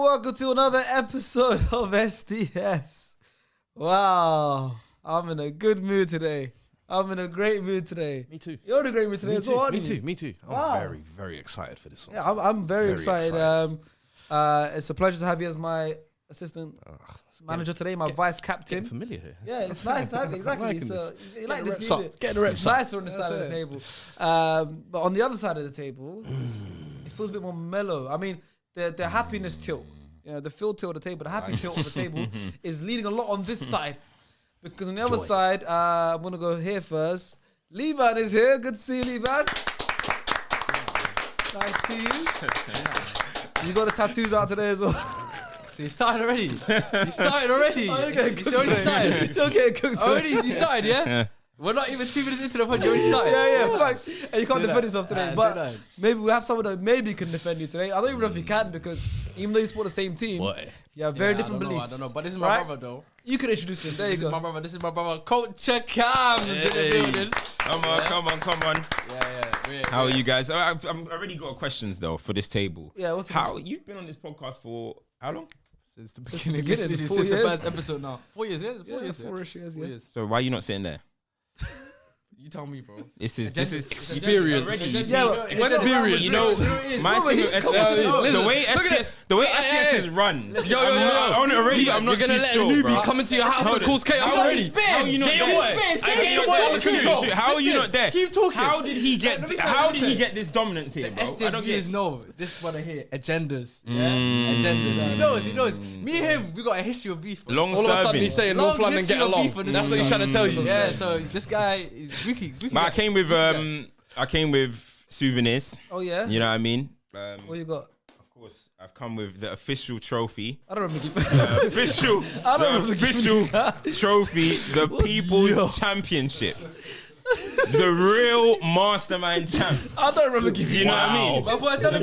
Welcome to another episode of SDS. Wow, I'm in a good mood today. I'm in a great mood today. Me too. You're in a great mood today as well, aren't you? Me too. I'm very, very excited for this one. Yeah, I'm very excited. It's a pleasure to have you as my assistant manager today, my vice captain. Familiar here. Yeah, it's nice to have you. Exactly. So you like this? Get the reps It's nicer on the side of the table. But on the other side of the table, it feels a bit more mellow. I mean, the happiness tilt, you know, the Phil tilt of the table, the happy tilt of the table is leaning a lot on this side. Because on the other side, I'm going to go here first. Levan is here. Good to see you, Levan. Nice to see you. You got the tattoos out today as well. So you started already? You started already? Oh, you're getting cooked already today. started? You're getting cooked today. Already? You started, yeah? We're not even 2 minutes into the pod, you already started. Yeah, fact. And you can't Say defend that. yourself today. Say But that. maybe we have someone that maybe can defend you today. I don't even know if he can because even though you support the same team, you have very different beliefs. I don't know, but this is my brother though. You can introduce him. There you This is go. my brother. This is my brother. Culture Cam is in the building. Come on. Yeah. How are you guys? I've already got questions though for this table. Yeah, what's the how you've been on this podcast for how long? Since the beginning. beginning, Since 4 the years. first episode now. 4 years, yeah? It's 4 years. 4-ish years, yeah. 4 years. So why are you not sitting there? You tell me, bro. This is Experience. Yeah, Experience. You know, my thing with SDS, the way SDS is run. I'm not You're gonna too let a sure, newbie bro. come into your house and cause chaos How already? How are you not Get your there? boy. How are you not there? Keep talking. How did he get this dominance here, bro? I SDS don't viewers get. know this brother here. Agendas. Yeah? Agendas. He knows. Me and him, we got a history of beef. Long All of a sudden serving. he's saying Long North London history get of along. beef on this That's what he's guy. trying to tell you. Yeah, so this guy is wiki. But I came with souvenirs. Oh, yeah? You know what I mean? What you got? Of course, I've come with the official trophy. I don't remember keeping The official trophy, the People's Championship. The real mastermind champ. I don't remember keeping Do you know what I mean? My boy said the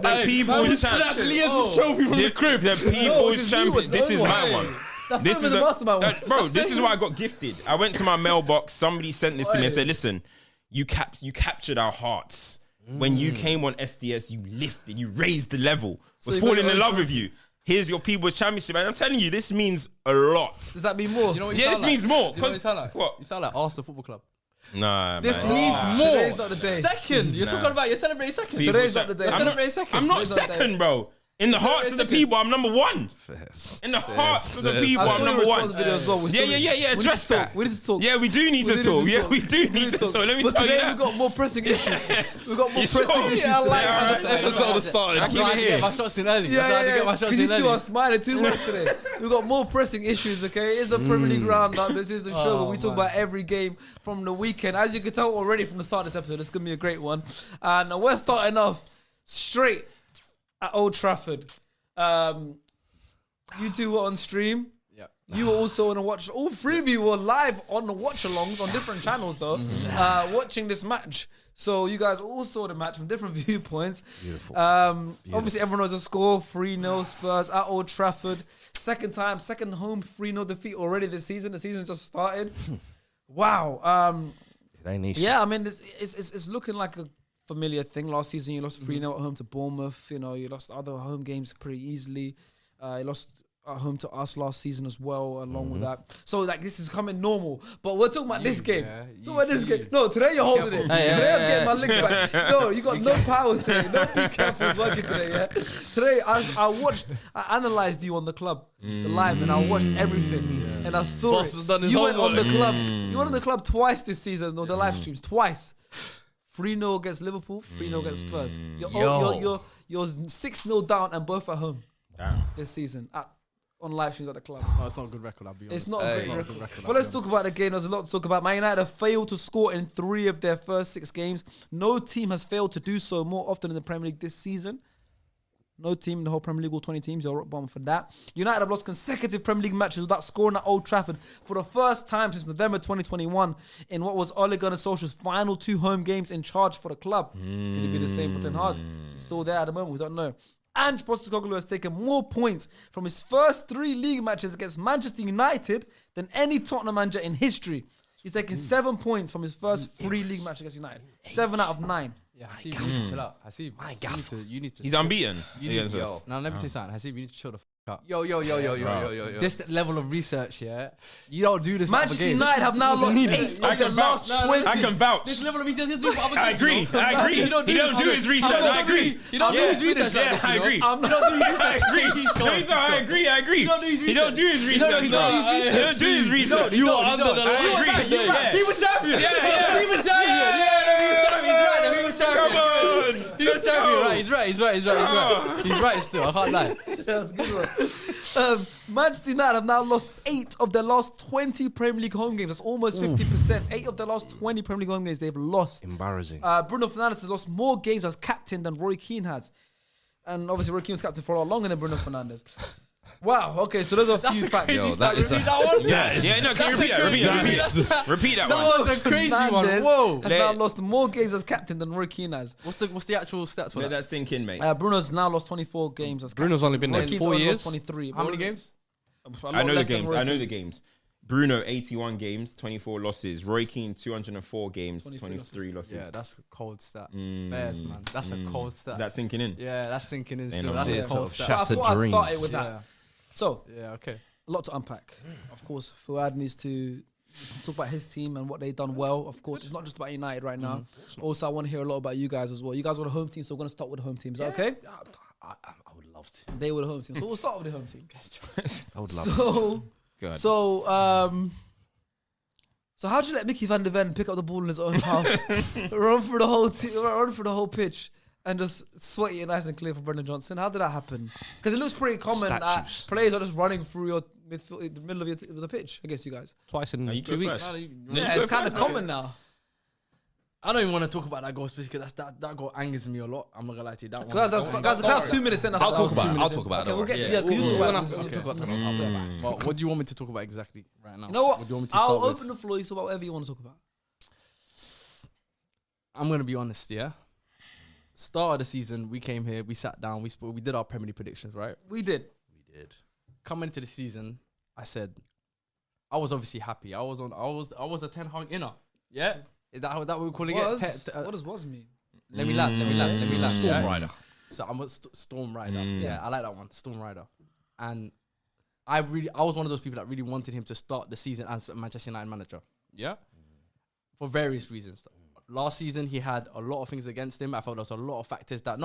The People's champ. Leah's trophy from the crib. The People's champion. This is my one. That's This not is even the mastermind one. bro. This is what I got gifted. I went to my mailbox. Somebody sent this to me and said, "Listen, you captured our hearts when you came on SDS. You lifted, you raised the level. So We're you got falling your in own love trophy. with you. Here's your People's Championship." And I'm telling you, this means a lot. Does that mean more? You know what you Yeah, sound this means more. You know what you sound like? What? You sound like Arsenal Football Club. Nah, This man. needs more. Today's not the day. Second. You're talking about you're celebrating second. Today's not the day. You're celebrating second. I'm not Today's not the second, bro. In the hearts of the second. people, I'm number one. In the hearts of the people, I I'm saw your number one. response video as well. We Yeah. We need Address to talk. that. We need to talk. Yeah, we do need to We talk. need Yeah, we do need to talk. Let me But tell you today that. we got more pressing issues. We got more You pressing sure? issues. Yeah, I like today. how This episode started. I keep I it had to here. get my shots in early. Yeah, That's how I had to yeah, get my yeah. shots Because in you two early. are smiling too much today. We've got more pressing issues, okay? It's the Premier League Roundup. This is the show where we talk about every game from the weekend. As you can tell already from the start of this episode, it's going to be a great one. And we're starting off straight at Old Trafford. You two were on stream. Yeah. You were also on a watch. All three of you were live on the watch-alongs on different channels, though, watching this match. So you guys all saw the match from different viewpoints. Beautiful. Obviously, everyone knows the score: 3-0 Spurs at Old Trafford. Second home 3-0 defeat already this season. The season just started. Wow. It ain't easy. Yeah, I mean, it's looking like a familiar thing. Last season, you lost 3-0 at home to Bournemouth. You know, you lost other home games pretty easily. You lost at home to us last season as well, along with that. So, like, this is coming normal. But we're talking about this game. Talking about this game. No, today you're holding it. Today I'm getting my legs back. No, you got no powers today. No be careful is working today, yeah? Today, I analysed you on the club, the live, and I watched everything. And I saw Boss has done his you went on the homework. club. You went on the club twice this season, or the live streams, twice. 3-0 against Liverpool, 3-0 against Spurs. You're 6-0 down and both at home this season on live streams at the club. No, it's not a good record, I'll be honest. It's not a great record. But let's talk about the game. There's a lot to talk about. Man United have failed to score in 3 of their first 6 games. No team has failed to do so more often in the Premier League this season. No team in the whole Premier League, all 20 teams, you're rock bottom for that. United have lost consecutive Premier League matches without scoring at Old Trafford for the first time since November 2021 in what was Ole Gunnar Solskjaer's final 2 home games in charge for the club. Could it be the same for Ten Hag? He's still there at the moment, we don't know. And Postecoglou has taken more points from his first 3 league matches against Manchester United than any Tottenham manager in history. He's taken 7 points from his first 3 league matches against United. 7 out of 9. Yeah, Hasib, you need to chill out. Hasib, you need to. He's unbeaten against yo. us. Now let me tell you something. Hasib, you need to chill the f up. Yo. This level of research, yeah, you don't do this. Manchester United have now lost 8 of the last 20. I can vouch. This level of research is for other I agree. games, you know? I agree. He don't do his research. I agree. He don't do his research like Yeah, this, I you know? agree. He don't do his research. I agree. He don't do his research. He don't do his research. He don't do his research. He don't do his research. You are under the I lights. agree. Yeah. He was champion. Yeah. He was champion. He was champion. Come on. He was champion. Right. He's right. He's right still. I can't lie. That's a good one. Manchester United have now lost 8 of their last 20 Premier League home games. That's almost 50%. 8 of their last 20 Premier League home games they've lost. Embarrassing. Bruno Fernandes has lost more games as captain than Roy Keane has. And obviously Roy Keane was captain for a lot longer than Bruno Fernandes. Wow, okay, so those are a few facts. Yo, that is Repeat that one. Yeah, no, can you repeat that? Repeat that one. That was a crazy one. Fernandes Whoa. has now lost more games as captain than Roy Keane has. What's the actual stats for Let that? that sink in, mate. Bruno's now lost 24 games as captain. Bruno's only been Roy there Keane's 4 only years. lost 23. How many games? I know the games. Bruno, 81 games, 24 losses. Roy Keane, 204 games, 23 losses. Yeah, that's a cold stat. Fairs, man. That's a cold stat. That's sinking in. Yeah, that's sinking in. Saying So no that's a more. cold So I stat. Shattered thought I'd start it dreams. with that. Yeah. So, Yeah, okay. a lot to unpack. Of course, Fuad needs to talk about his team and what they've done well. Of course, it's not just about United right now. Also, I want to hear a lot about you guys as well. You guys were the home team, so we're going to start with the home team. Is that okay? I would love to. They were the home team. So we'll start with the home team. I would love to. So, God. so how'd you let Mickey van der Ven pick up the ball in his own half, run through the whole pitch, and just sweat it nice and clear for Brendan Johnson? How did that happen? Because it looks pretty common that Statues. players are just running through your midfield, the middle of the pitch. I guess you guys. Twice in you 2 go weeks. first. Yeah, it's kind of common now. I don't even want to talk about that goal, especially because that goal angers me a lot. I'm not gonna lie to you. That one. Guys, that's 2 minutes in. I'll talk about it. I'll talk about it. Okay, we'll get. Yeah. Yeah, you talk about it. Okay. Talk about it. I'll talk about it. But what do you want me to talk about exactly right now? You know what? do you want me to I'll start with? open the floor. You talk about whatever you want to talk about. I'm gonna be honest, yeah. Start of the season, we came here, we sat down, we did our Premier League predictions, right? We did. Coming into the season, I said, I was obviously happy. I was a 10 Hag inner. Yeah, is that what we're calling it? What does was mean? Let me land. Storm Rider. So I'm a Storm Rider. Yeah, I like that one, Storm Rider. And I was one of those people that really wanted him to start the season as a Manchester United manager. Yeah, for various reasons. Last season, he had a lot of things against him. I felt there was a lot of factors that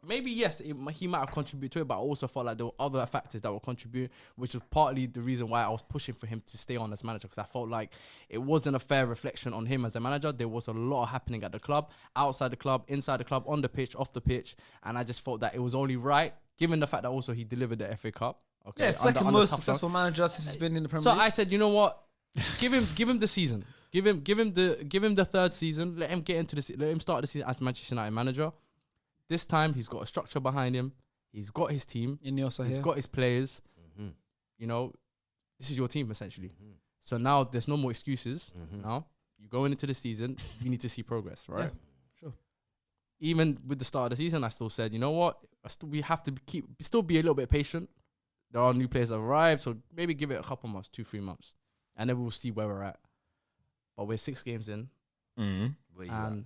maybe yes, he might have contributed to it, but I also felt like there were other factors that will contribute, which was partly the reason why I was pushing for him to stay on as manager, because I felt like it wasn't a fair reflection on him as a manager. There was a lot happening at the club, outside the club, inside the club, on the pitch, off the pitch, and I just felt that it was only right, given the fact that also he delivered the FA Cup. Okay, Yeah, second under most tough successful manager since he's been in the Premier So League. I said, you know what? give him the season. Give him the third season. Let him get into this. Let him start the season as Manchester United manager. This time he's got a structure behind him. He's got his team. He's got his players. You know, this is your team essentially. So now there's no more excuses. Now you going into the season, you need to see progress, right? Yeah, sure. Even with the start of the season, I still said, you know what? We have to still be a little bit patient. There are new players that have arrived, so maybe give it a couple months, 2-3 months, and then we'll see where we're at. But we're 6 games in, Where you at? and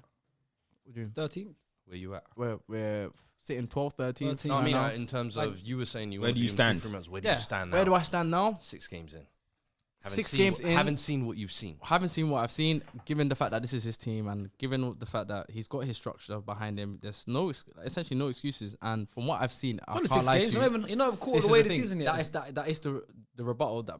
we're doing 13. Where you at? we're sitting 12, 13. 13. No, I mean, now. in terms Like, of you were saying you where want do to you give him stand? 2-3 months. Where do Yeah. you stand now? Where do I stand now? 6 games in. 6 games in. Haven't seen what you've seen. Haven't seen what I've seen, given the fact that this is his team and given the fact that he's got his structure behind him. There's essentially no excuses. And from what I've seen, I Only can't 6 lie games. to You're you. not even caught This the is way the the thing. season is. That is the rebuttal that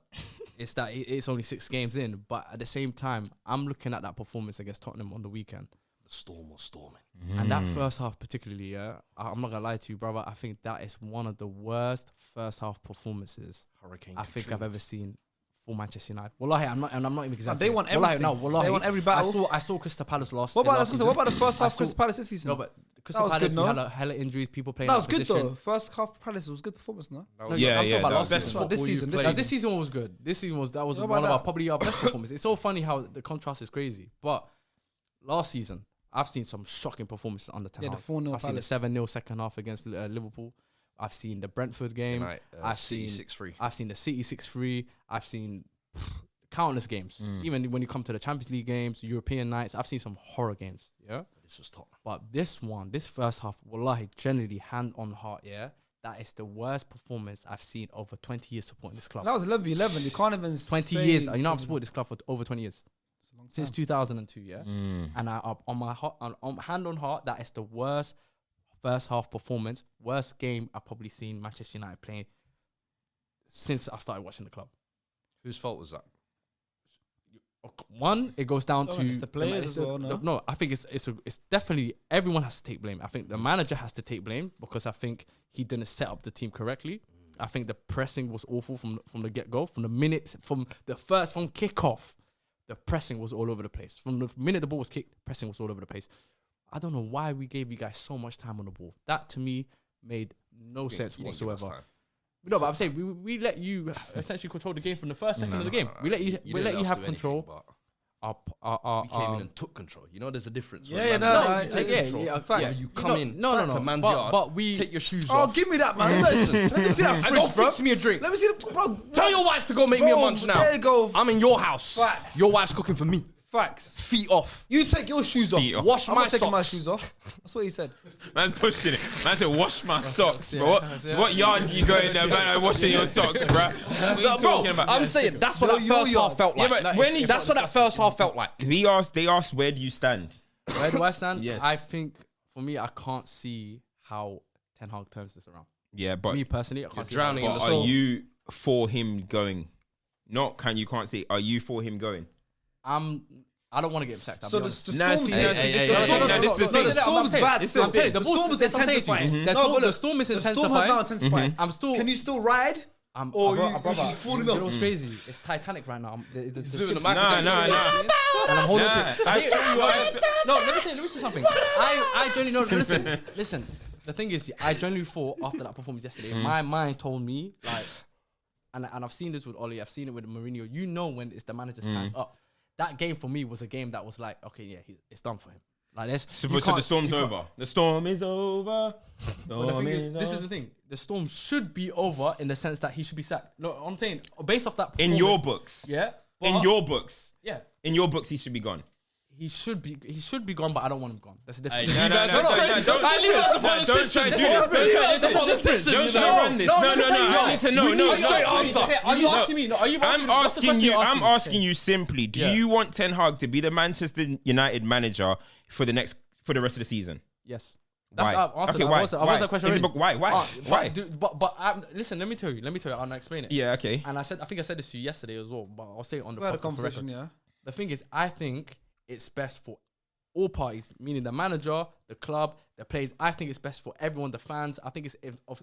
it's that it's only 6 games in. But at the same time, I'm looking at that performance against Tottenham on the weekend. The storm was storming. And that first half particularly, yeah, I'm not going to lie to you, brother. I think that is one of the worst first half performances Hurricane I think I've Katrina. ever seen for Manchester United. Wallahi, I'm not even exaggerating. They want Wallahi, everything. no, wallahi, They want every battle. I saw Crystal Palace lost. What in about last the season. what about the first I half saw- Crystal Palace this season? No, but Crystal was Palace, good, we no? had a hella injuries, people playing That out was of good position. though. First half Palace was good performance, no? No, Yeah, I'm yeah, talking about that last was best season. football this No, season. this season was good. This season was What one about of our that? probably our best performances. It's so funny how the contrast is crazy. But last season, I've seen some shocking performances under 10 Yeah, the half. 4-0 I've seen the Palace. 7-0 second half against Liverpool. I've seen the Brentford game. Right, I've City seen 6-3. I've seen the City 6-3. I've seen countless games. Even when you come to the Champions League games, European nights, I've seen some horror games. Yeah, This was top. but this one, this first half, wallahi, generally hand on heart, yeah, that is the worst performance I've seen over 20 years supporting this club. That was 11-11. You can't even 20 say years. You know, I've supported this club for over 20 years. Since 2002, yeah. Mm. And on my heart, on hand on heart, that is the worst first half performance, worst game I've probably seen Manchester United playing since I started watching the club. Whose fault was that? One, it goes down to it's the players as well, no? No, I think it's definitely everyone has to take blame. I think the manager has to take blame because I think he didn't set up the team correctly. I think the pressing was awful from the get go, from kickoff. The pressing was all over the place. From the minute the ball was kicked, pressing was all over the place. I don't know why we gave you guys so much time on the ball. That to me made no sense whatsoever. No, but I'm saying we let you essentially control the game from the first second of the game. We let you have control. We came in and took control. You know, there's a difference. Yeah, You come in to man's yard, but we take your shoes Oh, off. give me that, man. Let me see that And fridge, go bro. fix me a drink. Let me see the bro. Tell your wife to go make me a munch now. There you go. I'm in your house. Facts. Your wife's cooking for me. Facts. Feet off. You take your shoes off. Feet off. Wash I'm my not taking my socks. shoes off. That's what he said. Man's pushing it. Man said, wash my socks, bro. yeah. What yard you going there, man? Washing your socks, bro. What are you talking about? I'm saying that's what that first half felt like. Yeah, but when he- That's what that first half felt like. They asked, where do you stand? Where do I stand? Yes. I think for me, I can't see how Ten Hag turns this around. Yeah, but Me personally, I can't see drowning how. in the are you for him going? You can't say, are you for him going? I don't want to get sacked. So the Storm's the Storm's bad. The Storm is intensifying. The Storm is The Storm has now intensifying. intensifying. I'm still. Can you still ride? Or you just falling You know off? what's crazy? It's Titanic right now. The ship's Nah. And I'm holding Nah, No, let me say something. I genuinely know. Listen. The thing is, I genuinely thought after that performance yesterday, my mind told me like, and I've seen this with Oli, I've seen it with Mourinho. You know when it's the manager's time's up. That game for me was a game that was like, okay, yeah, it's done for him. Like this. So the storm's over. The storm is over. But the thing is, this is the thing. The storm should be over in the sense that he should be sacked. No, I'm saying based off that. In your books. Yeah. In your books. Yeah. In your books, he should be gone. He should be gone, but I don't want him gone. That's the difference. No, don't try to do this. Don't try to run this. No, I need to know. No, Are you asking me? No, are you? I'm asking you simply. Do you want Ten Hag to be the Manchester United manager for the rest of the season? Yes. Why? Okay, why? I was that question already. Why? Why? But listen. Let me tell you. I'll explain it. Yeah. Okay. And I think I said this to you yesterday as well, but I'll say it on the We had a podcast for conversation, record. yeah. The thing is, I think it's best for all parties, meaning the manager, the club, the players. I think it's best for everyone, the fans. I think it's of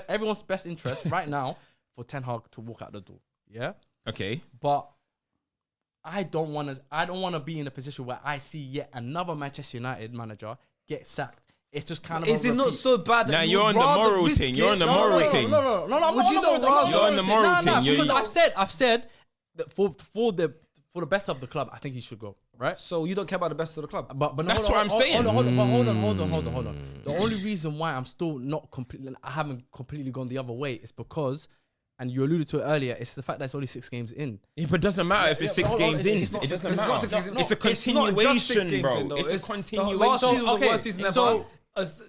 everyone's best interest right now for Ten Hag to walk out the door. Yeah. Okay. But I don't want to be in a position where I see yet another Manchester United manager get sacked. It's just kind of. Is it not so bad? Now you're on the moral thing. You're on the moral thing. No. Would you not rather? You're on the moral thing. Because I've said that for the better of the club, I think he should go. Right. So you don't care about the best of the club? But That's what I'm saying. Hold on. The only reason why I'm still not completely, I haven't completely gone the other way is because, and you alluded to it earlier, it's the fact that it's only 6 games in. Yeah, but it doesn't matter if it's 6 games in. It doesn't matter. It's a continuation, bro. It's a continuation. Last season was the worst season ever. It's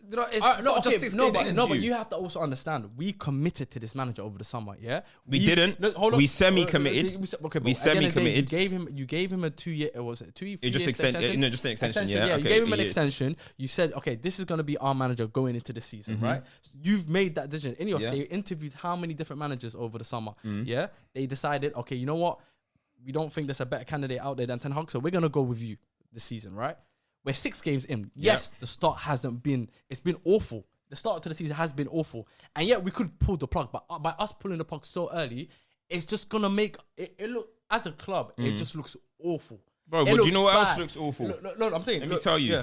not just 6 games in. But you have to also understand, we committed to this manager over the summer, yeah? We didn't. We semi-committed. Okay, We semi-committed. You gave him a 2-year, was it 2 year? It just extended. No, just an extension. Yeah. You gave him an extension. You said, okay, this is going to be our manager going into the season, right? You've made that decision. Ineos, they interviewed how many different managers over the summer, yeah? They decided, okay, you know what? We don't think there's a better candidate out there than Ten Hag, so we're going to go with you this season, right? We're 6 games in. Yes, the start hasn't been. It's been awful. The start to the season has been awful, and yet we could pull the plug. But by us pulling the plug so early, it's just gonna make it look as a club. It just looks awful. Bro, but do you know what else looks awful? No, I'm saying. Let me tell you.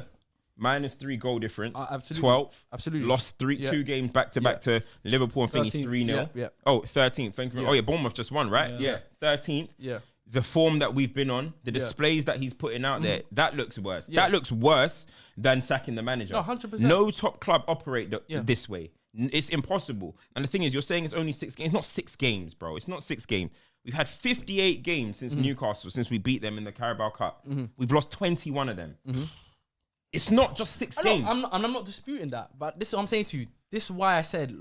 -3 goal difference. Absolutely. 12th. Absolutely. Lost 2 games back to back to Liverpool and thinking 3-0. Yeah. Oh, 13th. Thank you. Yeah. Oh, yeah, Bournemouth just won, right? Yeah. 13th. Yeah. The form that we've been on, the displays that he's putting out there, that looks worse. That looks worse than sacking the manager. No, 100%. No top club operate this way. It's impossible. And the thing is, you're saying it's only 6 games. It's not 6 games, bro. It's not 6 games. We've had 58 games since Newcastle, since we beat them in the Carabao Cup. We've lost 21 of them. It's not just 6 games. I'm not disputing that, but this is what I'm saying to you. This is why I said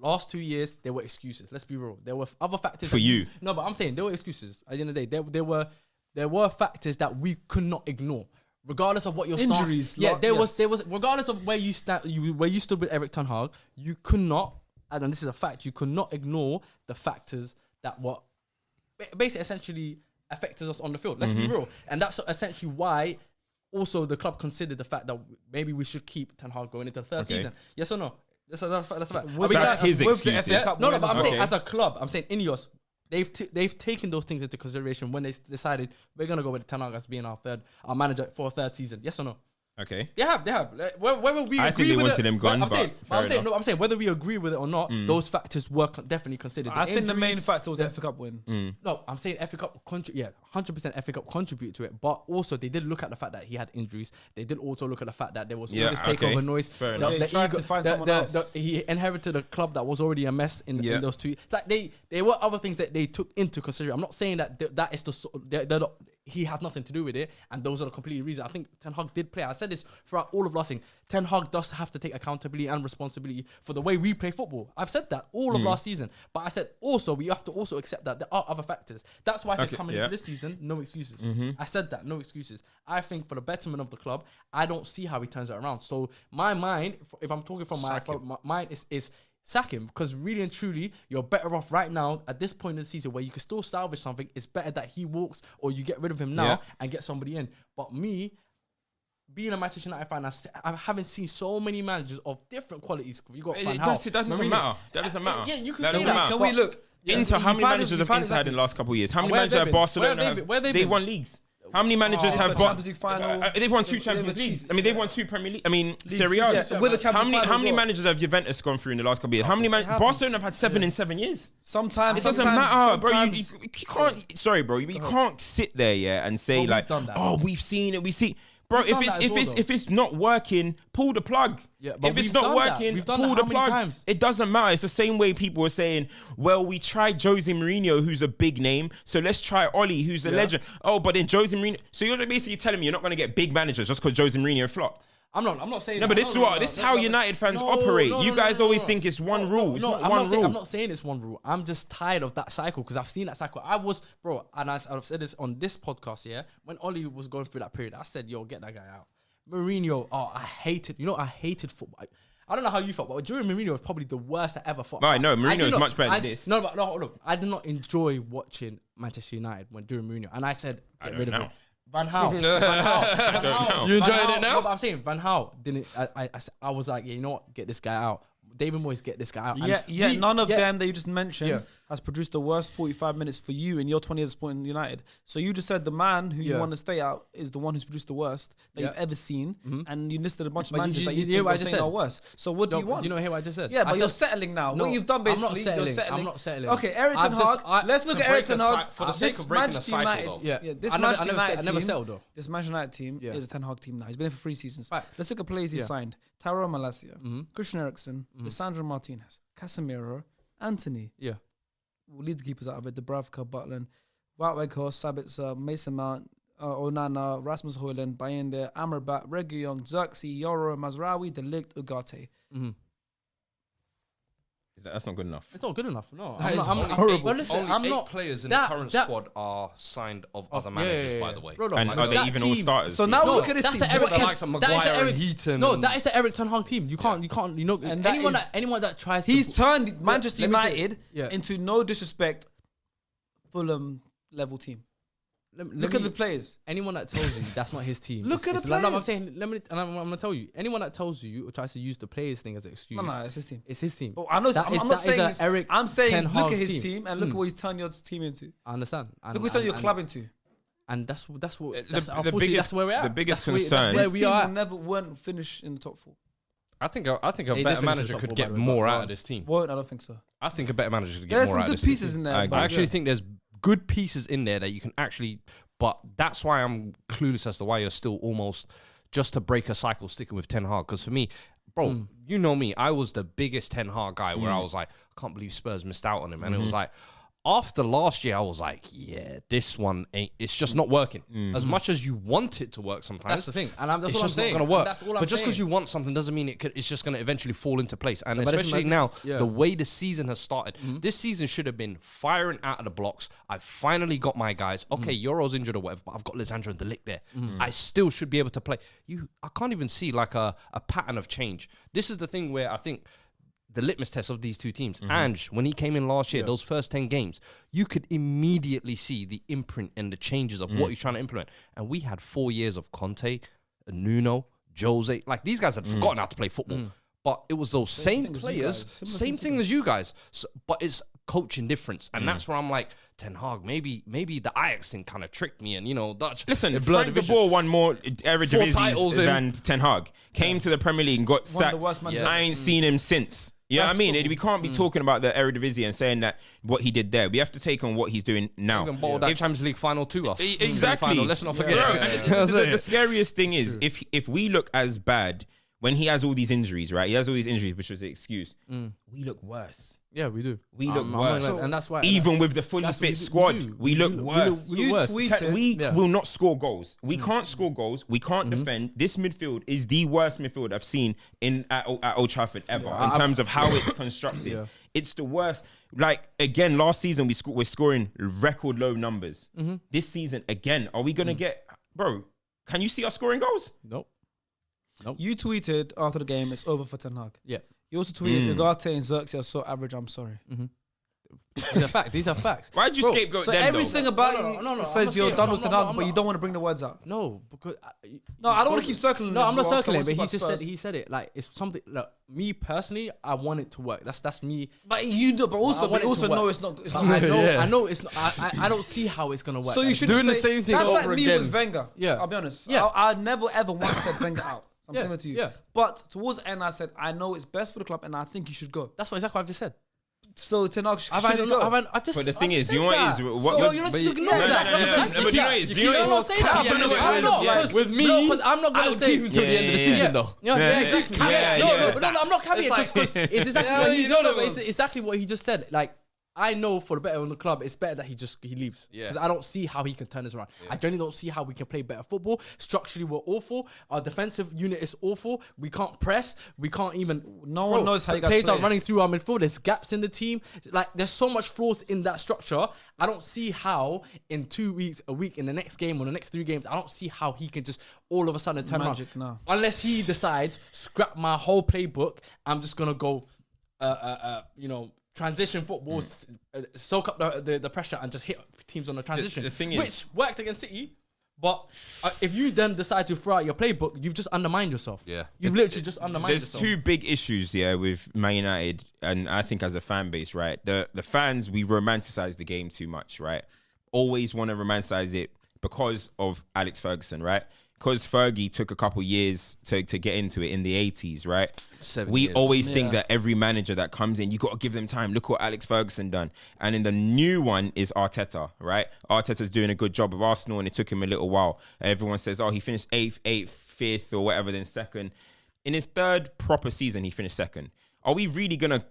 last 2 years there were excuses. Let's be real. There were other factors For you. No, but I'm saying there were excuses. At the end of the day, there were factors that we could not ignore, regardless of what your Injuries, stance. Yeah, there yes. was regardless of where you stood with Erik ten Hag, you could not, and this is a fact, you could not ignore the factors that were basically essentially affected us on the field. Let's be real, and that's essentially why. Also, the club considered the fact that maybe we should keep Ten Hag going into the third season. Yes or no? That's a fact. That's his excuses. No, but I'm saying as a club, I'm saying Ineos, they've taken those things into consideration when they decided we're gonna go with Ten Hag as being our manager for a third season. Yes or no? Okay. They have. Whether we I agree think they with wanted him gone, I'm saying whether we agree with it or not, those factors were definitely considered. I think the main factor was the FA Cup win. No, I'm saying FA Cup 100% FA Cup contributed to it, but also they did look at the fact that he had injuries. They did also look at the fact that there was all this takeover noise. They tried to find someone else. He inherited a club that was already a mess in those 2 years. It's like there were other things that they took into consideration. I'm not saying that is he has nothing to do with it, and those are the complete reasons. I think Ten Hag did play. I said this throughout all of last season. Ten Hag does have to take accountability and responsibility for the way we play football. I've said that all of last season, but I said also we have to also accept that there are other factors. That's why I said coming into this season, no excuses. I said that, no excuses. I think for the betterment of the club, I don't see how he turns it around. So my mind, if I'm talking from my mind, is sack him, because really and truly, you're better off right now at this point in the season where you can still salvage something. It's better that he walks or you get rid of him now and get somebody in. But me, being a Manchester United fan, I haven't seen so many managers of different qualities. You got Van Gaal, that doesn't matter. That doesn't matter. Yeah, you can that say that. Can we look? Inter, how many managers have Inter had in the last couple of years? How many managers have Barcelona had? They won leagues. How many managers have Champions League final? They've won 2 Champions Leagues. I mean, they've won 2 Premier League. I mean, Serie A. How many managers have Juventus gone through in the last couple of years? How many Barcelona have had 7 in 7 years? Sometimes it doesn't matter, bro. You can't. Sorry, bro. You can't sit there, and say like, "Oh, we've seen it. We see." Bro, if it's not working, pull the plug. Yeah, but if it's not working, pull the plug. It doesn't matter. It's the same way people were saying, well, we tried Jose Mourinho, who's a big name, so let's try Oli, who's a legend. Oh, but then Jose Mourinho. So you're basically telling me you're not going to get big managers just because Jose Mourinho flopped. I'm not saying. No, but this is how United fans operate. You guys always think it's one rule. It's not one rule. I'm not saying it's one rule. I'm just tired of that cycle because I've seen that cycle. And I've said this on this podcast. Yeah, when Oli was going through that period, I said, "Yo, get that guy out." Mourinho, I hated football. I don't know how you felt, but during Mourinho was probably the worst I ever fought. Right, no, Mourinho is much better than this. No, look, I did not enjoy watching Manchester United during Mourinho, and I said, get rid of him. Van Gaal. You enjoying it now? No, but I'm saying Van Gaal didn't. I was like, yeah, you know what? Get this guy out. David Moyes, get this guy out. None of them that you just mentioned has produced the worst 45 minutes for you in your 20 years of supporting United. So you just said the man who you want to stay out is the one who's produced the worst that you've ever seen, and you listed a bunch of managers that you think are saying are worse. So what do you want? You know what I just said? Yeah, but you're settling now. What you've done basically, you're settling. I'm not settling. Okay, Erik ten Hag. Let's look at Erik ten Hag for the sake of breaking the cycle. This Manchester United team is a Ten Hag team now. He's been there for 3 seasons. Facts. Let's look at players he signed. Taro Malacia, Christian Eriksen, Lissandro Martinez, Casemiro, Anthony. Yeah. We'll leave the keepers out of it. Dubravka, Butland, Woutweg, Sabitzer, Mason Mount, Onana, Rasmus Højlund, Bayende, Amrabat, Reguilon, Xerxes, Yoro, Mazraoui, De Ligt, Ugarte. That's not good enough. It's not good enough. No, I'm horrible. But listen, only 8 players in the current squad are signed of other managers, by the way. And are they even all starters? So now look at this team. That's Maguire and Heaton. No, that is an Erik ten Hag team. You can't. And anyone that tries. He's turned Manchester United into, no disrespect, Fulham level team. Look at the players. Anyone that tells you that's not his team. Look at the players. I'm saying, I'm going to tell you. Anyone that tells you or tries to use the players thing as an excuse. No, it's his team. It's his team. But I know. I'm saying look at his team and look at what he's turned your team into. I understand. Look what he's turned your club into. And that's unfortunately that's where we're at. The biggest concern. This team weren't finished in the top 4. I think a better manager could get more out of this team. I don't think so. I think a better manager could get more out of this team. There's some good pieces in there. I actually think there's good pieces in there that you can actually, but that's why I'm clueless as to why you're still almost just to break a cycle sticking with Ten Hag. Because for me, bro, you know me, I was the biggest Ten Hag guy where I was like, I can't believe Spurs missed out on him. And it was like, after last year, I was like, yeah, this one ain't. It's just not working. As much as you want it to work, sometimes That's the thing, and that's it's what I'm just saying. not going to work. That's all I'm but just because saying. you want something doesn't mean it's just going to eventually fall into place. And But especially listen, now, yeah. the way the season has started, this season should have been firing out of the blocks. I've finally got my guys. Okay, Euro's injured or whatever, but I've got Lisandro and De Ligt there. I still should be able to play. I can't even see like a pattern of change. This is the thing where I think the litmus test of these two teams. Ange, when he came in last year, those first 10 games, you could immediately see the imprint and the changes of what he's trying to implement. And we had 4 years of Conte, Nuno, Jose. Like, these guys had forgotten how to play football. But it was those same players, same thing as you guys. So, but it's coaching difference. And that's where I'm like, Ten Hag, maybe the Ajax thing kind of tricked me. And, Dutch. Listen, Frank de Boer won more Eredivisie than Ten Hag. Came to the Premier League and got sacked. I ain't seen him since. You know what I mean? We can't be talking about the Eredivisie and saying that what he did there. We have to take on what he's doing now. Even bottled that Champions League final to us. Exactly. Final, let's not forget. The scariest thing is if we look as bad when he has all these injuries, right? He has all these injuries, which was the excuse. We look worse. Yeah, we do. We look worse. And that's why. Even with the fully fit squad, we look worse. We will not score goals. We can't score goals. We can't defend. This midfield is the worst midfield I've seen at Old Trafford ever in terms of how it's constructed. It's the worst. Like, again, last season we're scoring record low numbers. This season, again, are we going to get... Bro, can you see us scoring goals? Nope. You tweeted after the game, it's over for Ten Hag. Yeah. You also tweeted, Ugarte and Xerxes are so average, I'm sorry. These are facts. These are facts. Why'd you scapegoat So them, everything though? about No, you I'm says not you're done with scapegoat. Ten Hag, but you don't want to bring the words out. No, because No, I don't want to keep circling. No, this I'm not as well. circling, but Come on, he just Spurs. said it like it's something. Look, me personally, I want it to work. That's me. But you do, but also I want it to know work. it's not. It's But not. I know it's not. I don't see how it's gonna work. So you should Doing the same thing That's over like me again. with Wenger. Yeah. I'll be honest. Yeah. I never ever once said Wenger out. I'm Yeah, similar to you. yeah. But towards the end, I said I know it's best for the club, and I think you should go. That's exactly what I've just said. So Ten Hag I've just. But the thing I've is, said you know what that. is what So you're not just ignore that. but you know what is, you know I'm what not is, saying that. I'm not. With me, No, I'm not gonna I'll say keep him till the end of the season, though. Yeah, exactly. No, I'm not caveat because it's exactly what he. No, it's exactly what he just said. Like, I know for the better of the club, it's better that he leaves. Yeah. Because I don't see how he can turn this around. I genuinely don't see how we can play better football. Structurally, we're awful. Our defensive unit is awful. We can't press. We can't even. No one knows how you guys players play. are running through our midfield. There's gaps in the team. Like, there's so much flaws in that structure. I don't see how in 2 weeks, a week, in the next game or the next 3 games, I don't see how he can just all of a sudden turn Magic, around. no. Unless he decides, scrap my whole playbook. I'm just gonna go, transition football, soak up the pressure and just hit teams on the transition. The thing which is, worked against City, but if you then decide to throw out your playbook, you've just undermined yourself. Yeah. You've literally just undermined there's yourself. 2 big issues with Man United, and I think as a fan base, right? The fans, we romanticize the game too much, right? Always want to romanticize it because of Alex Ferguson, right? Because Fergie took a couple years to get into it in the 80s, right? 7 we years. always think that every manager that comes in, you got to give them time. Look what Alex Ferguson done. And in the new one is Arteta, right? Arteta's doing a good job of Arsenal, and it took him a little while. Everyone says, he finished 8th, 5th, or whatever, then 2nd. In his 3rd proper season, he finished 2nd. Are we really going to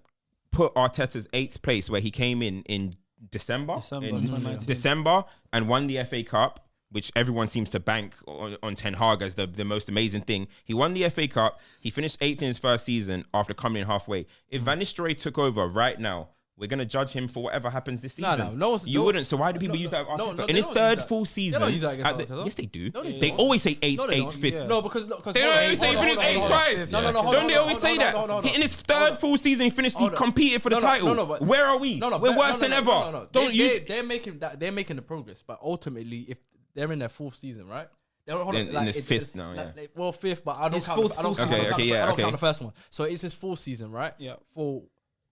put Arteta's 8th place where he came in December? In 2019. December, and won the FA Cup, which everyone seems to bank on Ten Hag as the most amazing thing. He won the FA Cup. He finished 8th in his first season after coming in halfway. If Van Nistelrooy took over right now, we're going to judge him for whatever happens this season. You wouldn't. So why do people use that? In his 3rd full season. They don't use that against Arteta. Yes, they do. No, they They don't. always say 8th, No, they 8th, don't. 5th. No, because They don't always say he finished 8th twice. Don't they always say that? In his 3rd full season, he finished. He competed for the title. Where are we? We're worse than ever. Don't use. They're making that. They're making the progress, but ultimately, if they're in their 4th season, right? They're in the 5th now, yeah. Well, 5th, but I don't His count. fourth I don't full count. season. I don't count the first one. So it's his 4th season, right? Yeah. For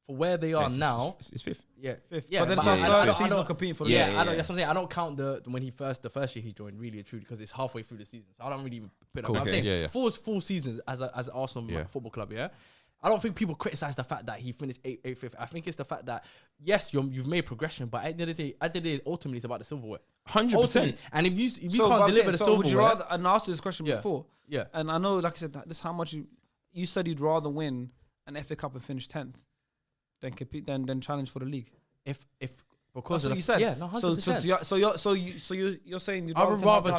where they are now. It's 5th. Yeah, 5th. Yeah, But then it's I our don't- 3rd I season don't- of competing for the Yeah, league. I don't. That's what I'm saying. I don't count the first year he joined really and truly because it's halfway through the season. So I don't really even put that. Cool. But I'm Okay. saying Yeah, yeah. full seasons as an Arsenal football club. Yeah, I don't think people criticize the fact that he finished 8th, 5th. I think it's the fact that yes, you've made progression, but at the end of the day, ultimately it's about the silverware. 100%. And if you So, can't but I'm deliver the saying, would you silverware, rather? And I asked you this question Yeah. before. Yeah. And I know, like I said, this is how much you said you'd rather win an FA Cup and finish 10th than compete than challenge for the league. if Because That's what you said. Yeah, no, 100%. So you're saying you'd I'd rather,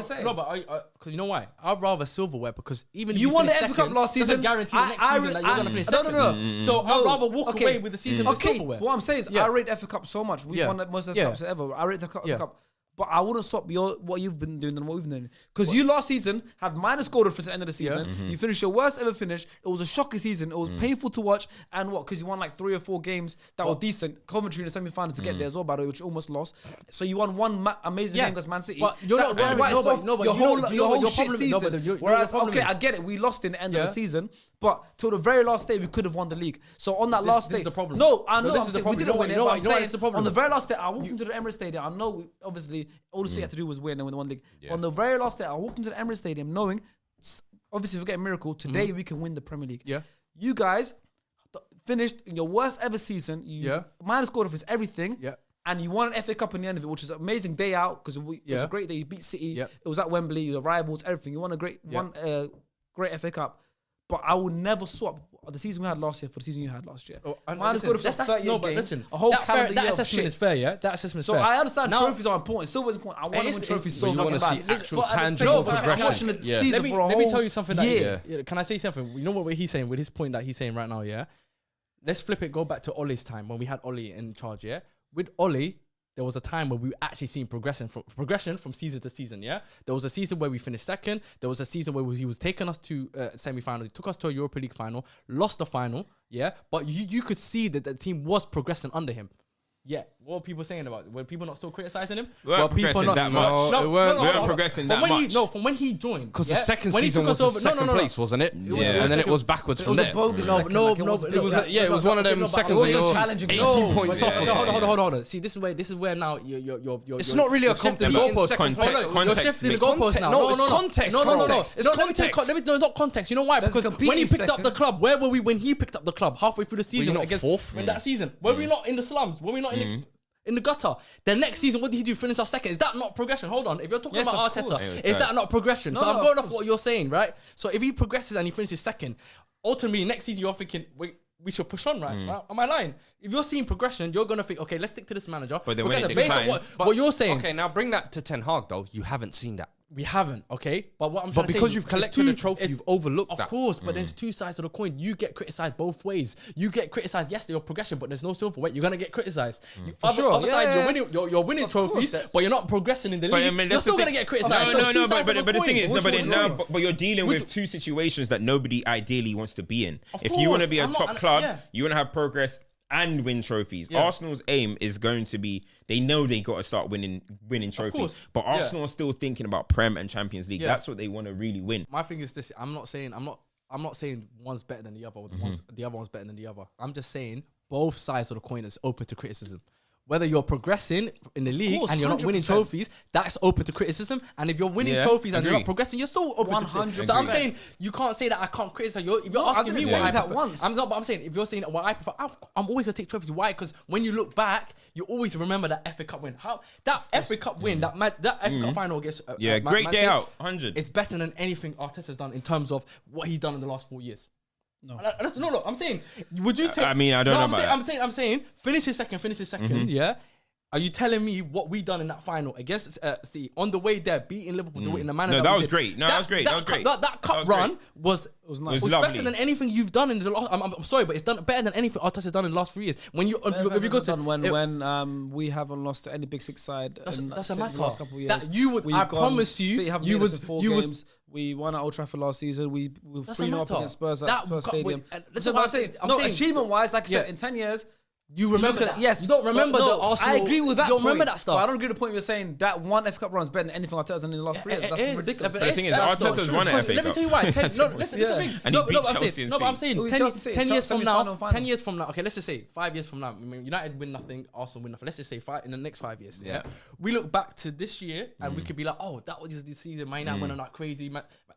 say. no, but because you know why? I'd rather silverware because even if You won the finish FA Cup second, last season. doesn't guarantee the next season that you're gonna finish second. No. So I'd rather walk away with the season with silverware. What I'm saying is, Yeah. I rate the FA Cup so much. We've won the most FA Cups ever. I rate the FA Cup. But I wouldn't swap what you've been doing and what we've been doing. Because you last season had minus goal difference at the end of the season. You finished your worst ever finish. It was a shocking season. It was painful to watch. And what? Because you won like 3 or 4 games that were decent. Coventry in the semi-final to get there as well, by the way, which you almost lost. So you won one amazing game against Man City. But you're not your whole shit season. Whereas, okay, I get it. We lost in the end of the season. But till the very last day, we could have won the league. So on that last day, this is the problem. No, I know. This is the problem. We didn't win it. But I'm saying the problem. on the very last day, I walked into the Emirates Stadium. I know, obviously, all the City had to do was win and win the one league. On the very last day, I walked into the Emirates Stadium knowing, obviously, forget a miracle. Today we can win the Premier League. Yeah. You guys finished in your worst ever season. You minus goal difference, everything. Yeah. And you won an FA Cup in the end of it, which is an amazing day out because it was a great day. You beat City. It was at Wembley. Your rivals, everything. You won a great FA Cup. But I would never swap the season we had last year for the season you had last year. Minus goal difference, a whole calendar that year assessment is fair, yeah. That assessment is fair. So I understand trophies are important. Silver's important. I want to win trophies so you want to fucking see bad. actual But at the tangible same time, progression. watching the season for a Let me whole tell you something. year. Can I say something? You know what he's saying with his point that he's saying right now, yeah? Let's flip it, go back to Ollie's time when we had Ollie in charge, yeah? With Ollie, there was a time where we actually seen progression from season to season, yeah? There was a season where we finished second. There was a season where he was taking us to semi-finals. He took us to a Europa League final, lost the final, yeah? But you could see that the team was progressing under him. Yeah, what were people saying about it? Were people not still criticizing him? We weren't progressing that much. We weren't progressing that much. From when he joined. Because the second season was the second place, wasn't it? And then it was backwards from there. It was one of them seconds where you're challenging 18 points off or something. Hold on. See, this is where now you're it's not really a competition. You're shifting the goalpost now. No, it's context. No. Let me not context. You know why? Because when he picked up the club, where were we when he picked up the club halfway through the season? Were you not fourth in that season? Were we not in the slums? Were we not in the gutter? The next season, what did he do? Finish our second. Is that not progression? Hold on. If you're talking about Arteta, is that not progression? So I'm going off what you're saying, right? So if he progresses and he finishes second, ultimately next season you're thinking, we should push on, right? Am I lying? If you're seeing progression, you're gonna think, okay, let's stick to this manager. But then when it declines, what you're saying, okay, now bring that to Ten Hag though. You haven't seen that. We haven't, okay? But what I'm trying to say, because you've collected the trophy, you've overlooked that. Of course, but there's two sides of the coin. You get criticised both ways. You get criticised, yes, your progression, but there's no silverware. You're gonna get criticised. Other side, you're winning trophies, but you're not progressing in the league. You're still gonna get criticised. No, but the thing is, but you're dealing with two situations that nobody ideally wants to be in. If you want to be a top club, you want to have progress and win trophies. Arsenal's aim is going to be, they know they got to start winning trophies. But Arsenal are still thinking about Prem and Champions League. That's what they want to really win. My thing is this, I'm not saying one's better than the other, the other one's better than the other. I'm just saying both sides of the coin is open to criticism. Whether you're progressing in the league and you're not winning trophies, that's open to criticism. And if you're winning trophies and you're not progressing, you're still open to criticism. So I'm saying you can't say that I can't criticize. If you're asking me what I prefer, I'm saying if you're saying what I prefer, I'm always gonna take trophies. Why? Because when you look back, you always remember that FA Cup win. That FA Cup win, that FA Cup final against great day out, 100. It's better than anything Arteta's done in terms of what he's done in the last 4 years. No, I'm saying, would you take? I mean, I don't know about that. I'm saying, finish his second, yeah. Are you telling me what we done in that final against City on the way there, beating Liverpool in the manner? No, that was great. No, that was great. That cup run was better than anything you've done in the last. I'm sorry, but it's done better than anything Arteta's done in the last 3 years. When you go to when we haven't lost to any big six side, doesn't matter. The last couple of years, that you would. I promise you would. 4 games. We won at Old Trafford last season. We were 3-0 up against Spurs at Spurs Stadium. That's what I'm saying. Achievement-wise, like I said, in 10 years. You remember that? Yes. You don't remember the Arsenal. I agree with that. You don't remember that stuff. But I don't agree with the point you're saying that one FA Cup run is better than anything Arteta's done in the last 3 years. That's ridiculous. The thing is, Arteta's won an FA Cup. Let me tell you why. Listen. And he beat Chelsea. No, but I'm saying 10 years from now. 10 years from now. Okay, let's just say 5 years from now. I mean, United win nothing, Arsenal win nothing. Let's just say in the next 5 years. Yeah. We look back to this year and we could be like, oh, that was the season. Man United went on that crazy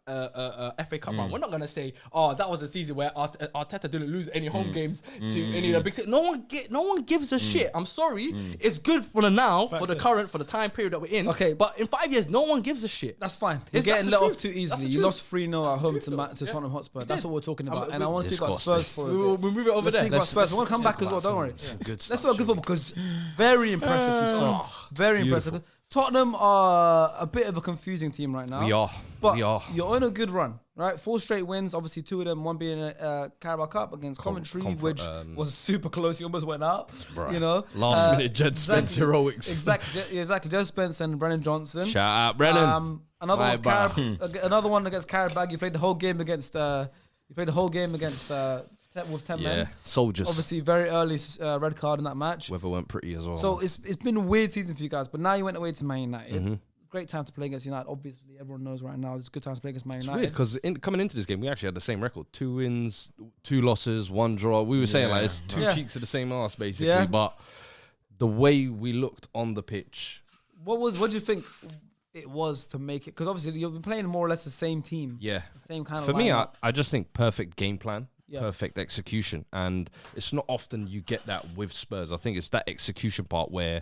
FA Cup run. We're not gonna say, oh, that was a season where Arteta didn't lose any home games to any of the big teams. No one no one gives a shit. I'm sorry. It's good for the now, for the current, for the time period that we're in. Okay. But in 5 years, no one gives a shit. That's fine. You're That's getting the let off truth. too That's easily. the You truth. lost 3-0 at home to Tottenham Hotspur. That's what we're talking about. And I want to speak about Spurs for a bit. We'll move it over Let's there. speak about Spurs. I want to come back as well. Don't worry. Let's talk good football because very impressive from Spurs. Very impressive. Tottenham are a bit of a confusing team right now. We are. But We are. you're on a good run, right? 4 straight wins. Obviously, 2 of them, one being a Carabao Cup against Coventry, which was super close. He almost went out. You know, Last minute Jed Spence heroics. Exactly. Jed Spence and Brennan Johnson. Shout out, Brennan. Another one against Carabao. He played the whole game against. With 10 men. Soldiers. Obviously, very early red card in that match. Weather went pretty as well. So it's been a weird season for you guys. But now you went away to Man United. Great time to play against United. Obviously, everyone knows right now it's a good time to play against Man United. Weird because coming into this game, we actually had the same record: 2 wins, 2 losses, 1 draw. We were saying like it's 2 cheeks of the same arse, basically. Yeah. But the way we looked on the pitch, What do you think it was to make it? Because obviously you've been playing more or less the same team. yeah. The same kind of For me, lineup. I just think perfect game plan, Yeah. perfect execution, and it's not often you get that with Spurs. I think it's that execution part where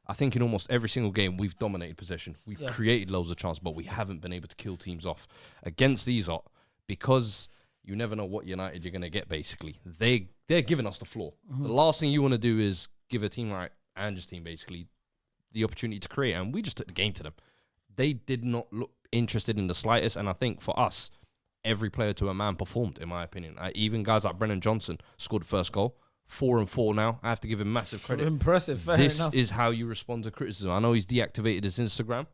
I think in almost every single game we've dominated possession. We've created loads of chances, but we haven't been able to kill teams off. Against these lot, because you never know what United you're going to get, basically. They're giving us the floor. The last thing you want to do is give a team like Ange's team, basically, the opportunity to create, and we just took the game to them. They did not look interested in the slightest, and I think for us, every player to a man performed, in my opinion. Even guys like Brennan Johnson scored the first goal. 4-4 now. I have to give him massive credit. Impressive. Fair This enough. is how you respond to criticism. I know he's deactivated his Instagram.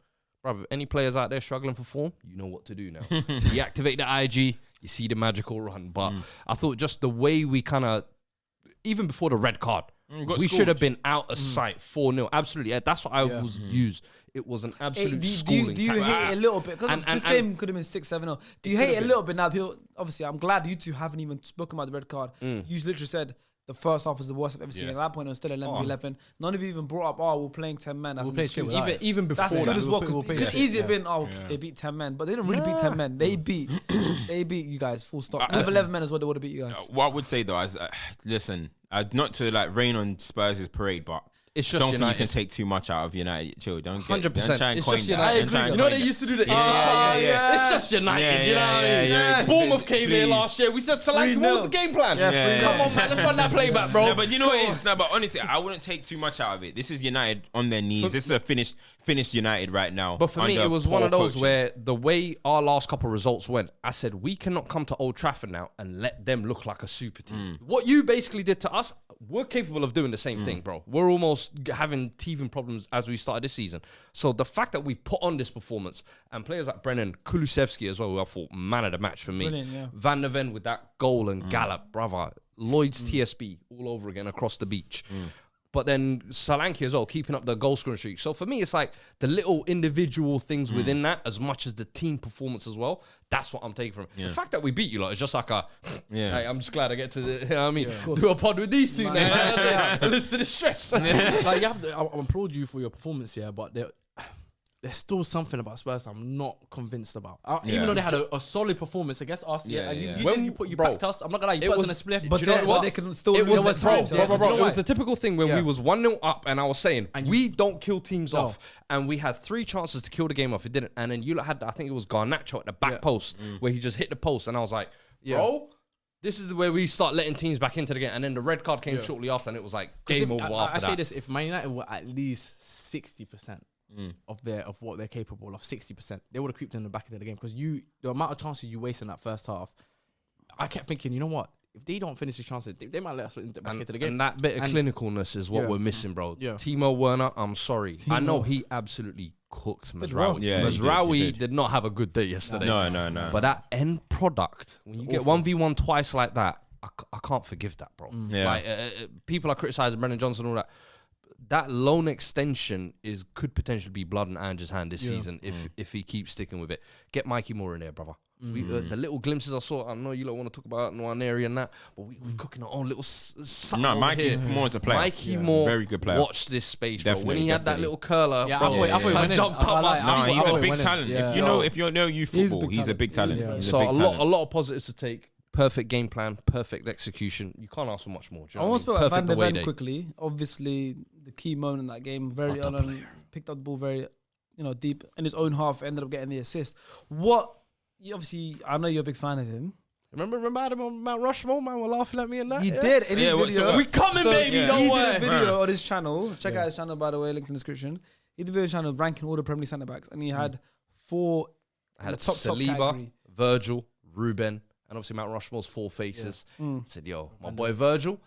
Brother, any players out there struggling for form, you know what to do now. Deactivate the IG, you see the magical run. But I thought just the way we kind of, even before the red card, we should have been out of sight 4-0. Absolutely. Yeah, that's what I was used. It was an absolute schooling. Do you hate it a little bit? Because this game could have been 6-7-0. Do you hate it a little bit now? People, obviously, I'm glad you two haven't even spoken about the red card. You literally said the first half was the worst I've ever seen. At that point, it was still 11-11. None of you even brought up, we're playing 10 men. Even before that's good as well. It could easily have been, Yeah. they beat 10 men. But they didn't really beat 10 men. They beat you guys, full stop. With 11 men as well, they would have beat you guys. What I would say though is, listen, not to like rain on Spurs' parade, but It's just don't United. think you can take too much out of United. Chill, don't 100%. try and It's coin just that. United. Don't try and You know coin they that. used to do that. Yeah. It's just United. Yeah, you know what I mean? yeah. Bournemouth came here Please. last year. We said, Solanke, what was the game plan? Come on, man. Let's run that playback, bro. No, but you know what it is? No, but honestly, I wouldn't take too much out of it. This is United on their knees. This is a finished United right now. But for me, under it was one poor of those coaching. where the way our last couple of results went, I said, we cannot come to Old Trafford now and let them look like a super team. What you basically did to us, we're capable of doing the same thing, bro. We're almost having teething problems as we started this season. So the fact that we put on this performance and players like Brennan, Kulusevski as well, who I thought man of the match for me. Brilliant, yeah. Van der Ven with that goal and Gallup, brother. Lloyd's TSB all over again across the beach. But then Solanke as well, keeping up the goal scoring streak. So for me, it's like the little individual things within that, as much as the team performance as well. That's what I'm taking from it. The fact that we beat you lot is just like hey, I'm just glad I get to you know what I mean, do a pod with these two now. Listen to the stress. Like you have to, I applaud you for your performance here, but there's still something about Spurs I'm not convinced about. Even though they had a solid performance against us, you backed us. I'm not gonna lie, you put us in a spliff. But Do you know what? they can still It was, lose at times. bro, Yeah. Do you know it was why? the typical thing when we was 1-0 up and I was saying, And we don't kill teams off. And we had 3 chances to kill the game off. It didn't. And then you had, I think it was Garnacho at the back post where he just hit the post. And I was like, bro, this is where we start letting teams back into the game. And then the red card came shortly after and it was like game over after I that. say this, if Man United were at least 60% of what they're capable of, 60%, they would have creeped in the back into the game. Because the amount of chances you waste in that first half, I kept thinking, you know what? If they don't finish the chances, they might let us back into the game. And that bit of clinicalness is what we're missing, bro. Yeah. Timo Werner, I'm sorry. I know he absolutely cooked Mazraoui. Yeah, Mazraoui did not have a good day yesterday. No. But that end product, when you get 1v1 twice like that, I can't forgive that, bro. Yeah. Like, people are criticizing Brennan Johnson and all that. That loan extension could potentially be blood in Ange's hand this season if he keeps sticking with it. Get Mikey Moore in there, brother. The little glimpses I saw, I know you don't want to talk about Nwaneri and that, but we're cooking our own little something. No, over Mikey here. Moore is a player. Mikey Moore, very good player. Watch this space, bro. When Definitely, he had that definitely. little curler, Yeah, bro, I thought he went in. jumped up. No, he's a big talent. Yeah. If you know youth football, he's a big talent. Yeah. He's a So big a talent. lot of positives to take. perfect game plan, perfect execution. You can't ask for much more. Do you I know want to what I mean? speak about Van Perfect der away Ven day. quickly. Obviously, the key moment in that game, very early, picked up the ball very, deep in his own half, ended up getting the assist. Obviously, I know you're a big fan of him. Remember I had him on Mount Rushmore, man? We're laughing at me and that. He did in his video. We coming, baby. He Don't did worry. a video on his channel. Check out his channel, by the way. Links in the description. He did a video channel ranking all the Premier League centre backs, and he had 4 I had in the top Saliba, category. Virgil, Ruben, and obviously Mount Rushmore's 4 faces. I said, yo, my boy Virgil,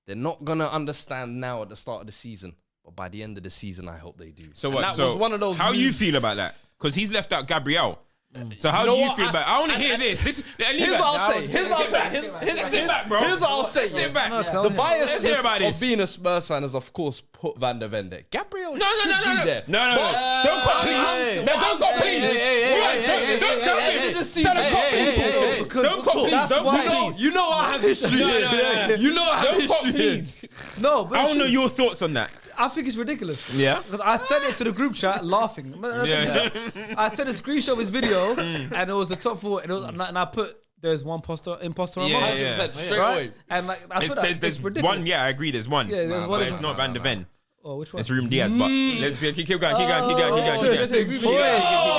they're not going to understand now at the start of the season, but by the end of the season, I hope they do. So And what? that So was one of those how moves. you feel about that? Because he's left out Gabriel. So how You know do you what? feel about it? I want to hear this. Here's what I'll say. Sit back, bro. Here's what I'll say. Sit back. No, The Let's bias hear about this. of being a Spurs fan is, of course, put Van der Ven there. Gabriel No. should be there. No. Don't call please. No, don't call please. Don't tell me. Shut up, call please. Don't call please. Don't call please. You know I have history. No. You know I have Don't call history. please. No, but I want to know your thoughts on that. I think it's ridiculous. Yeah. Because I sent it to the group chat laughing. Yeah. I sent a screenshot of his video, and it was the top 4, and I put there's one imposter on Yeah, mine. yeah. Straight away. And like I put that, There's it's ridiculous. one. Yeah, I agree. There's one. Yeah, there's one. But it's not Van der Ven. Oh, which one? It's Ruben Diaz. But let's keep going.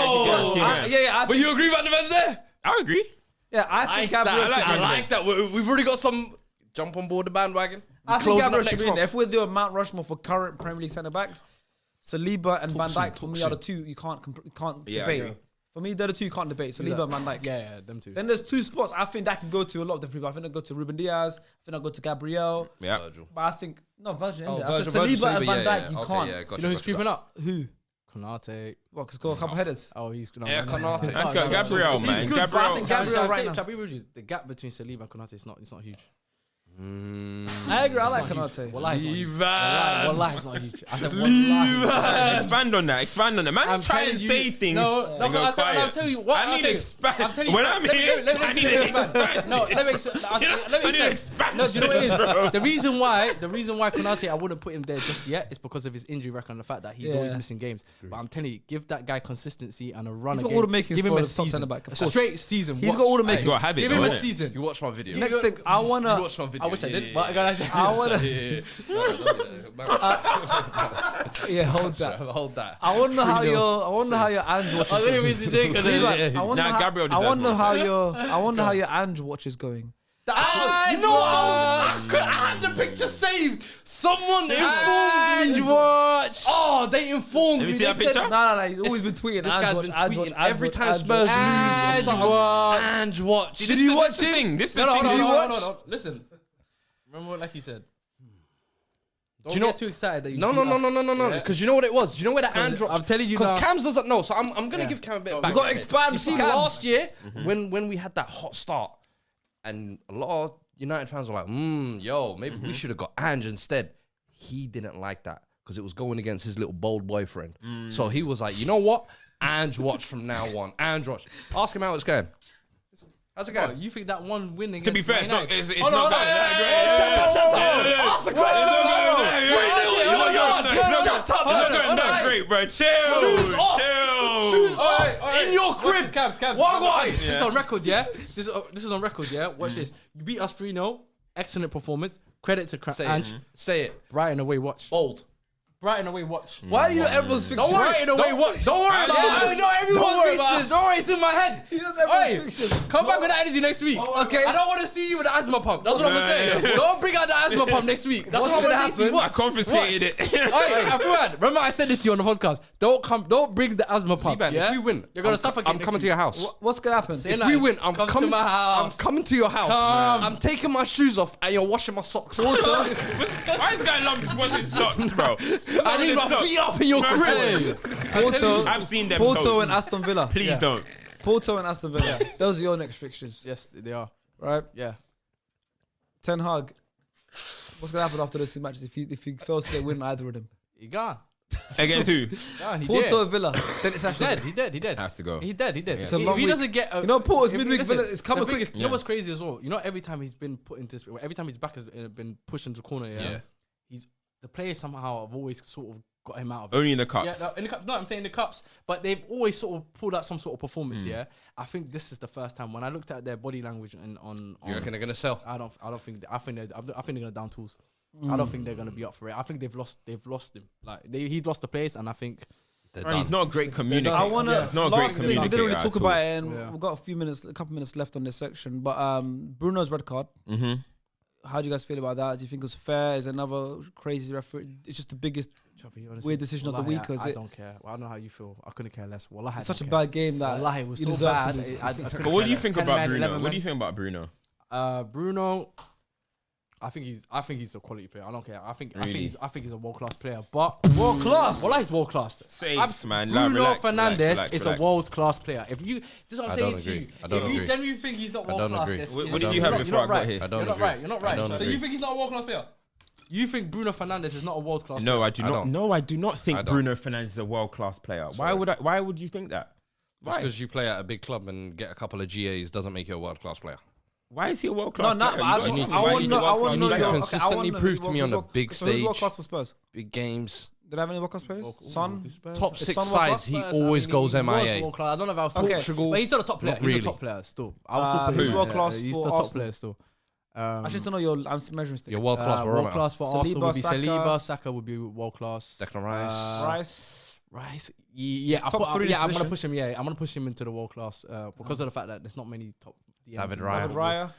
Yeah. But you agree Van der Ven's there? I agree. Yeah, I think Gabriel should I be like there. that. We've already got some jump on board the bandwagon. I think Closing Gabriel up should next be in there. month. If we're doing Mount Rushmore for current Premier League centre backs, Saliba and Van Dijk for me are the 2 you can't Yeah, I debate. agree. For me, they're the 2 you can't debate. Saliba and Van Dijk. Yeah, them two. Then there's 2 spots I think that can go to a lot of different people. I think I go to Ruben Diaz. I think I go to Gabriel. Yeah. But I think Virgil. Oh, I said Virgil, Saliba and Van yeah, Dijk. You okay, can't. yeah, gotcha, You know who's gotcha, creeping gotcha. up? Who? Konate. What? Cause got a couple headers. Oh, he's Yeah, Konate. Gabriel, He's man. good, but I Gabriel. think Gabriel right now. The gap between Saliba and Konate is not huge. I agree. I like It's not huge. Konate. Wallahi, it's not huge. Levan. Wallahi, it's not huge. I said wallahi. Expand on that. Man, I'm try and telling you- say things. No, and but go I'll quiet. tell you what. I need I'll expand. tell you- When I'm here, let me- I need to expand. No, let me I need expansion. No, do you know what it bro. is? The reason why Konate I wouldn't put him there just yet is because of his injury record and the fact that he's always missing games. But I'm telling you, give that guy consistency and a run. He's got again. all the makings Give him for a the top season, centre-back, of a course. straight season. He's got all the makings. You gotta have it, Give though, him a innit? season. You watched my video. Next thing, I You wanna. watched my video. I wish I did. Yeah, But I wanna. Yeah, hold that. Hold that. I want to know how your Ange watch is going. I wonder Nah, how- Gabriel I deserves wonder more, how so. your Ange watch is going. You know what? I had the picture saved. Someone informed me. watch. Oh, they informed Let me me. see They that said- picture. No, he's always been tweeting. This Ange guy's watch, been Ange watch, tweeting Ange every watch, time Ange Spurs lose. watch. or something. Ange watch. Did you watch the thing? This is the thing. No. Listen. Remember what like you said. Don't you know- get too excited that you No. beat us. Because you know what it was. Do you know where the Ange watch? I'm telling you Because now. Cams doesn't know, so I'm gonna give Cam a bit of You back. got to expand. You see, Cam. last year when we had that hot start, and a lot of United fans were like, yo, maybe we should have got Ange instead. He didn't like that because it was going against his little bold boyfriend. So he was like, you know what? Ange watch from now on. Ange watch. Ask him how it's going. How's it Bro, going? you think that one win against To be fair, it's Man not. United- It's not going that great. Ask the question. Shut up. It's not going that great, bro. Chill. In your crib. Cabs. Why? This is on record, yeah? This is on record, yeah? Watch this. You beat us 3-0. Excellent performance. Credit to Say Ange. it. Say it. Brighton away, watch. Bold. Brighton away, watch. Why are you everyone's fixtures? Don't worry. Brighton away, watch. Don't worry about it. No, everyone's worry about fixtures. Don't worry, it's in my head. He does Hey, everyone's fixtures. come back with that energy next week. Okay. I don't want to see you with the asthma pump. That's what I'm saying. Don't bring out the asthma pump next week. That's What's what I'm gonna going to say to you. happen? I confiscated it. Hey, everyone, remember I said this to you on the podcast. Don't bring the asthma pump. Liban, Yeah? if we win, You're gonna I'm suffer. I'm coming to your house. What's gonna happen? Say If that. we win, I'm Come to coming my house. I'm coming to your house. Come. I'm taking my shoes off and you're washing my socks. Why is this guy love washing socks, bro? I need my feet up in your crib. Porto, I've seen them. Porto toes. and Aston Villa. Please don't. Porto and Aston Villa. Those are your next fixtures, Yes, they are. right? Yeah. Ten Hag. What's gonna happen after those 2 matches if he fails to get a win either of them? He gone. Against who? Gone. He Porto dead. and Villa. Then it's Aston. He dead. Has to go. He dead. It's a If long he week. doesn't get, You know, Porto's if- midweek listen, Villa is coming the thing quick. is, you know what's crazy as well? You know, every time he's been put into, every time his back has been pushed into the corner, yeah. Yeah. The players somehow have always sort of got him out of it. Only in the cups. Yeah, in the cups. No, I'm saying in the cups. But they've always sort of pulled out some sort of performance. Yeah, I think this is the first time when I looked at their body language and on. You reckon they're gonna sell? I don't think. I think they're gonna down tools. I don't think they're gonna be up for it. I think they've lost him. Like he lost the place, and I think. He's not a great communicator. I want to. He's not a great Last thing, we communicator. didn't really talk at all. about it, and we've got a couple minutes left on this section. But Bruno's red card. Mm-hmm. How do you guys feel about that? Do you think it was fair? Is it another crazy referee? It's just the biggest weird decision of the week. Or is I it? don't care. Well, I don't know how you feel. I couldn't care less. Wallahi, It's such a bad game that Wallahi, it was you so deserve bad. to lose. But what do you think about Bruno? What do you think about Bruno? Bruno, I think he's a quality player. I don't care. I think he's a world class player. But World class. Wallahi, he's world class. Safe, man. Bruno Fernandes is relax. a world class player. If you, this is what I'm I saying don't to you. agree. I don't If you agree. genuinely think he's not I world don't class, agree. What did you have before I got here? I don't You're not agree. right. You're not I right. don't So agree. you think he's not a world class player? You think Bruno Fernandes is not a world class player? No, I do I not. don't. No, I do not I think don't. Bruno Fernandes is a world class player. Sorry. Why would you think that? Just Why? because you play at a big club and get a couple of GAs doesn't make you a world class player. Why is he a world No, class no, player? I You want got- to know. I want to know. You need to your- consistently I wanna prove know to me on who's a big so who's world stage. class for Spurs? Big games. Did I have any world class players? Son. Top Is six Son world class? sides, he always goes MIA. World class. I don't know if I was Okay. Portugal, but he's still a top player. Not He's really. a top player still. I was still putting who's him world in, class he's for still top Arsenal? player still. I should know your. I'm measuring stick. You're world class for World Roma. class for Saliba, Arsenal would be Saka. Saliba. Saka would be world class. Declan Rice. Rice. Yeah, Top three yeah, I'm position. gonna push him. Yeah, I'm gonna push him into the world class because of the fact that there's not many top DMs. David in Raya. David the world. Raya.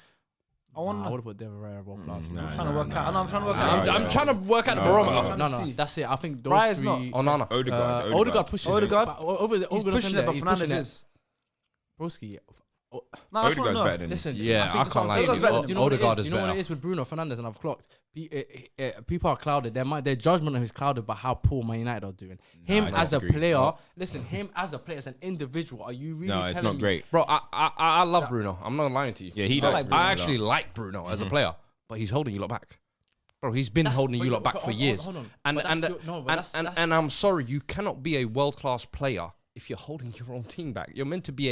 I want. I would have put David Raya world class. Nah, I'm trying to work out. I know I'm trying to work out. I'm trying to work out the No, barometer. no. No, that's it. I think those Raya's three. not. Onana. Odegaard pushes. Odegaard? Him. Over the He's Odegaard's pushing in it, there, but he's Fernandes pushing it. is. Broski. No, I just want Odegaard's to better know. than Listen, Yeah, think I that's can't what lie I'm to saying. you. Do you know what it Odegaard is? is Do you know what better. it is with Bruno Fernandes? And I've clocked. People are clouded. Their judgment of him is clouded by how poor Man United are doing. Him I as a disagree. player, listen. Him as a player, as an individual, are you really? No, telling it's not me? great. Bro, I love Bruno. I'm not lying to you. Yeah, he I does. like. Bruno I a actually lot. like Bruno as a player, but he's holding you lot back. Bro, he's been That's- holding but you you- lot back but for hold on, years. hold on. And But and that's your- no, but that's- and I'm sorry, you cannot be a world class player if you're holding your own team back. You're meant to be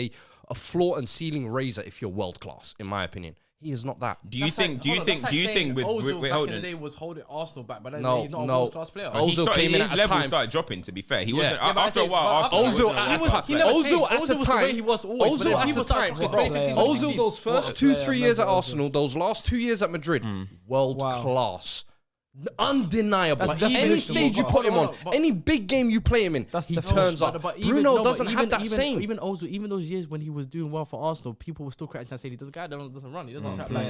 a floor and ceiling raiser if you're world class, in my opinion. He is not that. Do you think with Ozil wait, back hold in the on. day was holding Arsenal back, but then No, he's not a no. world class player. Ozil He started, came in his at a level time. started dropping. To be fair, he Yeah. wasn't. Yeah, but I After a say- while, but Arsenal after- wasn't a he world was- class he player. never Ozil changed. at the Ozil was the way time- he was always. Ozil but then at people the started time, fucking bro. 2015, Ozil, 2016. Ozil, those first What a 2-3 player, years at Ozil. Arsenal, those last 2 years at Madrid, world Wow. class. Undeniable. That's Any definition stage you of put him world on, class. But- any big game you play him in, That's he definition. turns up. Bruno doesn't have that same. Even Ozil, even those years when he was doing well for Arsenal, people were still criticizing and saying, "This guy doesn't run. He doesn't trap like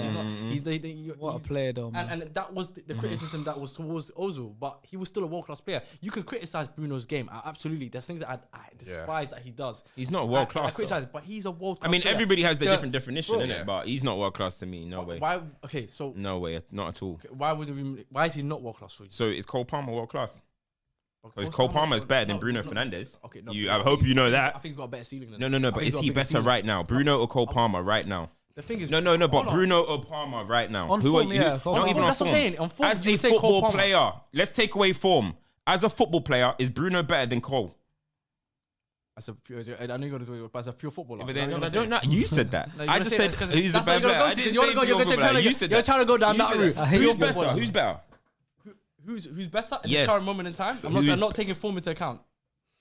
he's not." What a player, though, man. And that was the criticism that was towards Ozil, but he was still a world class player. You can criticize Bruno's game, absolutely. There's things that I despise that he does. He's not world I class. criticize, but he's a world class. I mean, player. everybody has their Yeah. different definition, Bro, innit? yeah. But he's not world class to me. No way. Why? Okay, so No way. Not at all. why is he not world class for you? So is Cole Palmer world class? Because Because Cole Palmer is better than Bruno Fernandes. Okay, no, I hope you know I that. think he's got a better ceiling than No, that. I but think he's is got he a bigger better ceiling. right now? Bruno or Cole Palmer right now? The thing is, No, but hold on. Bruno or Palmer right now. On Who form, are you? yeah, Not Cole even Palmer. on That's what I'm form. saying. On form, As you a say Cole football Palmer. player, let's take away form. As a football player, is Bruno better than Cole? As a pure, I know you're gonna do it, but as a pure footballer. But you then, know no, what I'm don't saying? not. You said that. No, you're I gonna just say said that 'cause he's a that's what bad you're player. gonna I go to, didn't 'cause you wanna say go- pure you're footballer. trying to- You said you're that. trying to go down You that said route. that. I hate Who's you. better? Who's better? Who's better at Yes. this current moment in time? I'm Who is not taking form into account.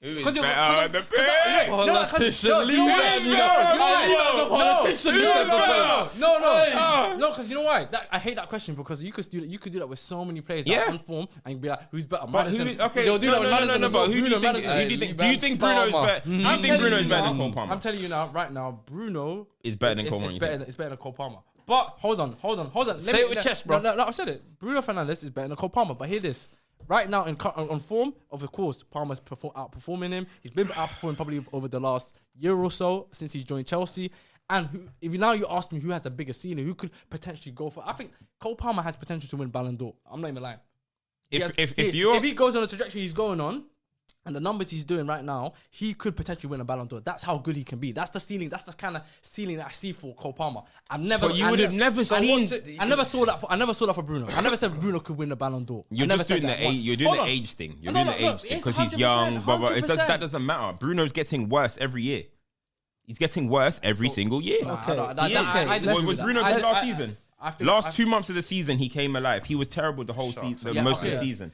Who is Because you're- better? because The player. Politician, leave no, it. no, Politician, leave it. no, because you know why? I hate that question because you could do that with so many players that Yeah. are on form and you'd be like, who's better? But who? Madison. Okay, They'll do that with Madison no. as well. But who do you Bruno think? Madison. Do you think Bruno is better? Do you I'm think Bruno telling is you better now- than Cole Palmer? I'm telling you now, right now, Bruno Is better than is- Cole is Palmer. better. It's better than Cole Palmer. But hold on. Say it with chest, bro. No, I said it. Bruno Fernandes is better than Cole Palmer. But hear this. Right now, on form, of course, Palmer's outperforming him. He's been outperforming probably over the last year or so since he's joined Chelsea. And if you ask me who has the biggest ceiling, who could potentially go for, I think Cole Palmer has potential to win Ballon d'Or. I'm not even lying. If he goes on the trajectory he's going on, and the numbers he's doing right now, he could potentially win a Ballon d'Or. That's how good he can be. That's the ceiling. That's the kind of ceiling that I see for Cole Palmer. I never saw that for Bruno. I never said Bruno could win a Ballon d'Or. You're just doing the age. You're doing the age thing. You're doing the age thing because he's young. But that doesn't matter. Bruno's getting worse every year. He's getting worse every single year. Okay. I Was Bruno good last season? Last 2 months of the season, he came alive. He was terrible the whole season, most of the season.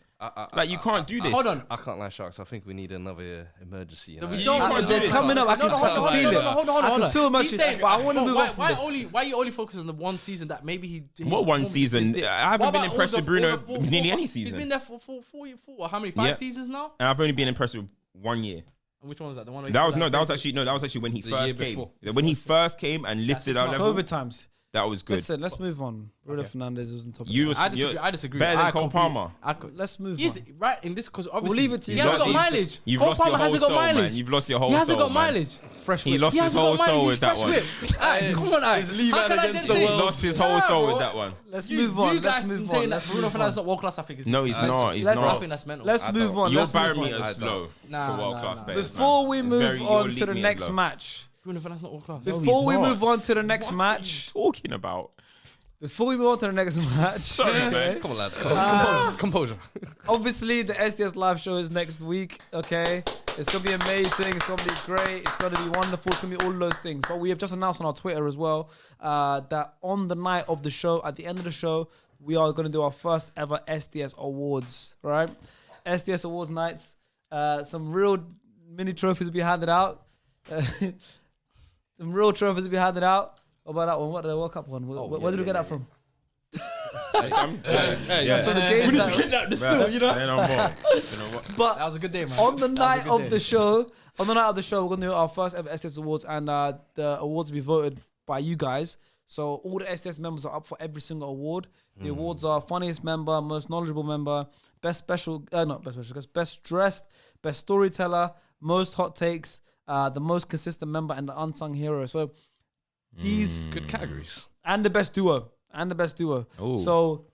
Like you can't do this. Hold on. I can't lie, Sharks. I think we need another emergency. We don't. It's coming up. I can feel it. Hold on. I can feel emergency. But I want to move on from this. Why are you only focusing on the one season that maybe he? What one season? I haven't been impressed with Bruno nearly any season. He's been there for how many? 5 seasons now. And I've only been impressed with 1 year. And which one was that? The one that was actually when he first came. When he first came and lifted our level. COVID times. That was good. Listen, let's move on. Bruno Fernandes was on top of I disagree. Better than Cole Palmer. Let's move He's on. right in this because obviously We'll leave it to he you. hasn't got mileage. Cole lost Palmer your hasn't whole got soul, mileage. man. You've lost your whole soul. He hasn't got man. mileage. He lost his whole soul with that one. Come on, guys. Leave How it can I against then the say? world. Lost his whole soul with that one. Let's move on. You guys Let's move saying on. that Let's Bruno move Fernandes on. not world class. I think it's No, he's not. He's I not. think that's mental. Let's move on. Your Let's move on. barometer is slow for world class players. Before we move Your on league to the meter next low. match. Bruno Fernandes not world class. Before we not. move on to the next match. Talking about. Before we move on to the next match. Sorry, man. Come on, lads. Composure. Obviously, the SDS live show is next week. Okay, it's gonna be amazing. It's gonna be great. It's gonna be wonderful. It's gonna be all of those things. But we have just announced on our Twitter as well that on the night of the show, at the end of the show, we are gonna do our first ever SDS awards. Right, SDS awards nights. Some real mini trophies will be handed out. Some real trophies will be handed out. What about that one? What the World Cup one? Where did we get that from? That's from the games. We need to kidnap the still, you know. But That was a good day, man. on the night good of day. the show, we're gonna do our first ever SDS awards, and the awards will be voted by you guys. So all the SDS members are up for every single award. The awards are funniest member, most knowledgeable member, best dressed, best storyteller, most hot takes, the most consistent member, and the unsung hero. So these Good categories. and the best duo. Ooh. So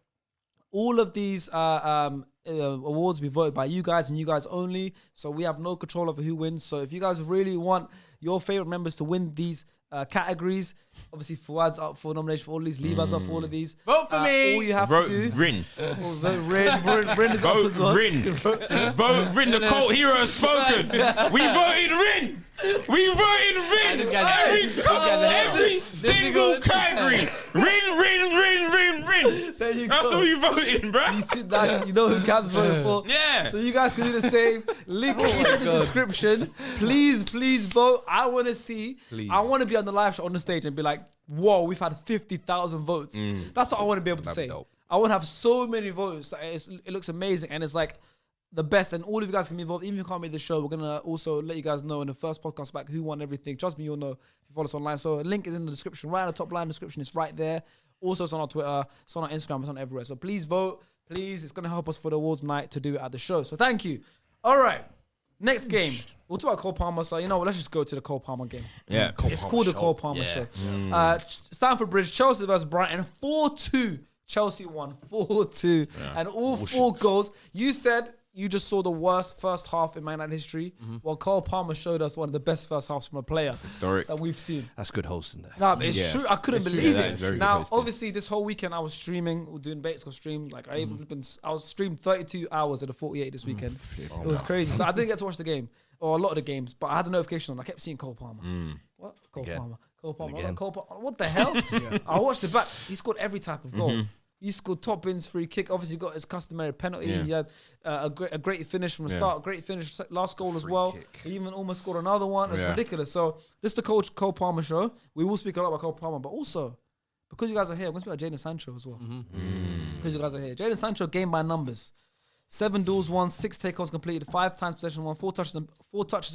all of these awards will be voted by you guys and you guys only. So we have no control over who wins. So if you guys really want your favorite members to win these categories, obviously Fuad's up for nomination for all of these, Levi's up for all of these. Vote for me. All you have to do. Rin. Rin is up as well. Rin. Vote Rin. The cult hero has spoken. We voted Rin. We voted Rin. Every single category. Rin. There you That's go. what you voted, bro. You sit down, you know who Cam's voting for. Yeah. So you guys can do the same. Link is in the description. Please vote. I want to see. Please. I want to be on the live show on the stage and be like, whoa, we've had 50,000 votes. That's what I want to be able to That'd say. be dope. I want to have so many votes. Like, it looks amazing. And it's like the best. And all of you guys can be involved. Even if you can't make the show, we're going to also let you guys know in the first podcast back who won everything. Trust me, you'll know if you follow us online. So a link is in the description. Right at the top line description. It's right there. Also, it's on our Twitter. It's on our Instagram. It's on everywhere. So please vote. Please. It's going to help us for the awards night to do it at the show. So thank you. All right. Next game. We'll talk about Cole Palmer. So, you know what? Let's just go to the Cole Palmer game. Yeah. It's called the Cole Palmer show. Stamford Bridge, Chelsea versus Brighton. 4-2. Chelsea won 4-2. And all 4 goals. You said you just saw the worst first half in Man United history. Well, Cole Palmer showed us one of the best first halves from a player Historic. that we've seen. That's good hosting there. No, but it's true. I couldn't believe That is very it. good Now, hosting. obviously, this whole weekend I was streaming, doing Bates got stream. Like I was streamed 32 hours of the 48 this weekend. It was crazy. So I didn't get to watch the game or a lot of the games, but I had the notification on. I kept seeing Cole Palmer. What? Cole Again. Palmer. Cole Palmer. Again. Cole Palmer. What the hell? I watched it back. He scored every type of goal. He scored top bins, free kick. Obviously, got his customary penalty. Yeah. He had a great finish from the start. Great finish, last goal as well. He even almost scored another one. It's ridiculous. So this is the Cole Palmer show. We will speak a lot about Cole Palmer, but also because you guys are here, I'm going to speak about Jadon Sancho as well. Because you guys are here, Jadon Sancho game by numbers. 7 duels won, 6 takeovers completed, 5 times possession won, 4 touches in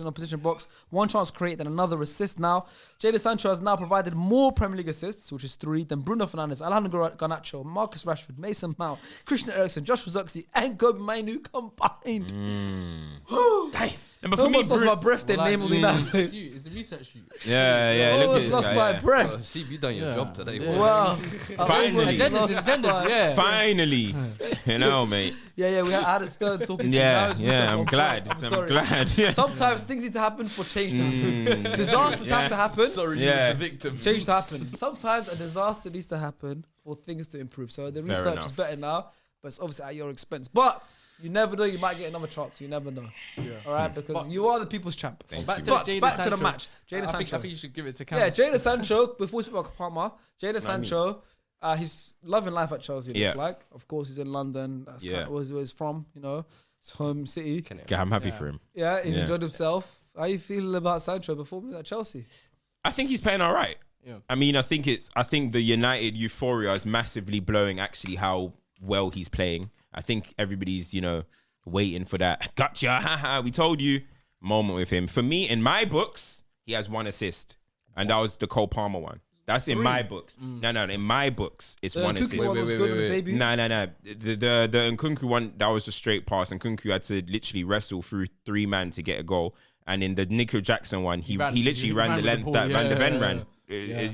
the opposition box, 1 chance created, and another assist now. Jadon Sancho has now provided more Premier League assists, which is 3, than Bruno Fernandes, Alejandro Garnacho, Marcus Rashford, Mason Mount, Christian Eriksen, Joshua Zirkzee, and Kobe Mainoo combined. Damn. And but for me, Almost lost my breath then, namely now. It's the research shoot. yeah, look at Almost this lost guy, my yeah. breath. See, you done your job today. boy. Wow. Finally. Agendas, yeah. Finally. You know, mate. Yeah, I had a stern talking to you. Yeah, Now it's myself I'm on glad. point. I'm sorry. glad. Yeah. Sometimes things need to happen for change to happen. Disasters have to happen. Sorry, Yeah. you was the victim. Change to happen. Sometimes a disaster needs to happen for things to improve. So the research is enough. better now, but it's obviously at your expense. But you never know, you might get another chance. You never know. All right, because you are the people's champ. Back But to back to the match. I Jadon think Sancho. you should give it to Cam. Yeah, Jadon Sancho, before we speak about Palmer, Jadon Sancho He's loving life at Chelsea. It Yeah. looks like. Of course, he's in London. That's kind of where he's from. You know, his home city. Yeah, I'm happy for him. Yeah, he's enjoyed himself. How you feel about Sancho performing at Chelsea? I think he's playing all right. Yeah. I mean, I think the United euphoria is massively blowing actually how well he's playing. I think everybody's, waiting for that. Gotcha. Haha. We told you moment with him. For me, in my books, he has 1 assist. And that was the Cole Palmer one. That's in my books. No, in my books, it's 1 assist. One was good in his debut. No. The Nkunku one, that was a straight pass. Nkunku had to literally wrestle through 3 men to get a goal. And in the Nico Jackson one, he literally ran the length that Van de Ven ran.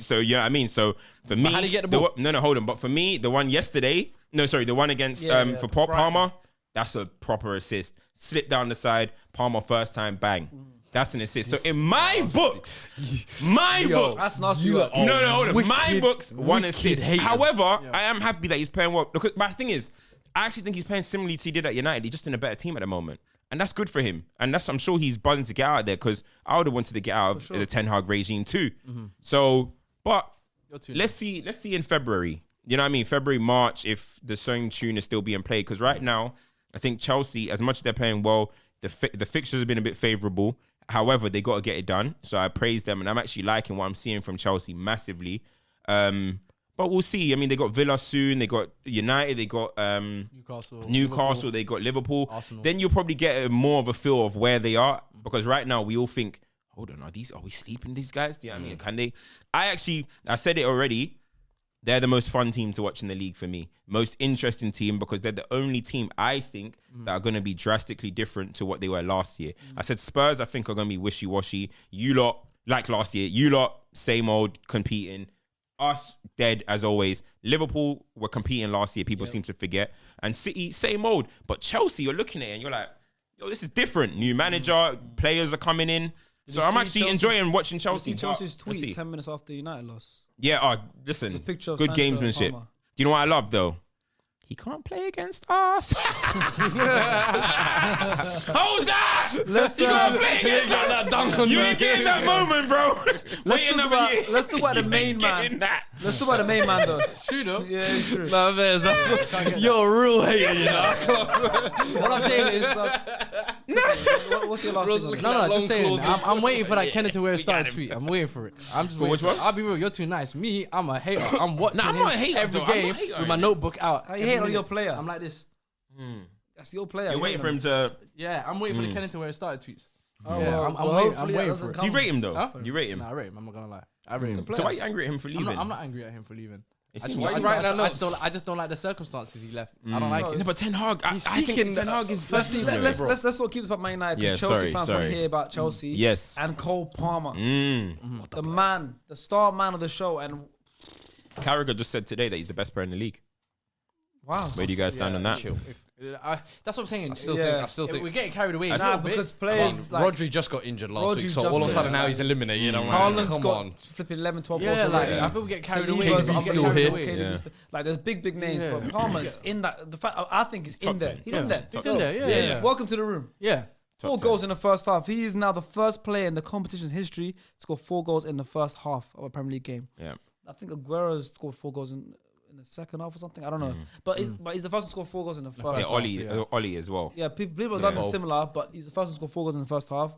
So, you know what I mean? So, for me... how did he get the ball? No, hold on. But for me, the one yesterday... No, sorry, the one against for Paul Palmer, that's a proper assist. Slip down the side, Palmer first time, bang. That's an assist. So in my books, That's nasty. no, hold on. My books, 1 assist. haters. However, I am happy that he's playing well. Because, but the thing is, I actually think he's playing similarly to he did at United. He's just in a better team at the moment. And that's good for him. And I'm sure he's buzzing to get out of there because I would have wanted to get out of the Ten Hag regime too. So, but let's see in February. You know what I mean? February, March, if the song tune is still being played. Because right now, I think Chelsea, as much as they're playing well, the fixtures have been a bit favourable. However, they got to get it done. So I praise them. And I'm actually liking what I'm seeing from Chelsea massively. But we'll see. I mean, they got Villa soon. They got United. They got Newcastle. They got Liverpool. Arsenal. Then you'll probably get more of a feel of where they are. Because right now, we all think, hold on, are we sleeping, these guys? Do you know what I mean? Can they? I said it already. They're the most fun team to watch in the league for me. Most interesting team because they're the only team I think that are going to be drastically different to what they were last year. I said Spurs, I think, are going to be wishy-washy. You lot, like last year, same old competing. Us, dead as always. Liverpool were competing last year. People seem to forget. And City, same old. But Chelsea, you're looking at it and you're like, yo, this is different. New manager, players are coming in. So I'm actually enjoying watching Chelsea. Did you see Chelsea's tweet 10 minutes after United loss? Yeah, listen, There's a picture of good Sancho and gamesmanship. Palmer. Do you know what I love though? He can't play against us. Hold that! He can't play against us. You ain't getting that moment, bro. Wait another year. Let's talk about the main man. Let's talk about the main man though. It's true though. Yeah, it's true. You're a real hater, you know. What I'm saying is, What's your last thing? no, just saying. I'm waiting for that Kenneth to wear a starter tweet. I'm waiting for it. I'm just waiting. which one? I'll be real. You're too nice. Me, I'm a hater. I'm watching I'm him not a hater, every though. I'm game not a hater, with my yeah. notebook out. How you hate on your player? I'm like this. That's your player. You're waiting for him to. Yeah, I'm waiting for the Kenneth to wear a starter tweets. Oh, Yeah, well, I'm well, waiting hopefully that for doesn't it. Do you rate him though? Huh? You rate him. Nah, I rate him. I'm not gonna lie. I rate him. So why are you angry at him for leaving? I'm not angry at him for leaving. It's I just- just, Why I, you just, I, just don't, I just don't like the circumstances he left. I don't like it. No, but Ten Hag, I think seeking- Ten Hag is. Let's not keep this up Man United because Yeah, Chelsea fans want sorry. to hear about Chelsea. Yes. And Cole Palmer, the man, the star man of the show. And Carragher just said today that he's the best player in the league. wow, Where do you guys stand on that? That's what I'm saying. I still think we're getting carried away. nah, because players like Rodri just got injured last week, Rodri's so just all of a got- sudden now he's eliminated. I'm like, Haaland's come got on. flipping 11, 12 yeah, goals. like already. I feel we get carried So away. KDB's We get still carried here. away. Yeah. Like there's big names, but Palmer's in that. The fact I think he's in top there. 10. He's in there. He's in there. Yeah. Welcome to the room. Yeah. 4 goals in the first half. He is now the first player in the competition's history to score 4 goals in the first half of a Premier League game. Yeah. I think Aguero's scored 4 goals in the second half or something. I don't know. But he's the first to score 4 goals in the first Yeah, half. Ollie as well. Yeah, people have done similar, but he's the first to score 4 goals in the first half.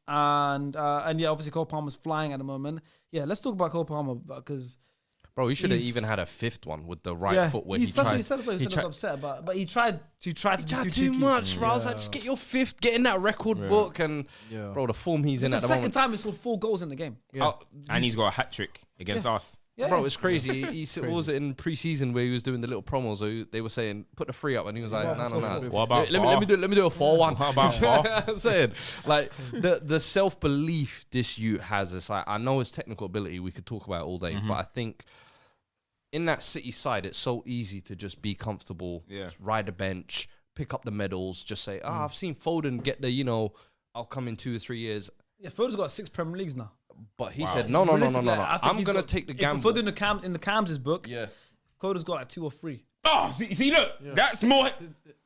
And yeah, obviously Cole Palmer's flying at the moment. Yeah, let's talk about Cole Palmer because Bro, he should have he's- even had a 5th one with the right foot where he that's what tried. he said. That's what he was upset about. But he tried to do Tried too too cheeky. much, bro. I was like, just get your 5th, get in that record book, and bro, the form he's It's in the at the second moment. time he scored 4 goals in the game. Oh, and he's got a hat trick against us. Yeah, Bro, it's crazy. What was it in pre-season where he was doing the little promos? So they were saying, put the 3 up, and he was like, no. What about Let me do a 4-1. How about 4? I'm saying, like the self belief this youth has. It's like, I know his technical ability. We could talk about it all day, but I think in that City side, it's so easy to just be comfortable, ride the bench, pick up the medals, just say, I've seen Foden get the, I'll come in 2 or 3 years. Yeah, Foden's got 6 Premier Leagues now. But he said, no. Realistically, I think I'm he's gonna got- take the if gamble. Foden in the Cam's book, Yeah. Foden's got like 2 or 3. Oh, see, look, that's more.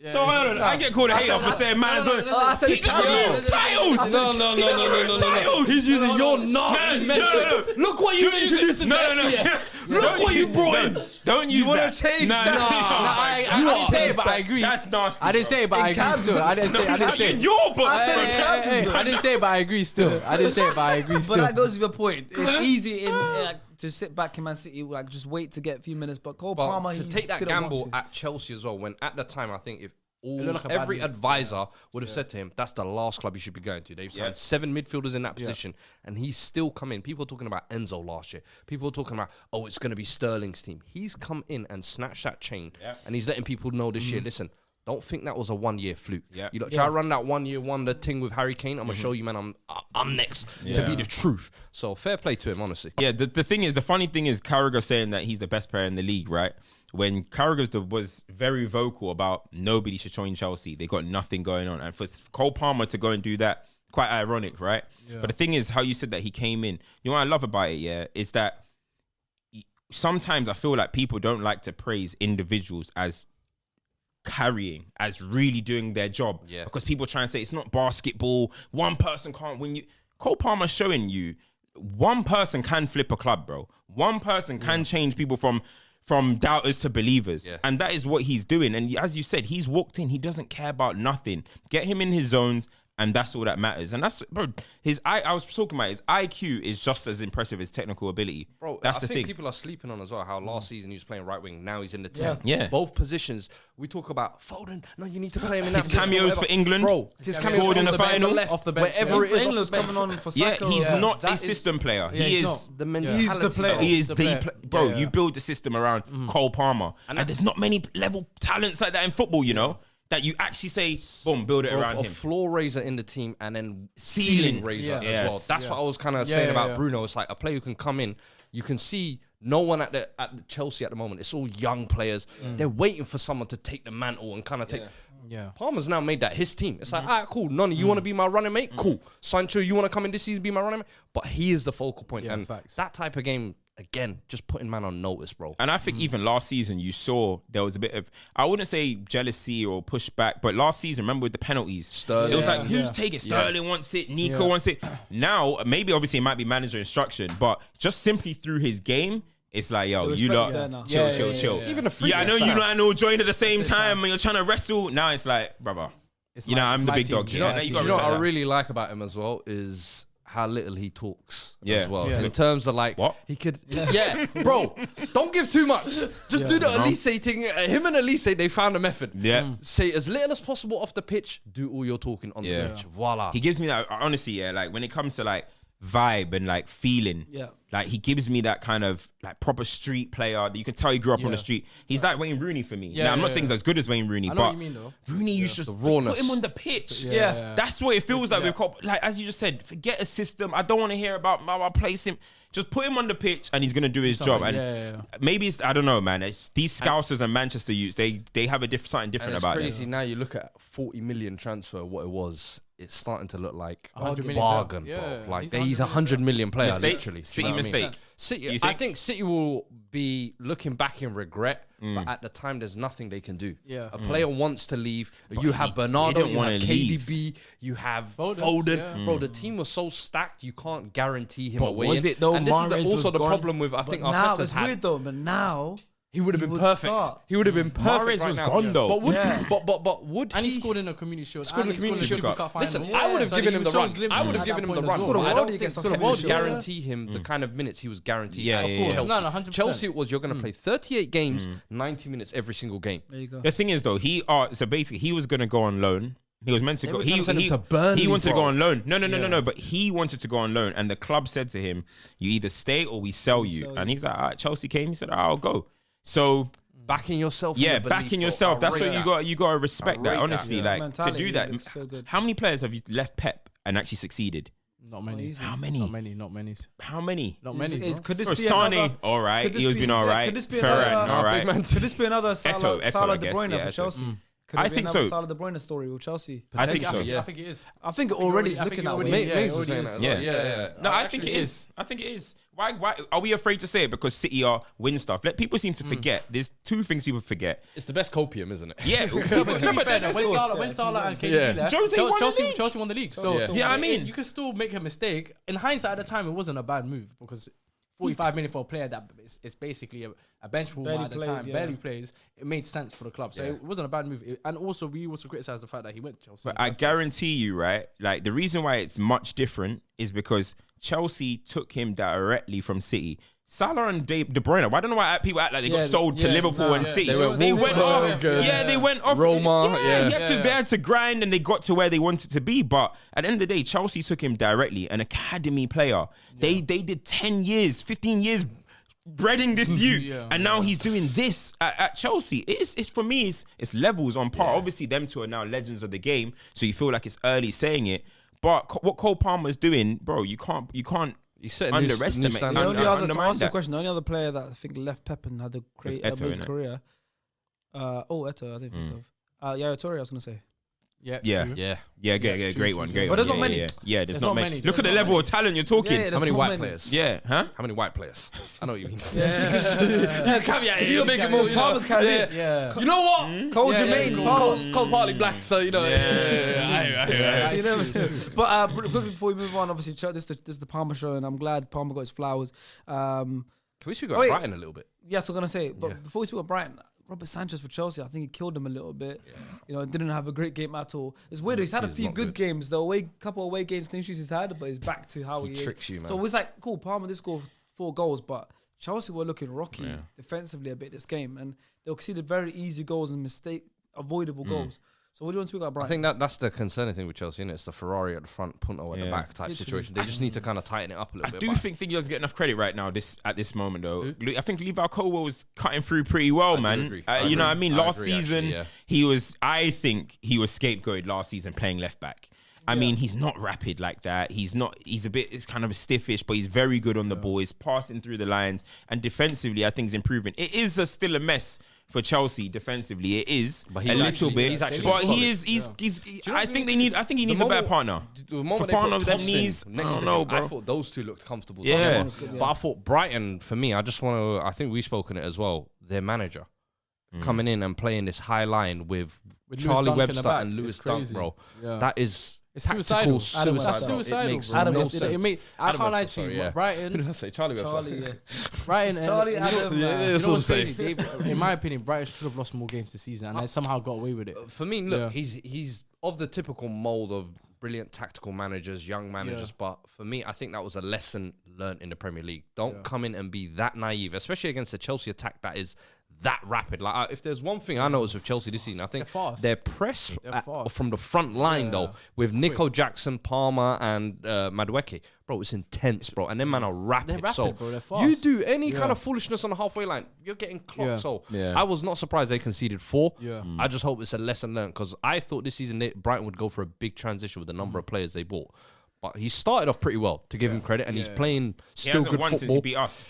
So hold on, I get called a hater for saying manager. He doesn't use titles. No. He's using your nasty method. Look what you introduced to SDS. Look what you brought in. Don't use that. You want to change that? I didn't say it, but I agree. That's nasty. I didn't say it, but I agree still. I didn't say it. Your book. I didn't say it, but I agree still. I didn't say it, but I agree still. But that goes with your point. It's easy to sit back in Man City, like just wait to get a few minutes. But Cole Palmer, to take that gamble at Chelsea as well, when at the time I think if every advisor would have said to him, that's the last club you should be going to. They've signed 7 midfielders in that position, and he's still come in. People are talking about Enzo last year. People are talking about, it's going to be Sterling's team. He's come in and snatched that chain, and he's letting people know this year, listen, don't think that was a 1-year fluke. You try to run that 1-year wonder thing with Harry Kane. I'm gonna show you, man. I'm next to be the truth. So fair play to him, honestly. Yeah. The thing is, the funny thing is, Carragher saying that he's the best player in the league, right? When Carragher was very vocal about nobody should join Chelsea, they got nothing going on, and for Cole Palmer to go and do that, quite ironic, right? But the thing is, how you said that he came in. You know what I love about it, is that sometimes I feel like people don't like to praise individuals as carrying, as really doing their job, because people try and say it's not basketball, one person can't win you. Cole Palmer's showing you one person can flip a club, bro. One person can change people from doubters to believers, and that is what he's doing. And as you said, he's walked in, he doesn't care about nothing. Get him in his zones, and that's all that matters. And that's, bro, I was talking about his IQ is just as impressive as technical ability. Bro, that's I the think thing. people are sleeping on as well how last season he was playing right wing, now he's in the 10. Yeah. Both positions. We talk about Foden. No, you need to play him in that His cameos for England. Bro, his cameos scored in the final. Off the bench. Wherever it is. England's coming on for Saka. He's not a system player. He is the mentality. He's the player. He is the player. bro. You build the system around Cole Palmer, and there's not many level talents like that in football. You know that you actually say, boom, build it around a him. floor raiser in the team and then ceiling raiser as well. That's what I was kind of saying about Bruno. It's like a player who can come in. You can see no one at the Chelsea at the moment. It's all young players. They're waiting for someone to take the mantle and kind of take. Palmer's now made that his team. It's like, all right, cool. Noni, you want to be my running mate? Cool. Sancho, you want to come in this season, be my running mate? But he is the focal point. And that type of game, again, just putting man on notice, bro. And I think even last season, you saw there was a bit of, I wouldn't say jealousy or pushback, but last season, remember with the penalties, Sterling. it was like, who's taking? Sterling wants it, Nico wants it. Now, maybe obviously it might be manager instruction, but just simply through his game, it's like, yo, you lot, chill. Even a free I know you lot all joined at the same time and you're trying to wrestle. Now it's like, brother, I'm the big dog. You know what I really like about him as well is how little he talks as well. In terms of like, he could, bro, don't give too much. Just do the Elise thing. Him and Elise, they found a method. Say as little as possible off the pitch, do all your talking on the pitch. Voila. He gives me that, honestly, like when it comes to like vibe and like feeling, like he gives me that kind of like proper street player that you can tell he grew up on the street. He's like Wayne Rooney for me. Now I'm not saying he's as good as Wayne Rooney, but Rooney used to just put him on the pitch. That's what it feels like with Cole. Like as you just said, forget a system. I don't want to hear about my place him. Just put him on the pitch and he's gonna do his job. And maybe it's, I don't know, man. It's these Scousers and Manchester youths. They have a something different about it. It's crazy now. You look at 40 million transfer. What it was. It's starting to look like a 100 million bargain, bro. Like he's 100 million player, literally. City mistake. City, I think City will be looking back in regret, but at the time, there's nothing they can do. A player wants to leave. But you have Bernardo, you have KDB, you have Foden. Bro, the team was so stacked, you can't guarantee him away. Was it though? And this is also the gone. problem with, I think, now Arteta's it's had. weird though, but now He would have been perfect. He would have been perfect. Mahrez was gone though. But would and he he scored in a community shield. Scored in a community shield. Super Cup final. Listen, I would have given him the run. I would have given him the run. I don't think it's going to guarantee him the kind of minutes he was guaranteed. Of course. Chelsea. No, 100%. Chelsea was you're going to play 38 games, 90 minutes every single game. There you go. The thing is though, so basically he was gonna go on loan. He was meant to go. He wanted to go on loan. No. But he wanted to go on loan, and the club said to him, "You either stay or we sell you." And he's like, all right, Chelsea came. He said, "I'll go." So backing yourself. Backing yourself. That's what you got to respect. That honestly, like to do that. So how many players have you left Pep and actually succeeded? Not many. How many? Not many. Not many. How many? Not many. Could this be Sane, another? all right. He was been all right. Could this be Ferran, another? all right. Could this be another Salah Eto, De I Bruyne guess, for Chelsea? Could I it be think another so. Salah De Bruyne story with Chelsea? I think so. I think it is. I think it already is looking that way. Mace was saying that. Yeah. No, I think it is. I think it is. Why are we afraid to say it? Because City are win stuff. Let people seem to forget. There's two things people forget. It's the best copium, isn't it? Yeah. When Salah and KD left, Chelsea won the league. So yeah, I mean, you can still make a mistake. In hindsight, at the time, it wasn't a bad move because 45 million for a player that is basically a bench warmer at the time, barely plays. It made sense for the club, so it wasn't a bad move. And also, we also criticized the fact that he went to Chelsea. But I guarantee you, right? Like the reason why it's much different is because Chelsea took him directly from City. Salah and De Bruyne. I don't know why people act like they got sold to Liverpool and City. They went off. Yeah, they went off. Roma. They had to grind and they got to where they wanted to be. But at the end of the day, Chelsea took him directly, an academy player. They did 10 years, 15 years breading this youth, and now he's doing this at Chelsea. It's for me, it's levels on par. Obviously, them two are now legends of the game, so you feel like it's early saying it. But what Cole Palmer's doing, bro, you can't. He's underestimate. The only other, to answer that. the question, the only other player that I think left Pep and had a great amazing career. Eto'o, I didn't think of. Yaya Toure, I was gonna say. Great one. But there's not many. Yeah, there's not many. Look at the level of talent you're talking. Yeah, How many white players? Yeah, huh? How many white players? I know what you mean. Caveat. You're making more. Palmer's carried it. Yeah. You know what? Cole Jermaine. Cole's partly black, so you know. But quickly before we move on, obviously this is the Palmer show, and I'm glad Palmer got his flowers. Can we speak about Brighton a little bit? Yes, we're gonna say. But before we speak about Brighton, Robert Sanchez for Chelsea, I think he killed him a little bit. Didn't have a great game at all. It's weird. He's had a few good games. The couple away games, clean sheets he's had, but he's back to how he is. Tricks you, man. So it's like, cool, Palmer did score 4 goals, but Chelsea were looking rocky defensively a bit this game, and they conceded very easy goals and avoidable goals. So what do you want to speak about, Brighton? I think that's the concerning thing with Chelsea, isn't it? It's the Ferrari at the front, Punto at the back type situation. They just need to kind of tighten it up a little bit. I do think he doesn't get enough credit right now at this moment, though. I think Levi Colwell was cutting through pretty well, man. You know what I mean? Last season, I think he was scapegoated last season playing left back. I mean, he's not rapid like that. He's kind of stiffish, but he's very good on the ball. He's passing through the lines. And defensively, I think he's improving. It is still a mess for Chelsea defensively. It is a little bit. But he is, I think he needs a better partner. The moment Fofana with them Thompson knees, next to bro. him, I thought those two looked comfortable. Yeah. But I thought Brighton, for me, I think we've spoken it as well, their manager coming in and playing this high line with Charlie Webster and Lewis Dunk, bro. That is... It's suicidal. That's suicidal. I can't lie to you. Brighton. Say Charlie Webster. Brighton. Charlie Adam. You know what's crazy? In my opinion, Brighton should have lost more games this season, and they somehow got away with it. For me, look, he's of the typical mold of brilliant tactical managers, young managers. But for me, I think that was a lesson learned in the Premier League. Don't come in and be that naive, especially against the Chelsea attack that is that rapid. Like, if there's one thing I noticed with Chelsea this season, I think their press from the front line though, with Nico Jackson, Palmer, and Madueke, bro, it's intense, bro. And them man are rapid. So bro, they're fast. You do any kind of foolishness on the halfway line, you're getting clocked. So I was not surprised they conceded 4. I just hope it's a lesson learned, because I thought this season Brighton would go for a big transition with the number of players they bought. But he started off pretty well, to give him credit, and he's playing still good football. Since he beat us.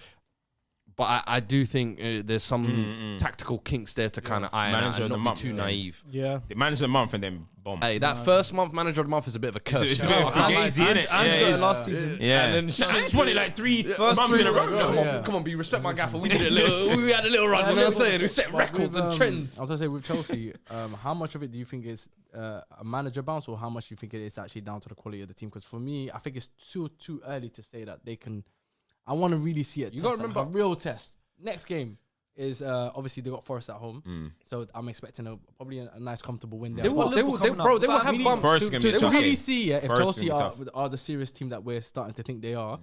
But I do think there's some tactical kinks there to kind of iron out and not be too naive. Yeah. The manager of the month and then bomb. Hey, that first month manager of the month is a bit of a curse. It's a bit of fugazi, isn't it? Ange got it last season. Yeah. And then just won it like 3 months in a row. Come on, B, respect my gaffer. We had a little run, you know what I'm saying? We set records and trends. I was going to say, with Chelsea, how much of it do you think is a manager bounce, or how much do you think it is actually down to the quality of the team? Because for me, I think it's too early to say that they can. I want to really see it. You got to remember, a real test. Next game is obviously they got Forest at home, so I'm expecting probably a nice comfortable win there. They will have bumps to really see if Chelsea are the serious team that we're starting to think they are.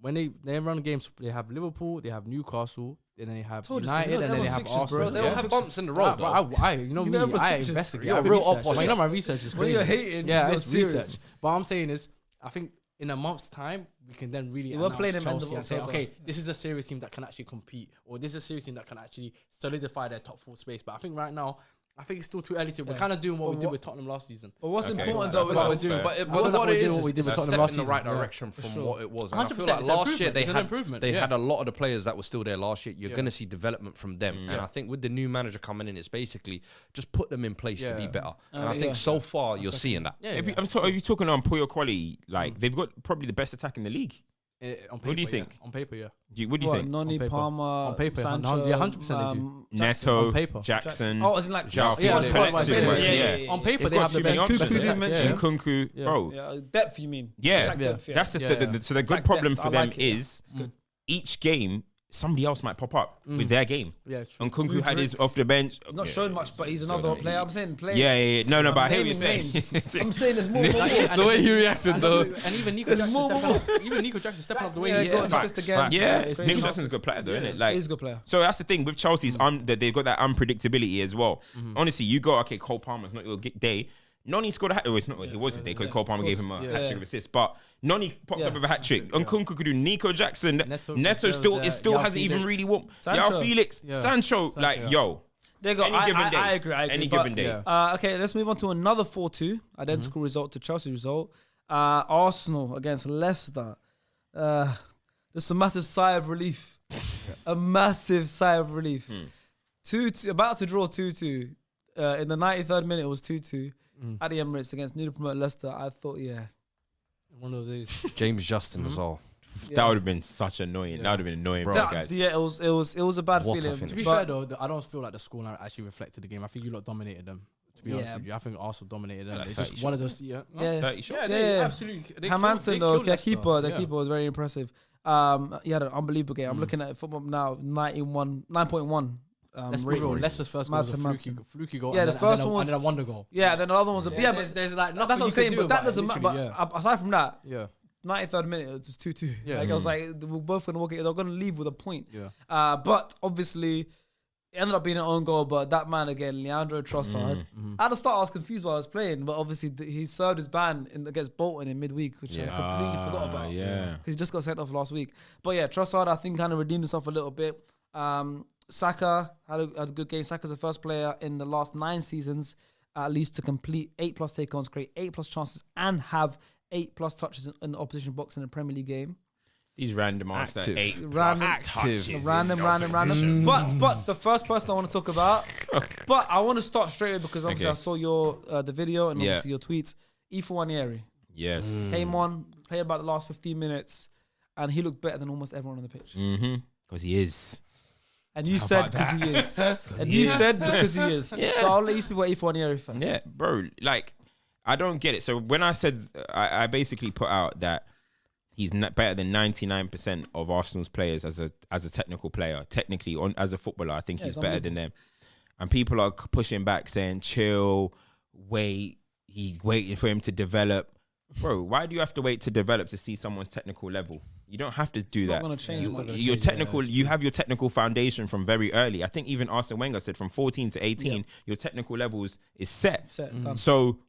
When they run games, they have Liverpool, they have Newcastle, and then they have United, and then they have Arsenal. They'll have bumps in the road. I investigate. I research. You know my research is crazy. When you're hating, it's research. But what I'm saying is, I think in a month's time, we can then really announce Chelsea and say, okay, this is a serious team that can actually compete, or this is a serious team that can actually solidify their top 4 space. But I think right now, I think it's still too early to. We're kind of doing what we did with Tottenham last season. But what's Okay. important Well, though that's is fair. But What what it is what we did with a Tottenham step last in the season. right Yeah, direction from sure. what it was. And I feel 100%, like it's last year an improvement. they Yeah. had a lot of the players that were still there last year. You're Yeah. going to see development from them. And I think with the new manager coming in, it's basically just put them in place to be Yeah. better. And I think so far you're seeing that. Yeah, If yeah. are you talking on pure quality? Like they've got probably the best attack in the league. On paper, What do you think? On paper, yeah. What do you think? Noni, On paper. Palmer, On paper, Sancho, 100% they do. Neto, On paper. Jackson. Oh, as in like João Yeah, Felix, yeah, collective yeah, work, yeah, yeah. On paper, They've they got have the too many best. options. Kuku, mentioned. Nkunku, Yeah. bro. Yeah, depth, you mean? Yeah, Attack depth, that's the, Yeah, the, yeah. the so the good Attack problem depth, for I them like it, yeah. is each game somebody else might pop up with their game. Yeah, true. And Nkunku had his off the bench. Not shown much, but he's another player. I'm saying player. Yeah. No, but I hear what you're naming saying. names. I'm saying there's more. The way he reacted though. And even Nico Jackson stepping up the way Yeah, he got is. an assist again. Yeah, it's Nick crazy. Jackson's a good player, though, isn't it? Like, He's a good player. so that's the thing with Chelsea's. That they've got that unpredictability as well. Honestly, you go, okay, Cole Palmer's not your day. Noni scored a hat. Oh, it's not. He was his day because Cole Palmer gave him a hat trick of assists. But Noni popped up with a hat trick. Nkunku could do. Nico Jackson. Neto still João hasn't even Felix. really warmed. Sancho. João Felix, Sancho, like yo. There you go. Any given day. I agree. Any but, given day. Okay, let's move on to another 4-2. Identical result to Chelsea's result. Arsenal against Leicester. Just a massive sigh of relief. A massive sigh of relief. 2-2, about to draw 2-2. In the 93rd minute, it was 2-2. At the Emirates against newly promoted Leicester. I thought, One of these. James Justin as well. That would have been such annoying. That would have been annoying for you guys. Yeah, it was a bad What a feeling. finish. To be but- fair though, I don't feel like the scoreline actually reflected the game. I think you lot dominated them. To be honest Yeah. with you, I think Arsenal dominated them. Like They 30 just wanted us. Yeah. Yeah. 30 shots. They Yeah. absolutely. They Hermansen killed though, their Leicester. keeper was very impressive. He had an unbelievable game. I'm looking at football now, 9.1. Let's be rating. real. Leicester's first goal was a Madsen. fluky goal. Yeah, and the then- first and then one was- and then a wonder goal. Yeah, then the other one was Yeah, but there's like nothing that's what I'm you saying. can do But that about it, doesn't matter. literally, But aside from that, yeah. 93rd minute, it was just 2-2. Yeah. Like I was like, we're both gonna walk it. They're gonna leave with a point. Yeah. But obviously, it ended up being an own goal. But that man again, Leandro Trossard. At the start, I was confused while I was playing, but obviously he served his ban against Bolton in midweek, which I completely forgot about. Yeah. Because he just got sent off last week. But yeah, Trossard, I think, kind of redeemed himself a little bit. Saka had a good game. Saka's the first player in the last 9 seasons, at least, to complete 8+ take-ons, create 8+ chances, and have 8+ touches in the opposition box in a Premier League game. These random ass Active. 8 Random- touches. Random. But the first person I want to talk about, but I want to start straight away because obviously Okay. I saw your the video and Yeah. obviously your tweets. Ifeanyi Yes. came on, played about the last 15 minutes, and he looked better than almost everyone on the pitch. Because he is. And you How said about because that? he is. And you said because he is. So I'll let you speak about Ifeanyi first. Yeah, bro. Like, I don't get it. So when I said, I basically put out that he's better than 99% of Arsenal's players as a technical player. Technically, as a footballer, I think he's better than them. And people are pushing back, saying, "Chill, wait. He's waiting for him to develop." Bro, why do you have to wait to develop to see someone's technical level? You don't have to do It's not that. gonna change much. Your technical, you have your technical foundation from very early. I think even Arsene Wenger said from 14 to 18, your technical levels is set. Done. So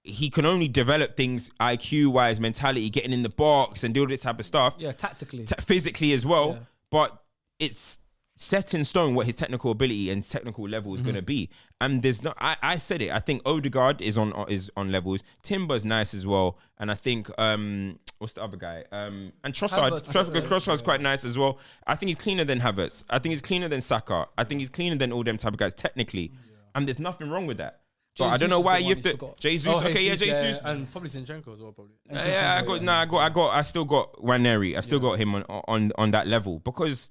he can only develop things IQ wise, mentality, getting in the box and do all this type of stuff. Yeah, tactically. Physically as well. Yeah. But it's set in stone what his technical ability and technical level is going to be. And there's no, I said it. I think Odegaard is on levels. Timber's nice as well. And I think what's the other guy? And Trossard's quite nice as well. I think he's cleaner than Havertz. I think he's cleaner than Saka. I think he's cleaner than all them type of guys technically. And there's nothing wrong with that. But I don't know why you have to. Jesus, Jesus. And probably Zinchenko as well, probably. Yeah, I still got Waneri. I still got him on that level because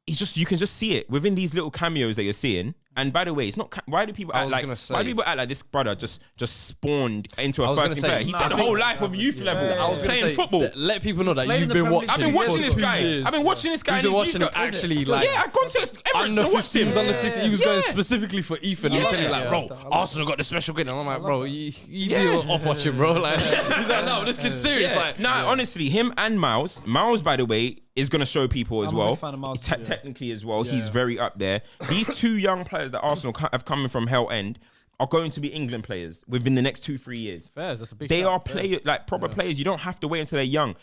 you can just see it within these little cameos that you're seeing. And by the way, it's not. Why do people act like? Why do people act like this brother just spawned into a first team player? He spent the whole life of youth level playing football. Let people know that Playing you've the been Premier watching. League. I've been watching for this 2 guy. years. I've been watching this guy. You've been watching him actually like. Yeah, I've gone to Emirates Under and watched him. 15s, under 16s, he was going specifically for Ethan. Yeah. He's telling me like, bro, Yeah. Arsenal got the special kid. And I'm like, bro, you do off watching, bro. Like, he's like, no, this kid's serious. Like, Nah, honestly, him and Miles, by the way, is going to show people as I'm a well. big fan of Miles too, yeah. Technically as well, he's very up there. These 2 young players that Arsenal have coming from Hell End are going to be England players within the next 2-3 years. Fairs, that's a big They shout. are players, like proper players. You don't have to wait until they're young.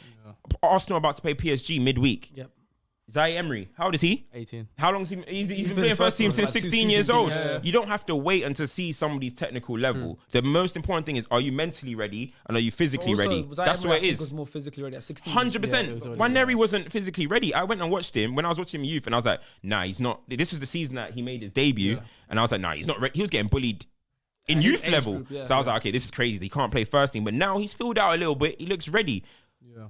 Arsenal are about to play PSG midweek. Yep. Zaire Emery, how old is he? 18. How long is he? He's been been playing first team for since like 16 years seasons, old. yeah. You don't have to wait until see somebody's technical level. The most important thing is, are you mentally ready and are you physically ready? That's what it is. Was more physically ready at 16. 100%. Waneri wasn't physically ready. I went and watched him when I was watching him youth, and I was like, nah, he's not. This was the season that he made his debut, and I was like, nah, he's not ready. He was getting bullied in youth level. Group, so I was like, okay, this is crazy. He can't play first team, but now he's filled out a little bit. He looks ready. Yeah.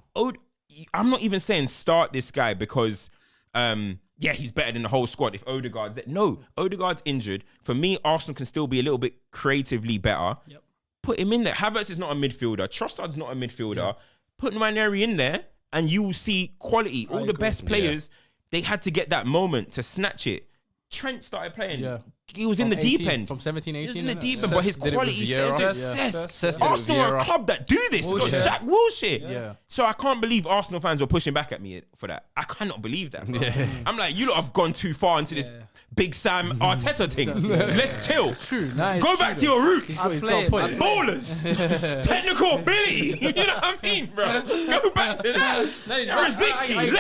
I'm not even saying start this guy because, he's better than the whole squad. If Odegaard's there, no, Odegaard's injured. For me, Arsenal can still be a little bit creatively better. Yep. Put him in there. Havertz is not a midfielder. Trossard's not a midfielder. Yeah. Put Waneri in there, and you will see quality. All the best players, they had to get that moment to snatch it. Trent started playing. Yeah. He was in the deep end. From 17, 18. He was in the deep end, but his quality says it. Arsenal are a club that do this. They got Jack Wilshere. Yeah. So I can't believe Arsenal fans were pushing back at me for that. I cannot believe that. Yeah. I'm like, you lot have gone too far into this Big Sam Arteta thing. Let's chill. It's true. Go back to your roots. Ballers. Technical ability. You know what I mean, bro? Go back to that. Riziki,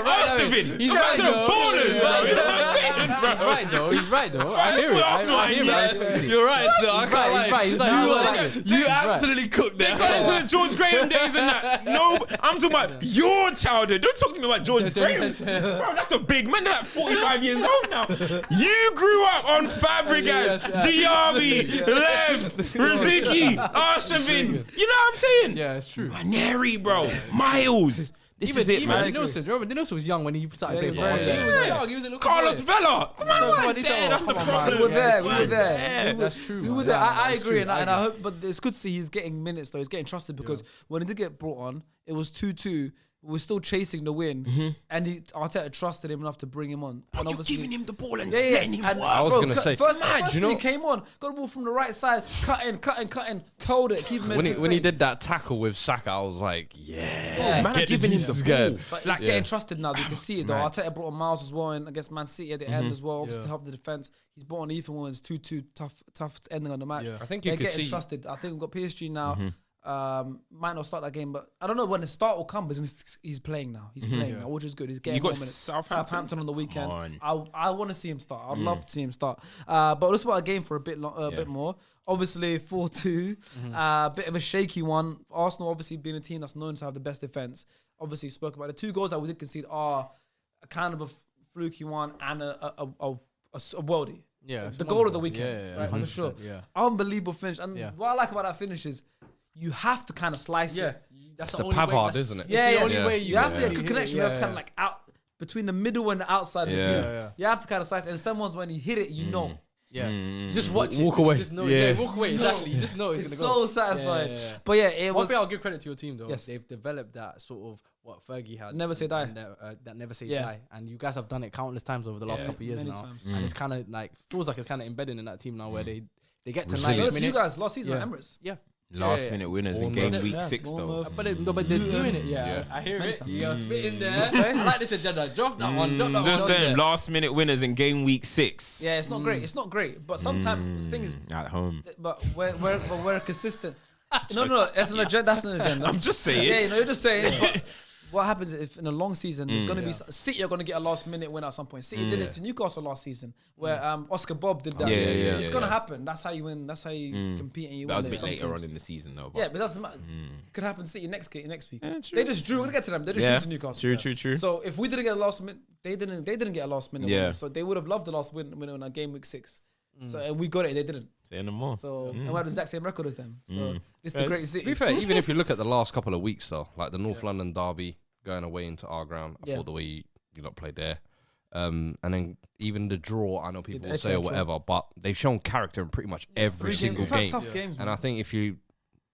Arshavin. He's back to the right, ballers, bro. You know what I'm saying, bro? He's right, though. He's right, though. I hear it. I hear it. I respect it. You're right, sir. I can't lie. He's right. You absolutely cooked there. Got into the George Graham days and that. No, I'm talking about your childhood. Don't talk to me about George Graham. Bro, that's the big man. They're like 45 years old now. You grew up on Fabregas, Diaby, Lev, Riziki, Arshavin. You know what I'm saying? Yeah, it's true. Waneri, bro. Miles. This is it, man. Danielson, remember Danielson was young when he started playing for Arsenal. Arsenal. He was young. He was a little Carlos Vela. Come on, that's the problem. We were there. That's true. We were there. I agree, and I hope, but it's good to see he's getting minutes though. He's getting trusted because when he did get brought on, it was 2-2. We're still chasing the win, and Arteta trusted him enough to bring him on. Bro, and you're giving him the ball and letting him work. I was going to say, first he came on, got the ball from the right side, cutting, curled it, keep him when he did that tackle with Saka, I was like, man, I'm giving him the ball. But like getting trusted now, you can see it though. Arteta brought on Miles as well, and against Man City at the end as well, obviously to help the defense. He's brought on Ethan Williams, 2-2, tough ending on the match. I think you They're could getting see trusted. I think we've got PSG now. Might not start that game, but I don't know when the start will come. But he's playing now. He's playing now, which is good. He's getting. You got minutes. Southampton on the weekend. I want to see him start. I'd love to see him start. But let's about a game for a bit more. Obviously, 4-2. Bit of a shaky one. Arsenal obviously being a team that's known to have the best defense. Obviously spoke about the 2 goals that we did concede are a kind of a fluky one and a worldie. Yeah, the goal of the weekend, right, for sure. Yeah. Unbelievable finish. And what I like about that finish is you have to kind of slice it. That's the Pavard, isn't it? Yeah, the only way you have to get a good connection. You have to kind of like out between the middle and the outside of the view. You have to kind of slice it. And some ones when you hit it, you know. Yeah, just watch it. Walk away. Just know. Yeah, walk away. Exactly. You just know it's gonna go. So satisfying. Yeah. But yeah, it was. One thing I'll give credit to your team though. Yes. They've developed that sort of what Fergie had. Never say die. That never say die. And you guys have done it countless times over the last couple of years now. And it's kind of like feels like it's kind of embedded in that team now where they get to 90 minutes. You guys last season at Emirates. Yeah. Last minute winners in game week 6 though. But they're doing it. Yeah, I hear it. You're spitting there. I like this agenda. Drop that one. Just saying, last minute winners in game week 6. Yeah, it's not great. It's not great. But sometimes the thing is at home. But we're consistent. No, that's an agenda. That's an agenda. I'm just saying. Yeah, you're just saying. But what happens if in a long season there's going to be City are going to get a last minute win at some point. City did it to Newcastle last season where Oscar Bob did that. It's going to happen. That's how you win. That's how you compete and you win. That was a bit later on in the season though. But it doesn't matter. It could happen to City next week. They just drew. We're gonna get to them. They just drew to Newcastle. True. So if we didn't get a last minute, they didn't get a last minute win. So they would have loved the last win in our game week 6. So and we got it. They didn't. Say no more. So and we had the exact same record as them. So it's the great City. To be fair, even if you look at the last couple of weeks though, like the North London derby. Going away into our ground, I thought the way you lot played there, and then even the draw. I know people will say or whatever, but they've shown character in pretty much every single game. Tough games, and I think if you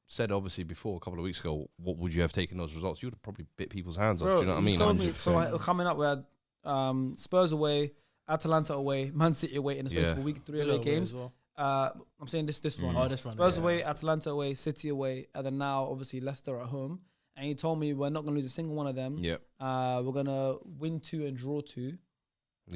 said obviously before a couple of weeks ago, what would you have taken those results? You would have probably bit people's hands off. Do you know what I mean? So coming up, we had Spurs away, Atalanta away, Man City away in the space of a week, 3 away games. I'm saying this run. Oh, this run. Spurs away, Atalanta away, City away, and then now obviously Leicester at home. And he told me we're not going to lose a single one of them. Yep. We're going to win 2 and draw 2.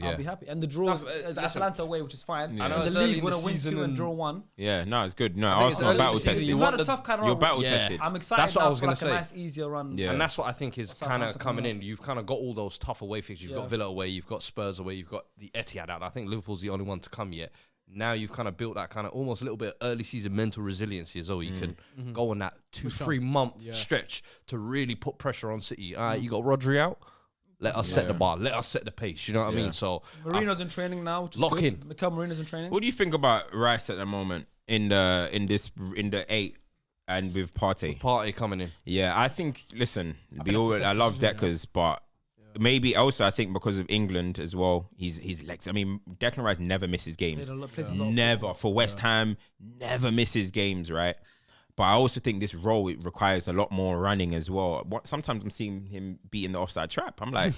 I'll be happy. And the draw is Atalanta away, which is fine. Yeah. And the league want to win 2 and draw 1. Yeah, no, it's good. No, Arsenal battle tested. You've had a tough kind of run. You're battle tested. I'm excited. That's what I was going to say. A nice, easier run. Yeah. And that's what I think is kind of coming in. You've kind of got all those tough away fixtures. You've got Villa away, you've got Spurs away, you've got the Etihad out. I think Liverpool's the only one to come yet. Now you've kind of built that kind of almost a little bit early season mental resiliency as well. You can go on that 2-3 month stretch to really put pressure on City. You got Rodri out. Let us set the bar. Let us set the pace. You know what I mean? So Marino's in training now. Which lock is in. Mikel Marino's in training. What do you think about Rice at the moment in the 8 and with Partey? Partey coming in. Yeah, I think. Listen, I love Deckers, but maybe also I think because of England as well, he's legs. I mean, Declan Rice never misses games. Never for West Ham, never misses games, right? But I also think this role it requires a lot more running as well. Sometimes I'm seeing him beating the offside trap. I'm like,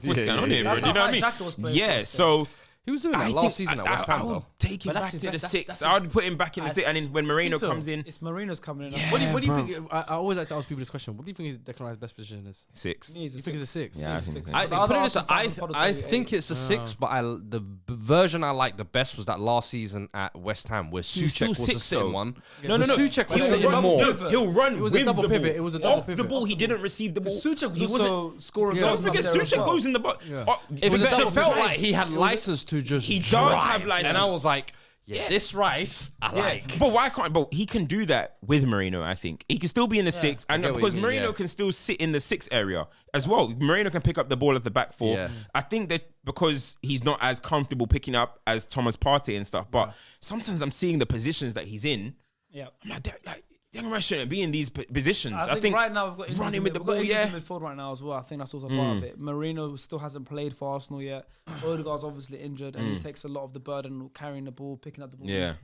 what's going on here, bro? You know what I mean? Yeah, so. He was doing that last season at West Ham, I would though. take him back to the 6. I would put him back in the 6. And then when Moreno comes in. It's Moreno's coming in. Yeah, what do you think? I always like to ask people this question. What do you think is Declan Rice's best position is? 6. You think it's a 6? Yeah, I think so. I think it's a 6, but the version I like the best was that last season at West Ham where Souček was the sitting one. No. Souček was sitting more. He'll run. It was a double pivot. It was a double pivot. Off the ball, he didn't receive the ball. Souček was also scoring Don't goals. forget, Souček goes in the box. It felt like he had license to just He does have license. And I was like, this Rice, I like. But why can't? But he can do that with Moreno. I think he can still be in the 6, and because Moreno can still sit in the 6 area as well. Moreno can pick up the ball at the back 4. Yeah. I think that because he's not as comfortable picking up as Thomas Partey and stuff. But sometimes I'm seeing the positions that he's in. Yeah, I'm like young Rice shouldn't be in these positions. I think right now we've got running with the ball. Yeah, midfield right now as well. I think that's also part of it. Moreno still hasn't played for Arsenal yet. Odegaard's obviously injured, and he takes a lot of the burden carrying the ball, picking up the ball. Yeah,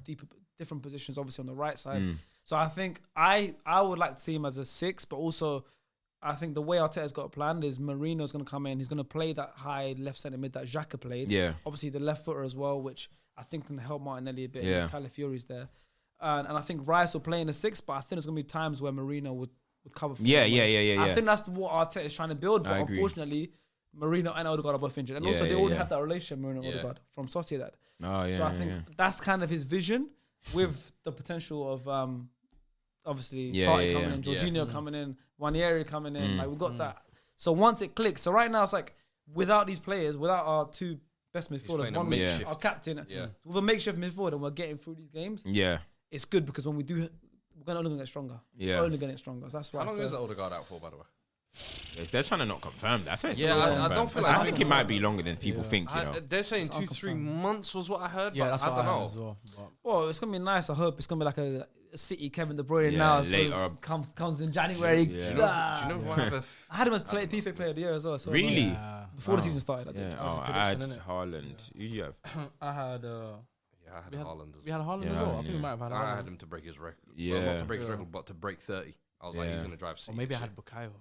different positions, obviously on the right side. So I think I would like to see him as a 6, but also I think the way Arteta's got it planned is Moreno's going to come in. He's going to play that high left centre mid that Xhaka played. Yeah, obviously the left footer as well, which I think can help Martinelli a bit. Yeah, Calafiori's there. And I think Rice will play in the 6, but I think there's going to be times where Marino would cover for him. Yeah. I think that's what Arteta is trying to build, but unfortunately, Marino and Odegaard are both injured. And also, they already have that relationship, Marino and Odegaard, from Sociedad. Oh, yeah. So I think that's kind of his vision with the potential of, obviously, Partey coming in, Jorginho coming in, Wanieri coming in. Like, we've got that. So once it clicks, so right now, it's like, without these players, without our 2 best midfielders, one with our captain, with a makeshift midfield, and we're getting through these games. Yeah. It's good because when we do, we're only going to get stronger. Yeah. We're only going to get stronger. So that's why. How long is Odegaard out for, by the way? They're trying to not confirm that. I don't feel like I think it might be longer than people think. You know, they're saying 2-3 months was what I heard. Yeah, but that's I what don't I know. heard as well. Well, it's gonna be nice. I hope it's gonna be like a City Kevin De Bruyne Yeah, now. later. Comes in January. Yeah. Do you know who I have I had him as PFA Player of the Year as well. So really? Before the season started, I did. Yeah. I had Haaland. Who do you have? I had. I had Haaland as We had Haaland as well. I think we might have had Haaland. I had him to break his record. Yeah. Well, not to break his record, but to break 30. I was like, he's going to drive City. Or maybe I had Bukayo.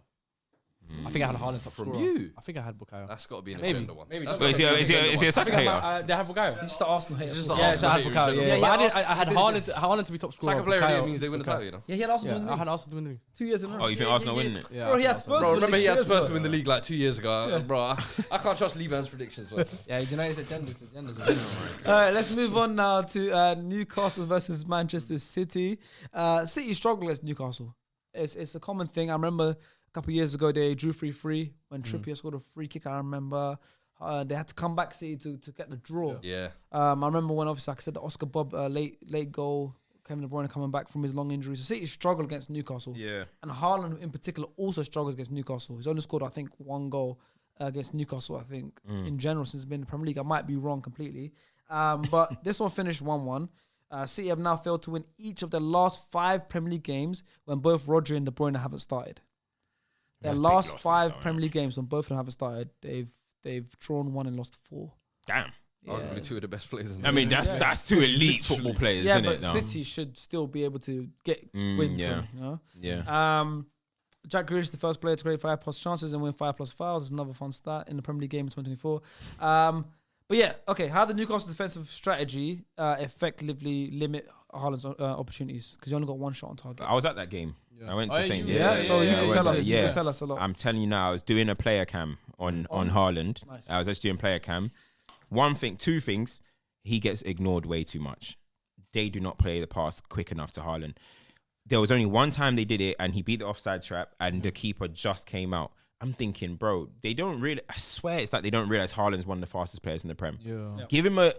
I think I had Haaland top From scorer. you? I think I had Bukayo. That's got to be an Maybe. agenda one. Maybe. Is he a second hater? They have Bukayo. He's just the Arsenal hater. It's just the Yeah, so I had Arsenal Bukayo. hater Yeah, in but general. I had Haaland to be top scorer. Second player of the year Bukayo, means they win the title, Bukayo. you know? Yeah, he had Arsenal win the I league. had Arsenal to win the league. 2 years in a row. Oh, you think Arsenal winning it? Yeah, Bro, he had Arsenal. Spurs. Bro, remember he had 2 years Spurs to ago. win the league like 2 years ago. Bro, I can't trust Liban's predictions. But Yeah, you know his agendas. All right, let's move on now to Newcastle versus Manchester City. City struggle against Newcastle. It's a common thing. I remember a couple of years ago they drew 3-3 when Trippier scored a free kick. I remember they had to come back City to get the draw. yeah. I remember when obviously like I said the Oscar Bob late goal. Kevin De Bruyne coming back from his long injury. So City struggled against Newcastle. Yeah. And Haaland in particular also struggles against Newcastle. He's only scored I think 1 goal against Newcastle. I think in general since he's been in the Premier League. I might be wrong completely. But this one finished 1-1. City have now failed to win each of their last 5 Premier League games when both Rodri and De Bruyne haven't started. Their last 5 Premier League games when both of them haven't started, they've drawn 1 and lost 4. Damn. Yeah. Arguably 2 of the best players in the I mean, that's 2 elite football players, Yeah, isn't but it? No? City should still be able to get wins. yeah. Going, you know? Yeah. Jack Grealish, the first player to create 5+ chances and win 5+ fouls. Is another fun stat in the Premier League game in 2024. But yeah, okay. How the Newcastle defensive strategy effectively limit Haaland's opportunities? Because he only got 1 shot on target. I was at that game. I went to St. So you can tell us. You Yeah. can tell us a lot. I'm telling you now, I was doing a player cam on Haaland. Nice. I was actually doing player cam. Two things. He gets ignored way too much. They do not play the pass quick enough to Haaland. There was only one time they did it, and he beat the offside trap, and the keeper just came out. I'm thinking, bro, they don't really. I swear, it's like they don't realize Haaland's one of the fastest players in the Prem. Yeah. Give him a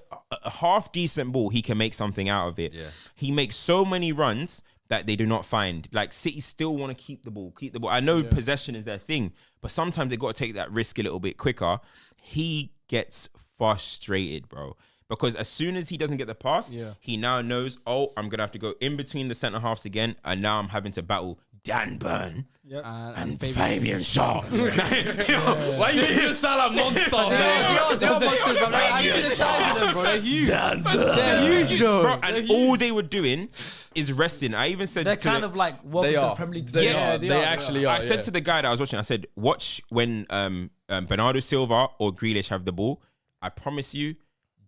half decent ball, he can make something out of it. Yeah. He makes so many runs that they do not find. Like City still want to keep the ball. I know possession is their thing, but sometimes they got to take that risk a little bit quicker. He gets frustrated, bro. Because as soon as he doesn't get the pass, he now knows, oh, I'm going to have to go in between the centre halves again. And now I'm having to battle Dan Burn and Fabian Shaw. Why you making it sound like monster? They are monsters, bro. I see the size of them, bro. They're huge. They're huge, bro. And all they were doing is resting. I even said They're kind of like welcome to the Premier League. They actually are. I said to the guy that I was watching, I said, watch when Bernardo Silva or Grealish have the ball. I promise you,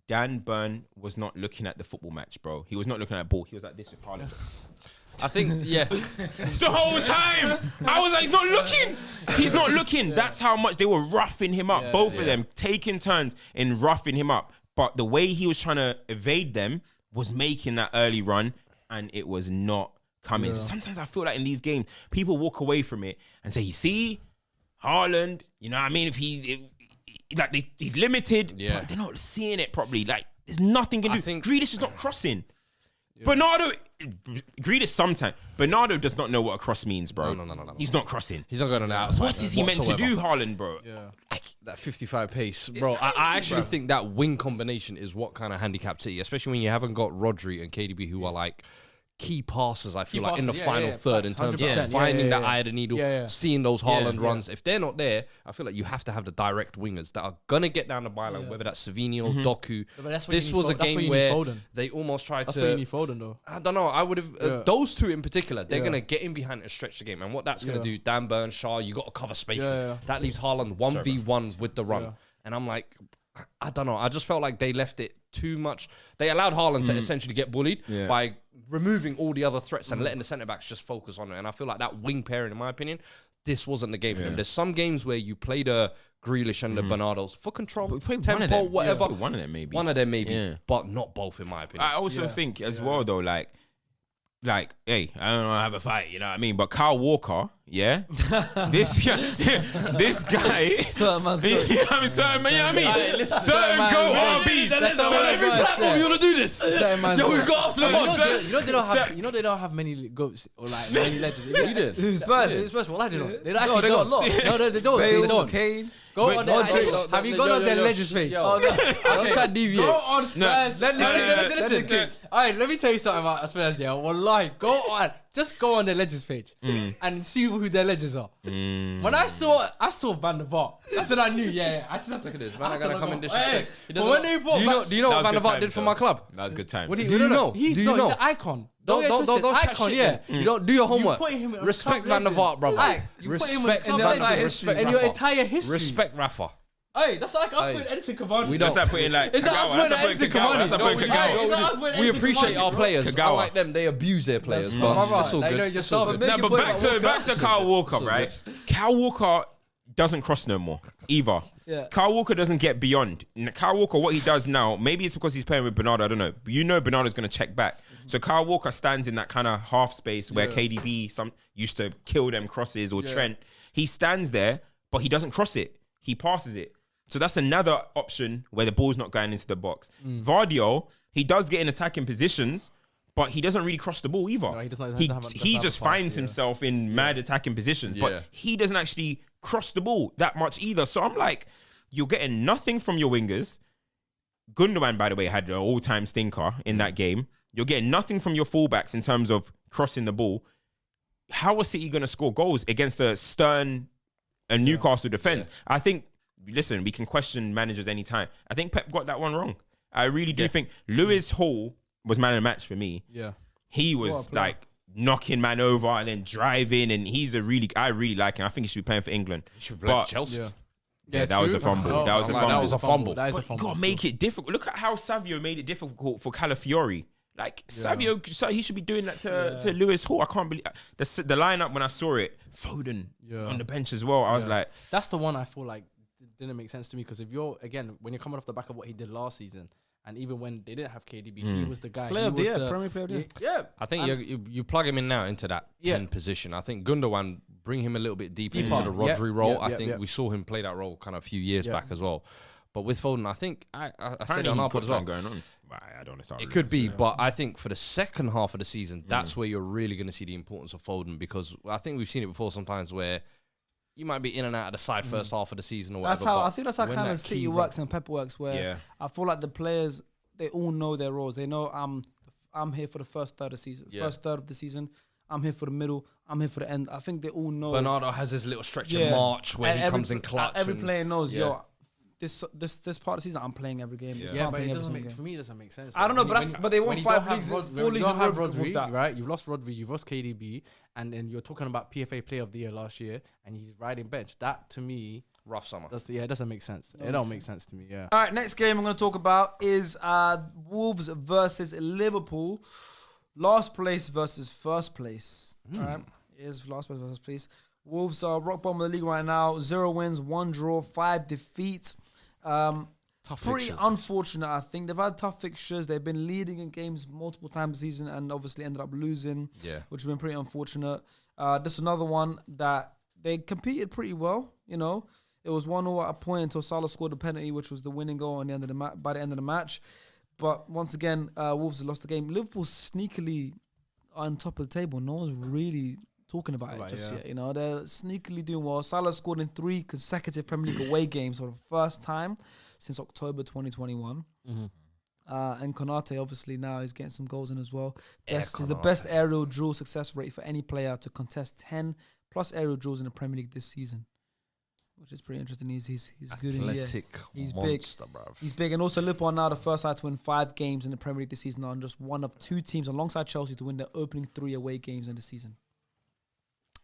Dan Burn was not looking at the football match, bro. He was not looking at the ball. He was like this with Haaland. I think, the whole time. I was like, he's not looking. He's not looking. That's how much they were roughing him up. Both of them taking turns in roughing him up. But the way he was trying to evade them was making that early run, and it was not coming. So sometimes I feel like in these games, people walk away from it and say, you see, Haaland, you know what I mean? He's limited, but they're not seeing it properly. Like, there's nothing can do. Grealish is not crossing. Bernardo, Grealish sometimes. Bernardo does not know what a cross means, bro. No. He's not crossing. He's not going on the outside. What is he meant to do, Haaland, bro? That 55 pace, bro. crazy, I actually bro. think that wing combination is what kind of handicapped City, especially when you haven't got Rodri and KDB who are like key passers, I feel like, in the final third in terms of finding that eye of the needle, seeing those Haaland runs. If they're not there, I feel like you have to have the direct wingers that are going to get down the byline, whether that's Savinho, Doku. This was a game where they almost tried to... That's why you need Foden, though. I don't know. I would have... those two in particular, they're going to get in behind and stretch the game. And what that's going to do, Dan Burn, Shaw, you got to cover spaces. That leaves Haaland 1v1s with the run. And I'm like... I don't know. I just felt like they left it too much. They allowed Haaland to essentially get bullied by removing all the other threats and letting the centre-backs just focus on it. And I feel like that wing pairing, in my opinion, this wasn't the game for them. There's some games where you play the Grealish and the Bernardos for control, tempo, whatever. One of them maybe. One of them maybe, but not both, in my opinion. I also think as well, though, like, hey, I don't want to have a fight, you know what I mean? But Kyle Walker, this guy, Certain man's good. you know what I mean? Certain man, you know what I mean? Certain go RBs. That's So what every I was platform saying. you want to do this. Certain man's Yo, we good. got after the box. You know they don't have many goats or like many legends. You did. Who's Spurs? Spurs, well, I don't know. They don't No, actually they got a lot. No, they don't. They Bale, don't. Kane. Go on their Modric. Have you gone on their legends page? Don't try to deviate. Go on Spurs. Listen. All right, let me tell you something about Spurs. Yeah, wallahi, go on. Just go on their legends page and see who their legends are. When I saw Van der Vaart, that's when I knew. I just had to Look at this, man. I gotta come in disrespect. But when they bought, Do you know what Van der Vaart did for my club? That was a good time. what do Do you know? He's Do you not. know? He's an icon. Don't chat icon. shit, Yeah. man. You don't do your homework. put him in a Respect club Van der Vaart, brother. Aye, you put him in Respect club Van der legend. Vaart. Respect And your Rafa. entire history. Respect Rafa. Hey, that's like us putting Edison Cavani. We That's don't. like putting like Is that us Kagawa. putting That's like Edison putting Kagawa. Cavani? That's like putting No, Kagawa. is that us putting We Edison appreciate Cavani, our bro? players. Kagawa. Unlike them, they abuse their players. That's But right. it's all Like, good. you know, you're It's all starving. good. No, but back to Kyle Walker, So right? Kyle Walker doesn't cross no more either. Kyle Walker doesn't get beyond. Kyle Walker, what he does now, maybe it's because he's playing with Bernardo, I don't know. But you know Bernardo's going to check back. So Kyle Walker stands in that kind of half space where KDB used to kill them crosses or Trent. He stands there, but he doesn't cross it. He passes it. So that's another option where the ball's not going into the box. Vardio, he does get in attacking positions, but he doesn't really cross the ball either. No, he doesn't he have a just pass, finds himself in mad attacking positions, but he doesn't actually cross the ball that much either. So I'm like, you're getting nothing from your wingers. Gundogan, by the way, had an all-time stinker in that game. You're getting nothing from your fullbacks in terms of crossing the ball. How are City going to score goals against a stern and Newcastle defense? I think, listen, we can question managers anytime. I think Pep got that one wrong. I really do think Lewis Hall was man of the match for me. He was like knocking man over and then driving, and I really like him. I think he should be playing for England. He should play for Chelsea. Yeah, that was a fumble. That was a fumble. That was a fumble. That is a But you fumble. gotta make it difficult. Look at how Savio made it difficult for Calafiori. Like Savio, he should be doing that to Lewis Hall. I can't believe the lineup when I saw it. Foden on the bench as well. I was like, That's the one I feel like didn't make sense to me because if you're when you're coming off the back of what he did last season, and even when they didn't have KDB, he was the guy. Player of the year, Premier Player of the year. Yeah, I think you plug him in now into that 10 position. I think Gundogan, bring him a little bit deeper into the Rodri role. I think we saw him play that role kind of a few years back as well. But with Foden, I think I said it on our pod as well. Going on. I don't understand. It could be, but I think for the second half of the season, that's where you're really going to see the importance of Foden, because I think we've seen it before sometimes where you might be in and out of the side first half of the season or whatever. I think that's how kind of City works and Pep works, where I feel like the players, they all know their roles. They know I'm here for the first third of the season. First third of the season, I'm here for the middle, I'm here for the end. I think they all know. Bernardo has this little stretch in March where he comes in clutch. Every player knows, this part of the season, I'm playing every game. But it doesn't make, for me, it doesn't make sense. I don't know, but they won 5 leagues, 4 leagues in a row with that. Right? You've lost Rodri, you've lost KDB, and then you're talking about PFA Player of the Year last year, and he's riding bench. That, to me, rough summer. It doesn't make sense. It don't make sense to me, All right, next game I'm going to talk about is Wolves versus Liverpool. Last place versus first place. All right, here's last place versus first place. Wolves are rock bottom of the league right now. 0 wins, 1 draw, 5 defeats. Pretty unfortunate, I think. They've had tough fixtures. They've been leading in games multiple times this season and obviously ended up losing, which has been pretty unfortunate. This is another one that they competed pretty well, you know. It was 1-0 at a point until Salah scored a penalty, which was the winning goal by the end of the match. But once again, Wolves have lost the game. Liverpool sneakily on top of the table. No one's really talking about it just yet. You know, they're sneakily doing well. Salah scored in 3 consecutive Premier League away games for the first time since October 2021. And Konate obviously now is getting some goals in as well. He's the best aerial duel success rate for any player to contest 10 plus aerial duels in the Premier League this season, which is pretty interesting. He's good in the year. He's monster, big. Bruv. He's big. And also Liverpool are now the first side to win 5 games in the Premier League this season, and just one of 2 teams alongside Chelsea to win their opening 3 away games in the season.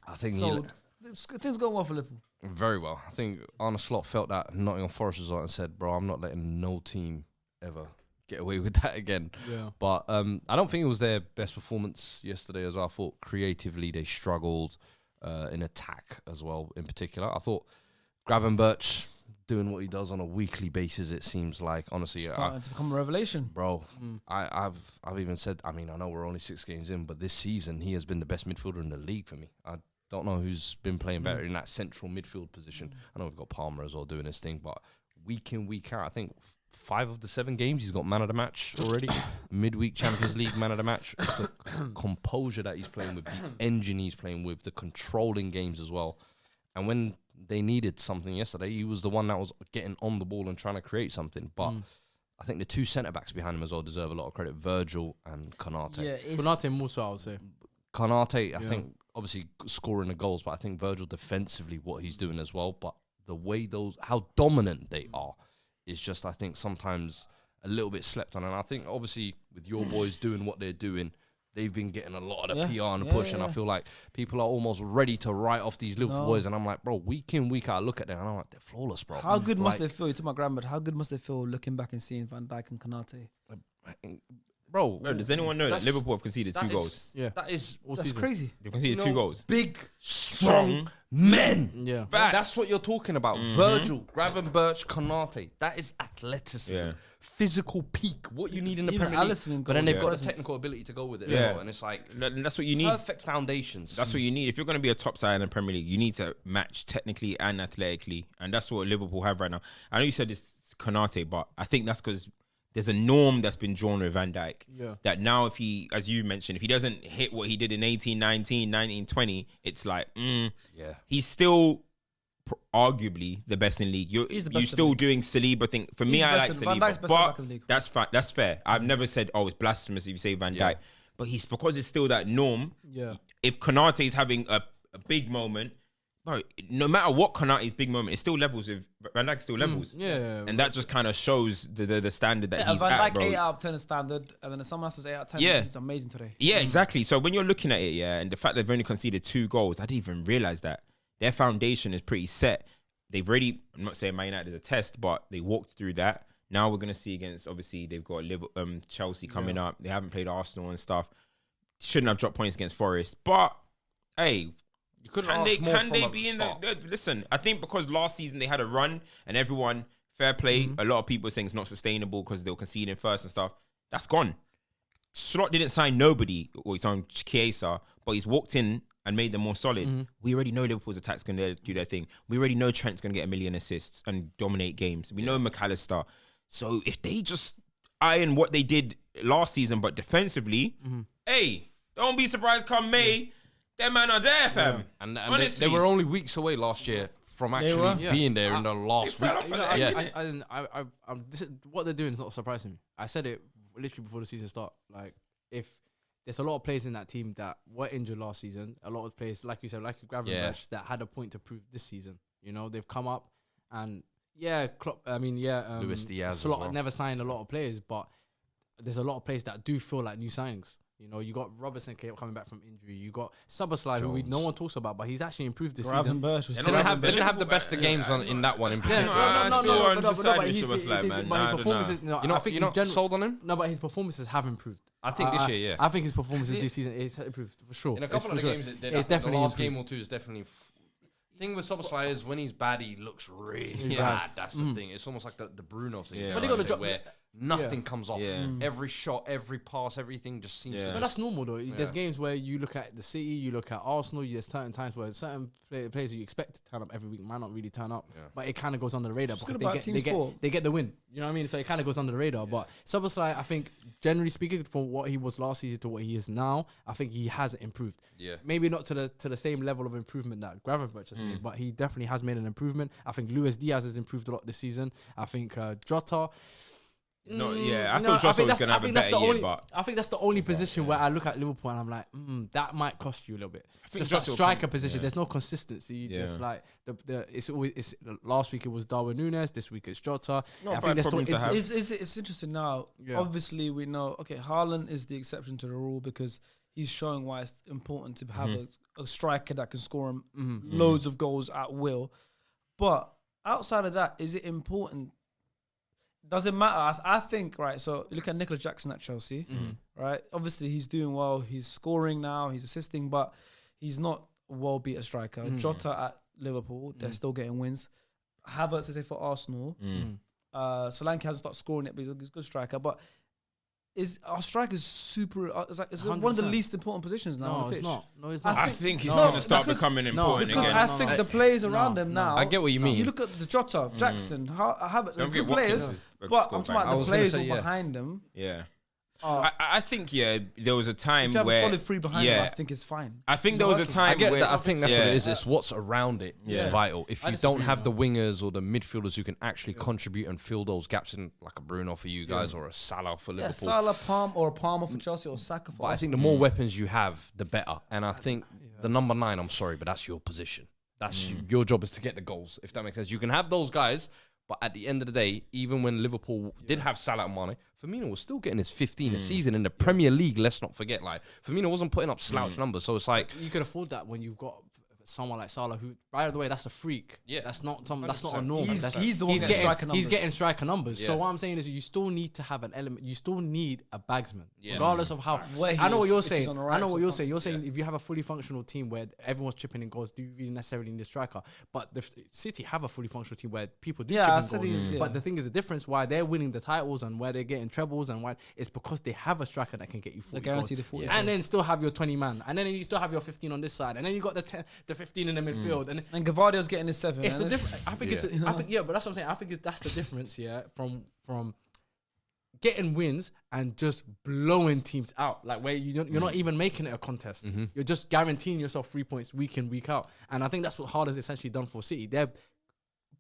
I think things going well for Liverpool. Very well. I think Arne Slot felt that Nottingham Forest result and said, bro, I'm not letting no team ever get away with that again. But I don't think it was their best performance yesterday as well. I thought creatively they struggled in attack as well in particular. I thought Gravenberch doing what he does on a weekly basis, it seems like, honestly. Starting to become a revelation. Bro, I've even said, I mean, I know we're only 6 games in, but this season he has been the best midfielder in the league for me. I don't know who's been playing better in that central midfield position. I know we've got Palmer as well doing his thing, but week in, week out, I think 5 of the 7 games he's got man of the match already. Midweek Champions League man of the match. It's the composure that he's playing with, the engine he's playing with, the controlling games as well. And when they needed something yesterday, he was the one that was getting on the ball and trying to create something. But I think the 2 centre-backs behind him as well deserve a lot of credit, Virgil and Konate. Yeah, Konate more so, I would say. Konate, I think, obviously scoring the goals, but I think Virgil defensively, what he's doing as well. But the way how dominant they are is just, I think, sometimes a little bit slept on. And I think, obviously, with your boys doing what they're doing, they've been getting a lot of the PR and the push. And I feel like people are almost ready to write off these Liverpool boys. And I'm like, bro, week in, week out, I look at them and I'm like, they're flawless, bro. How good must they feel? You took my grandma, how good must they feel looking back and seeing Van Dijk and Konate? Bro, does anyone know that Liverpool have conceded 2 goals? That's crazy. They've conceded 2 goals. Big, strong men. Yeah. That's what you're talking about. Virgil, Gravenberch, Konate. That is athleticism. Yeah. Physical peak. What you need in the Premier League. But then they've got the technical ability to go with it. Yeah. And it's like, that's what you need. Perfect foundations. That's what you need. If you're going to be a top side in the Premier League, you need to match technically and athletically. And that's what Liverpool have right now. I know you said it's Konate, but I think that's because there's a norm that's been drawn with Van Dijk. Yeah. That now if he, as you mentioned, if he doesn't hit what he did in 18-19, 19-20, it's like, he's still arguably the best in league. You're still doing Saliba thing. For me, I like Saliba, but that's fine. That's fair. I've never said, it's blasphemous if you say Van Dijk. But because it's still that norm. Yeah. If Konate is having a big moment, bro, no matter what Konate's big moment, it still levels with Van Dijk. Still levels, and that just kind of shows the standard that he's Van at, Dijk, bro. 8 out of 10 is standard, and then if someone else is 8 out of 10. Yeah, he's amazing today. Yeah, exactly. So when you're looking at it, and the fact they've only conceded 2 goals, I didn't even realize that their foundation is pretty set. They've already, I'm not saying Man United is a test, but they walked through that. Now we're gonna see against, obviously they've got Chelsea coming up. They haven't played Arsenal and stuff. Shouldn't have dropped points against Forest, but hey. Can they be in the? Listen, I think because last season they had a run and everyone fair play. A lot of people are saying it's not sustainable because they were conceding first and stuff. That's gone. Slot didn't sign nobody, or he signed Chiesa, but he's walked in and made them more solid. We already know Liverpool's attack's going to do their thing. We already know Trent's going to get 1 million assists and dominate games. We know McAllister. So if they just iron what they did last season, but defensively, hey, don't be surprised come May, them man are there, fam. Yeah. And honestly, they were only weeks away last year from actually being there in the last week. What they're doing is not surprising me. I said it literally before the season start. Like, if there's a lot of players in that team that were injured last season, a lot of players, like you said, like Gravenberch, that had a point to prove this season. You know, they've come up and Klopp, Luis Diaz Slot as well. never signed a lot of players, but there's a lot of players that do feel like new signings. You know, you got Robertson coming back from injury. You got Szoboszlai, who no one talks about, but he's actually improved this season. They didn't have the best of games in that one in particular. You're not sold on him? No, but his performances have improved. I think this year, I think his performances this season is improved for sure. In a couple of the games, it's definitely the last game or two is definitely. Thing with Szoboszlai is when he's bad, he looks really bad. That's the thing. It's almost like the Bruno thing. But they got the job where nothing comes off. Every shot, every pass, everything just seems to. But that's normal though. There's games where you look at the City, you look at Arsenal. There's certain times where certain players you expect to turn up every week might not really turn up. But it kind of goes under the radar because they get the win. You know what I mean? So it kind of goes under the radar. But Szoboszlai, I think, generally speaking, from what he was last season to what he is now, I think he has improved. Yeah. Maybe not to the same level of improvement that Gravenberch has made, but he definitely has made an improvement. I think Luis Diaz has improved a lot this season. I think Jota. I thought Jota was going to have a better year, but I think that's the only position where I look at Liverpool and I'm like, that might cost you a little bit. Just that striker position, there's no consistency. Just like it's last week it was Darwin Núñez, this week it's Jota. I think that's it's interesting now. Yeah. Obviously, we know Haaland is the exception to the rule because he's showing why it's important to have a striker that can score loads of goals at will. But outside of that, is it important? Doesn't matter. I think, right, so you look at Nicolas Jackson at Chelsea, right? Obviously, he's doing well. He's scoring now. He's assisting, but he's not a well-beaten striker. Jota at Liverpool, they're still getting wins. Havertz, I say, for Arsenal. Solanke hasn't started scoring it, but he's a good striker. But our striker is super... it's one of the least important positions now on the pitch. No, it's not. I think he's going to start becoming important because again. I think the players around them now... I get what you mean. You look at the Jota, Jackson, Havertz, they're good players, but I'm talking about the players behind them. Yeah. I think, there was a time if you have where... a solid three behind them, I think it's fine. I think there was a time where... I think that's what it is. It's what's around it is vital. If you don't have the wingers or the midfielders who can actually contribute and fill those gaps in, like a Bruno for you guys or a Salah for Liverpool. Salah, Palmer for Chelsea or Saka for But I think the more weapons you have, the better. And I think the number 9, I'm sorry, but that's your position. That's your job is to get the goals, if that makes sense. You can have those guys... But at the end of the day, even when Liverpool did have Salah and Mane, Firmino was still getting his 15 a season in the Premier League. Let's not forget, like Firmino wasn't putting up slouch numbers. So it's like you could afford that when you've got someone like Salah, who, by the way, that's a freak. Yeah, that's not a norm. He's the one getting striker numbers. He's getting striker numbers. Yeah. So what I'm saying is, you still need to have an element. You still need a bagsman, regardless of how. I know what you're saying. I know what you're saying. You're saying if you have a fully functional team where everyone's chipping in goals, do you really necessarily need a striker? But the City have a fully functional team where people do chip in goals. But the thing is, the difference why they're winning the titles and where they're getting trebles and why it's because they have a striker that can get you 40 goals. And then still have your 20 man, and then you still have your 15 on this side, and then you got the 15 in the midfield, and Gavardio's getting his 7. It's the difference. I think but that's what I'm saying. I think that's the difference, from getting wins and just blowing teams out, like where you're not even making it a contest. You're just guaranteeing yourself 3 points week in, week out, and I think that's what Hard has essentially done for City. They're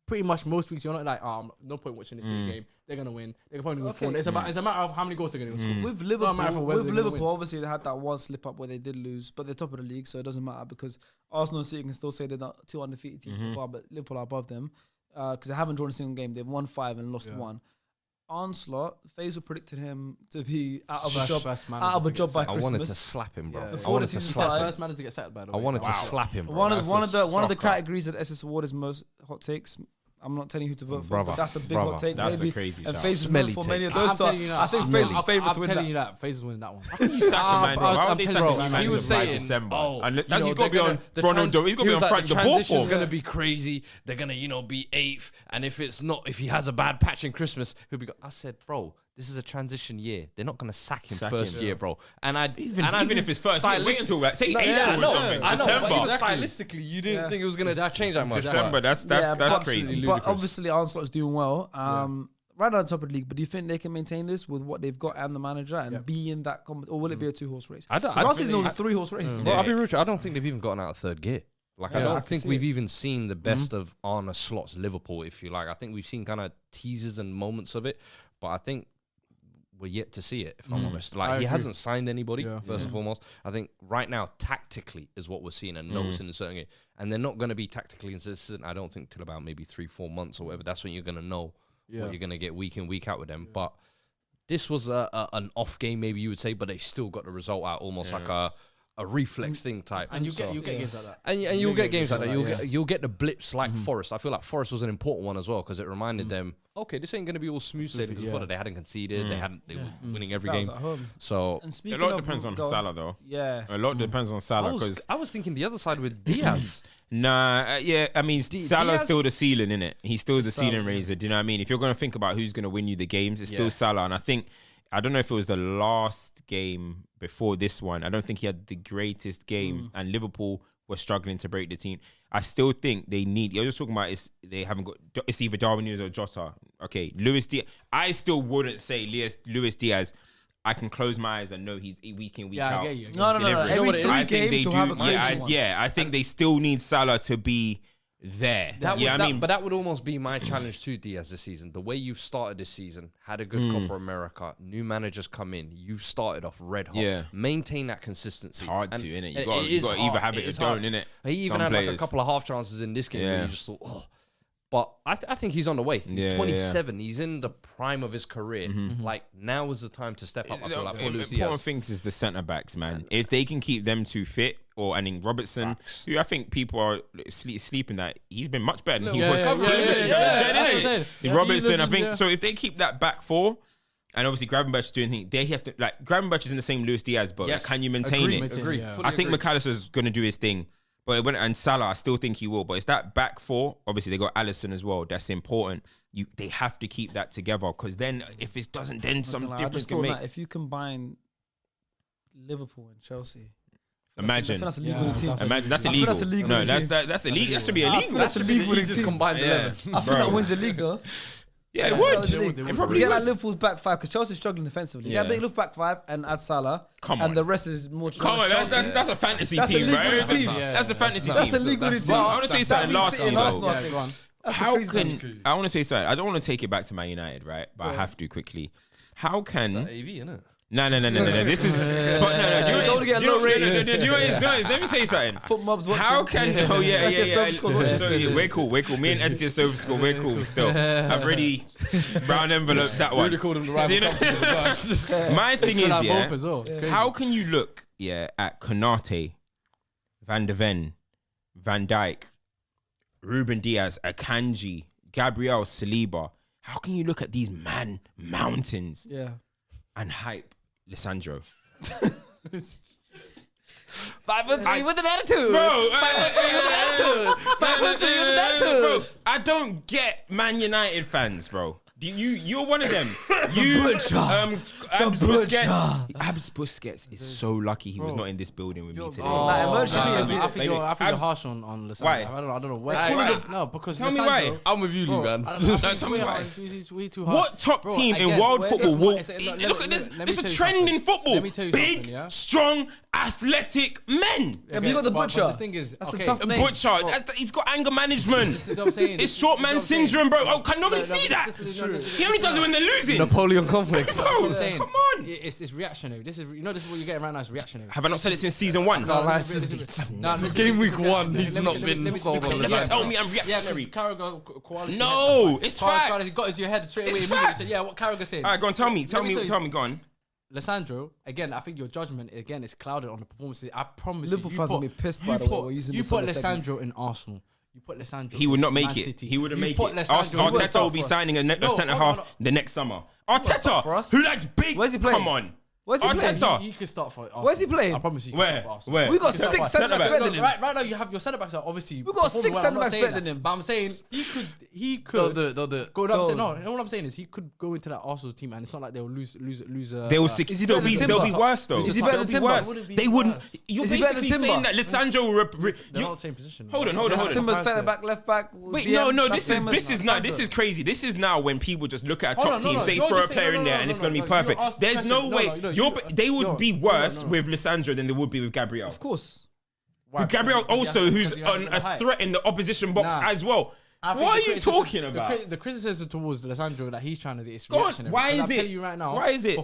pretty much most weeks you're not like, no point watching this City game. They're gonna win. They can probably win 4. It's a matter of how many goals they're gonna score. With Liverpool, obviously they had that one slip up where they did lose, but they're top of the league, so it doesn't matter because Arsenal and City can still say they're not 2 undefeated teams so far, but Liverpool are above them because they haven't drawn a single game. They've won 5 and lost 1. Onslaught, Faisal predicted him to be out of a job by Christmas. I wanted to slap him, bro. Before the season started, first man to get sacked, by the way. I wanted to slap him, bro. One of the categories at SS Award is most hot takes. I'm not telling you who to vote for. Brother. But that's a big hot take. That's maybe. a crazy And shout. FaZe is Smelly known for take. many of I'm those. So telling you I think that. FaZe is favourite I'm to win telling that. you that. FaZe is winning that one. You sack a man, though. Why would they sack telling a you, man he was by saying, December? oh, And you know, he's got to be on Ronaldo. He's got to be on Frank the the ball transition's for. going to be crazy. They're going to, be 8th. And if he has a bad patch in Christmas, he'll be. I said, bro, this is a transition year. They're not going to sack him first year, bro. And Even if it's first year, wait until say April I or know. something. I know. But even December. stylistically, you didn't think it was going to change that much. December. That's crazy. But obviously, Arsenal is doing well. Right on top of the league. But do you think they can maintain this with what they've got and the manager and be in that? Or will it be a 2-horse race? Last season it was a 3-horse race. Well, I'll be real. I don't think they've even gotten out of third gear. Like, I don't think we've it. even seen the best of Arne Slot's Liverpool, if you like. I think we've seen kind of teasers and moments of it, but I think we're yet to see it, if I'm honest. Like, he hasn't signed anybody, first and foremost. I think right now, tactically, is what we're seeing and noticing in certain games. And they're not going to be tactically consistent, I don't think, till about maybe 3-4 months or whatever. That's when you're going to know what you're going to get week in, week out with them. But this was an off game, maybe you would say, but they still got the result out almost like a reflex thing type. And you get games like that. And you'll get games like that. You'll get the blips like Forest. I feel like Forest was an important one as well because it reminded them, okay, this ain't going to be all smooth sailing because they hadn't conceded. They were winning every game. So A lot depends on Salah, though. Yeah. A lot depends on Salah because I was thinking the other side with Diaz. I mean, Salah's Diaz- still the ceiling, innit? He's still the ceiling raiser. Do you know what I mean? If you're going to think about who's going to win you the games, it's still Salah. And I don't know if it was the last game before this one. I don't think he had the greatest game, and Liverpool were struggling to break the team. I still think they need. You're just talking about they haven't got. It's either Darwin Núñez or Jota. Okay, Luis Diaz. I still wouldn't say Luis Diaz. I can close my eyes and know he's week in, week out. I get you. No. Every 3 I think games they he'll do. have a crazy one. I think they still need Salah to be there. But that would almost be my challenge to Diaz this season. The way you've started this season, had a good Copa America, new managers come in, you've started off red hot. Yeah. Maintain that consistency. It's hard to, innit? You got to either have it or don't, innit? He even had like a couple of half chances in this game where you just thought, oh. But I think he's on the way. He's 27. He's in the prime of his career. Like, now is the time to step up. I feel like for Luis Diaz. Important things is the centre backs, man. If they can keep them two fit, and in Robertson, who I think people are sleeping that he's been much better than he was. Robertson, I think. So if they keep that back four, and obviously Gravenberch doing things, they have to Gravenberch is in the same Luis Diaz boat. Like, can you maintain it? Agree. I think McAllister's going to do his thing. And Salah, I still think he will. But it's that back four. Obviously, they got Alisson as well. That's important. They have to keep that together because then if it doesn't, then some difference can make. If you combine Liverpool and Chelsea, imagine that's a legal team. Imagine that's illegal. That's illegal. No, that's illegal. That should be illegal. That's illegal. Just combined 11. I think that wins the league though. Yeah, it would. It probably get like Liverpool's back five because Chelsea's struggling defensively. Yeah, big Liverpool back five and add Salah. Come on. And the rest is more. Come on, that's a fantasy team, bro. That's a fantasy team. That's a legal team. I want to say something last year, though. How can I want to say something? I don't want to take it back to Man United, right? But I have to quickly. How can AV, innit? No. This is. But no. Do you know what it is? Let me say something. Foot mobs watching. How can? Oh yeah. We're cool. Me and SDS Over School, we're cool still. I've already brown envelope that one. Really called him the rival company. My thing is, how can you look at Konate, Van de Ven, Van Dijk, Ruben Diaz, Akanji, Gabriel Saliba? How can you look at these mountains and hype Lisandro? 5-3 with an attitude. Bro, 5-3 with an attitude. 5-3 with an attitude. Bro, I don't get Man United fans, bro. You're one of them. Abs Busquets is so lucky he was not in this building with me today. I think you're harsh on Lisandro. Why? I don't know why. No, because tell me why. I'm with you, Lee, man. Tell me why. He's way too harsh. What top team in world football will look at this? It's a trend in football. Big, strong, athletic men. Have you got the Butcher? The thing is, that's a tough name. Butcher. He's got anger management. It's short man syndrome, bro. Oh, can nobody see that? He only does it when they're losing. Napoleon complex. Bro, come on. It's reactionary. This is what you're getting right now. Is reactionary. Have I not said it since season 1? Game week 1, he's not been sold on the Never tell me I'm reactionary. Carragher quality. No, it's facts. He got into your head straight away. He said, "Yeah, what Carragher said." All right, go on. Tell me. Go on. Lisandro, again, I think your judgment again is clouded on the performances. I promise Liverpool fans will be pissed by the way we're using you put Lisandro in Arsenal. You put Lissandro. He would not make Man it. City. He wouldn't You make put it. Lissandro- Arteta will be signing a centre half the next summer. Arteta, who likes big. Where's he playing? Come on. Where's he playing? Arteta. He can start for Arsenal. Where's he playing? I promise you. Where? Where? We got He can six start centre backs centre-back. better than him. Right now, you have your centre backs are obviously. We got performing 6 well. I'm not centre-backs saying better that. than him. But I'm saying he could. They'll do it. Go up. No, you know what I'm saying is he could go into that Arsenal team, and it's not like they'll lose. They will Is he they'll better be than they'll be Timber? worse though. Is he better than They'll be Timber? worse. Wouldn't be They wouldn't. worse. You're Is he better than basically saying Timber? that Lissandro will They're not the same position. Hold on. Timber centre back, left back. Wait, DM, no, that's this same as is now this Lissandro. is crazy. This is now when people just look at a Hold top on, no, team, no, say you're throw a just saying- player no, in no, there, no, and it's no, gonna be no, you perfect. asked the There's no question. way No, no, they would no, be no, worse no. with Lissandro than they would be with Gabriel. Of course. With Gabriel also, who's Because he has on the a height. threat in the opposition box Nah. as well. I think What are the you criticism- talking about? The criticism towards Lissandro that he's trying to do is Go on, reactionary. why Because is I'm it? telling you right now. Why is it?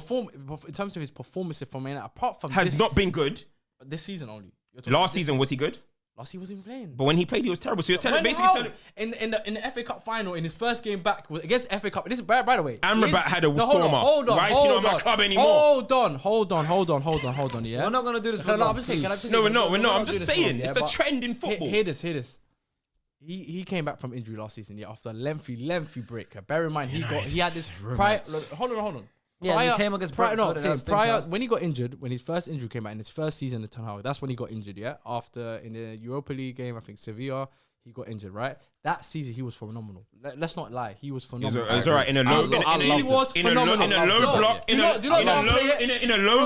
In terms of his performance for Man United, apart from Has this, not been good. this season only. You're talking Last about this season was he good? Last season wasn't playing. But when he played, he was terrible. So you're telling When, basically how? telling. in the FA Cup final in his first game back against FA Cup. This by the way, Amrabat had a hold on, stormer. Hold on, Why is he not at my hold club on. anymore? Hold on. Yeah, We're not gonna do this for No, long. I'm just saying. Can I just No, say- we're not. I'm do just this for long, saying. yeah, It's the but trend in football. Hear this. He came back from injury last season, yeah, after a lengthy break. Bear in mind, he had this prior. Hold on. Yeah, he came against Brentford and that was prior Brentford. when he got injured, when his first injury came out in his first season at Ten Hag, that's when he got injured. Yeah, after in the Europa League game, I think Sevilla, he got injured. Right, that season he was phenomenal. Let's not lie, he was phenomenal. It was alright in a low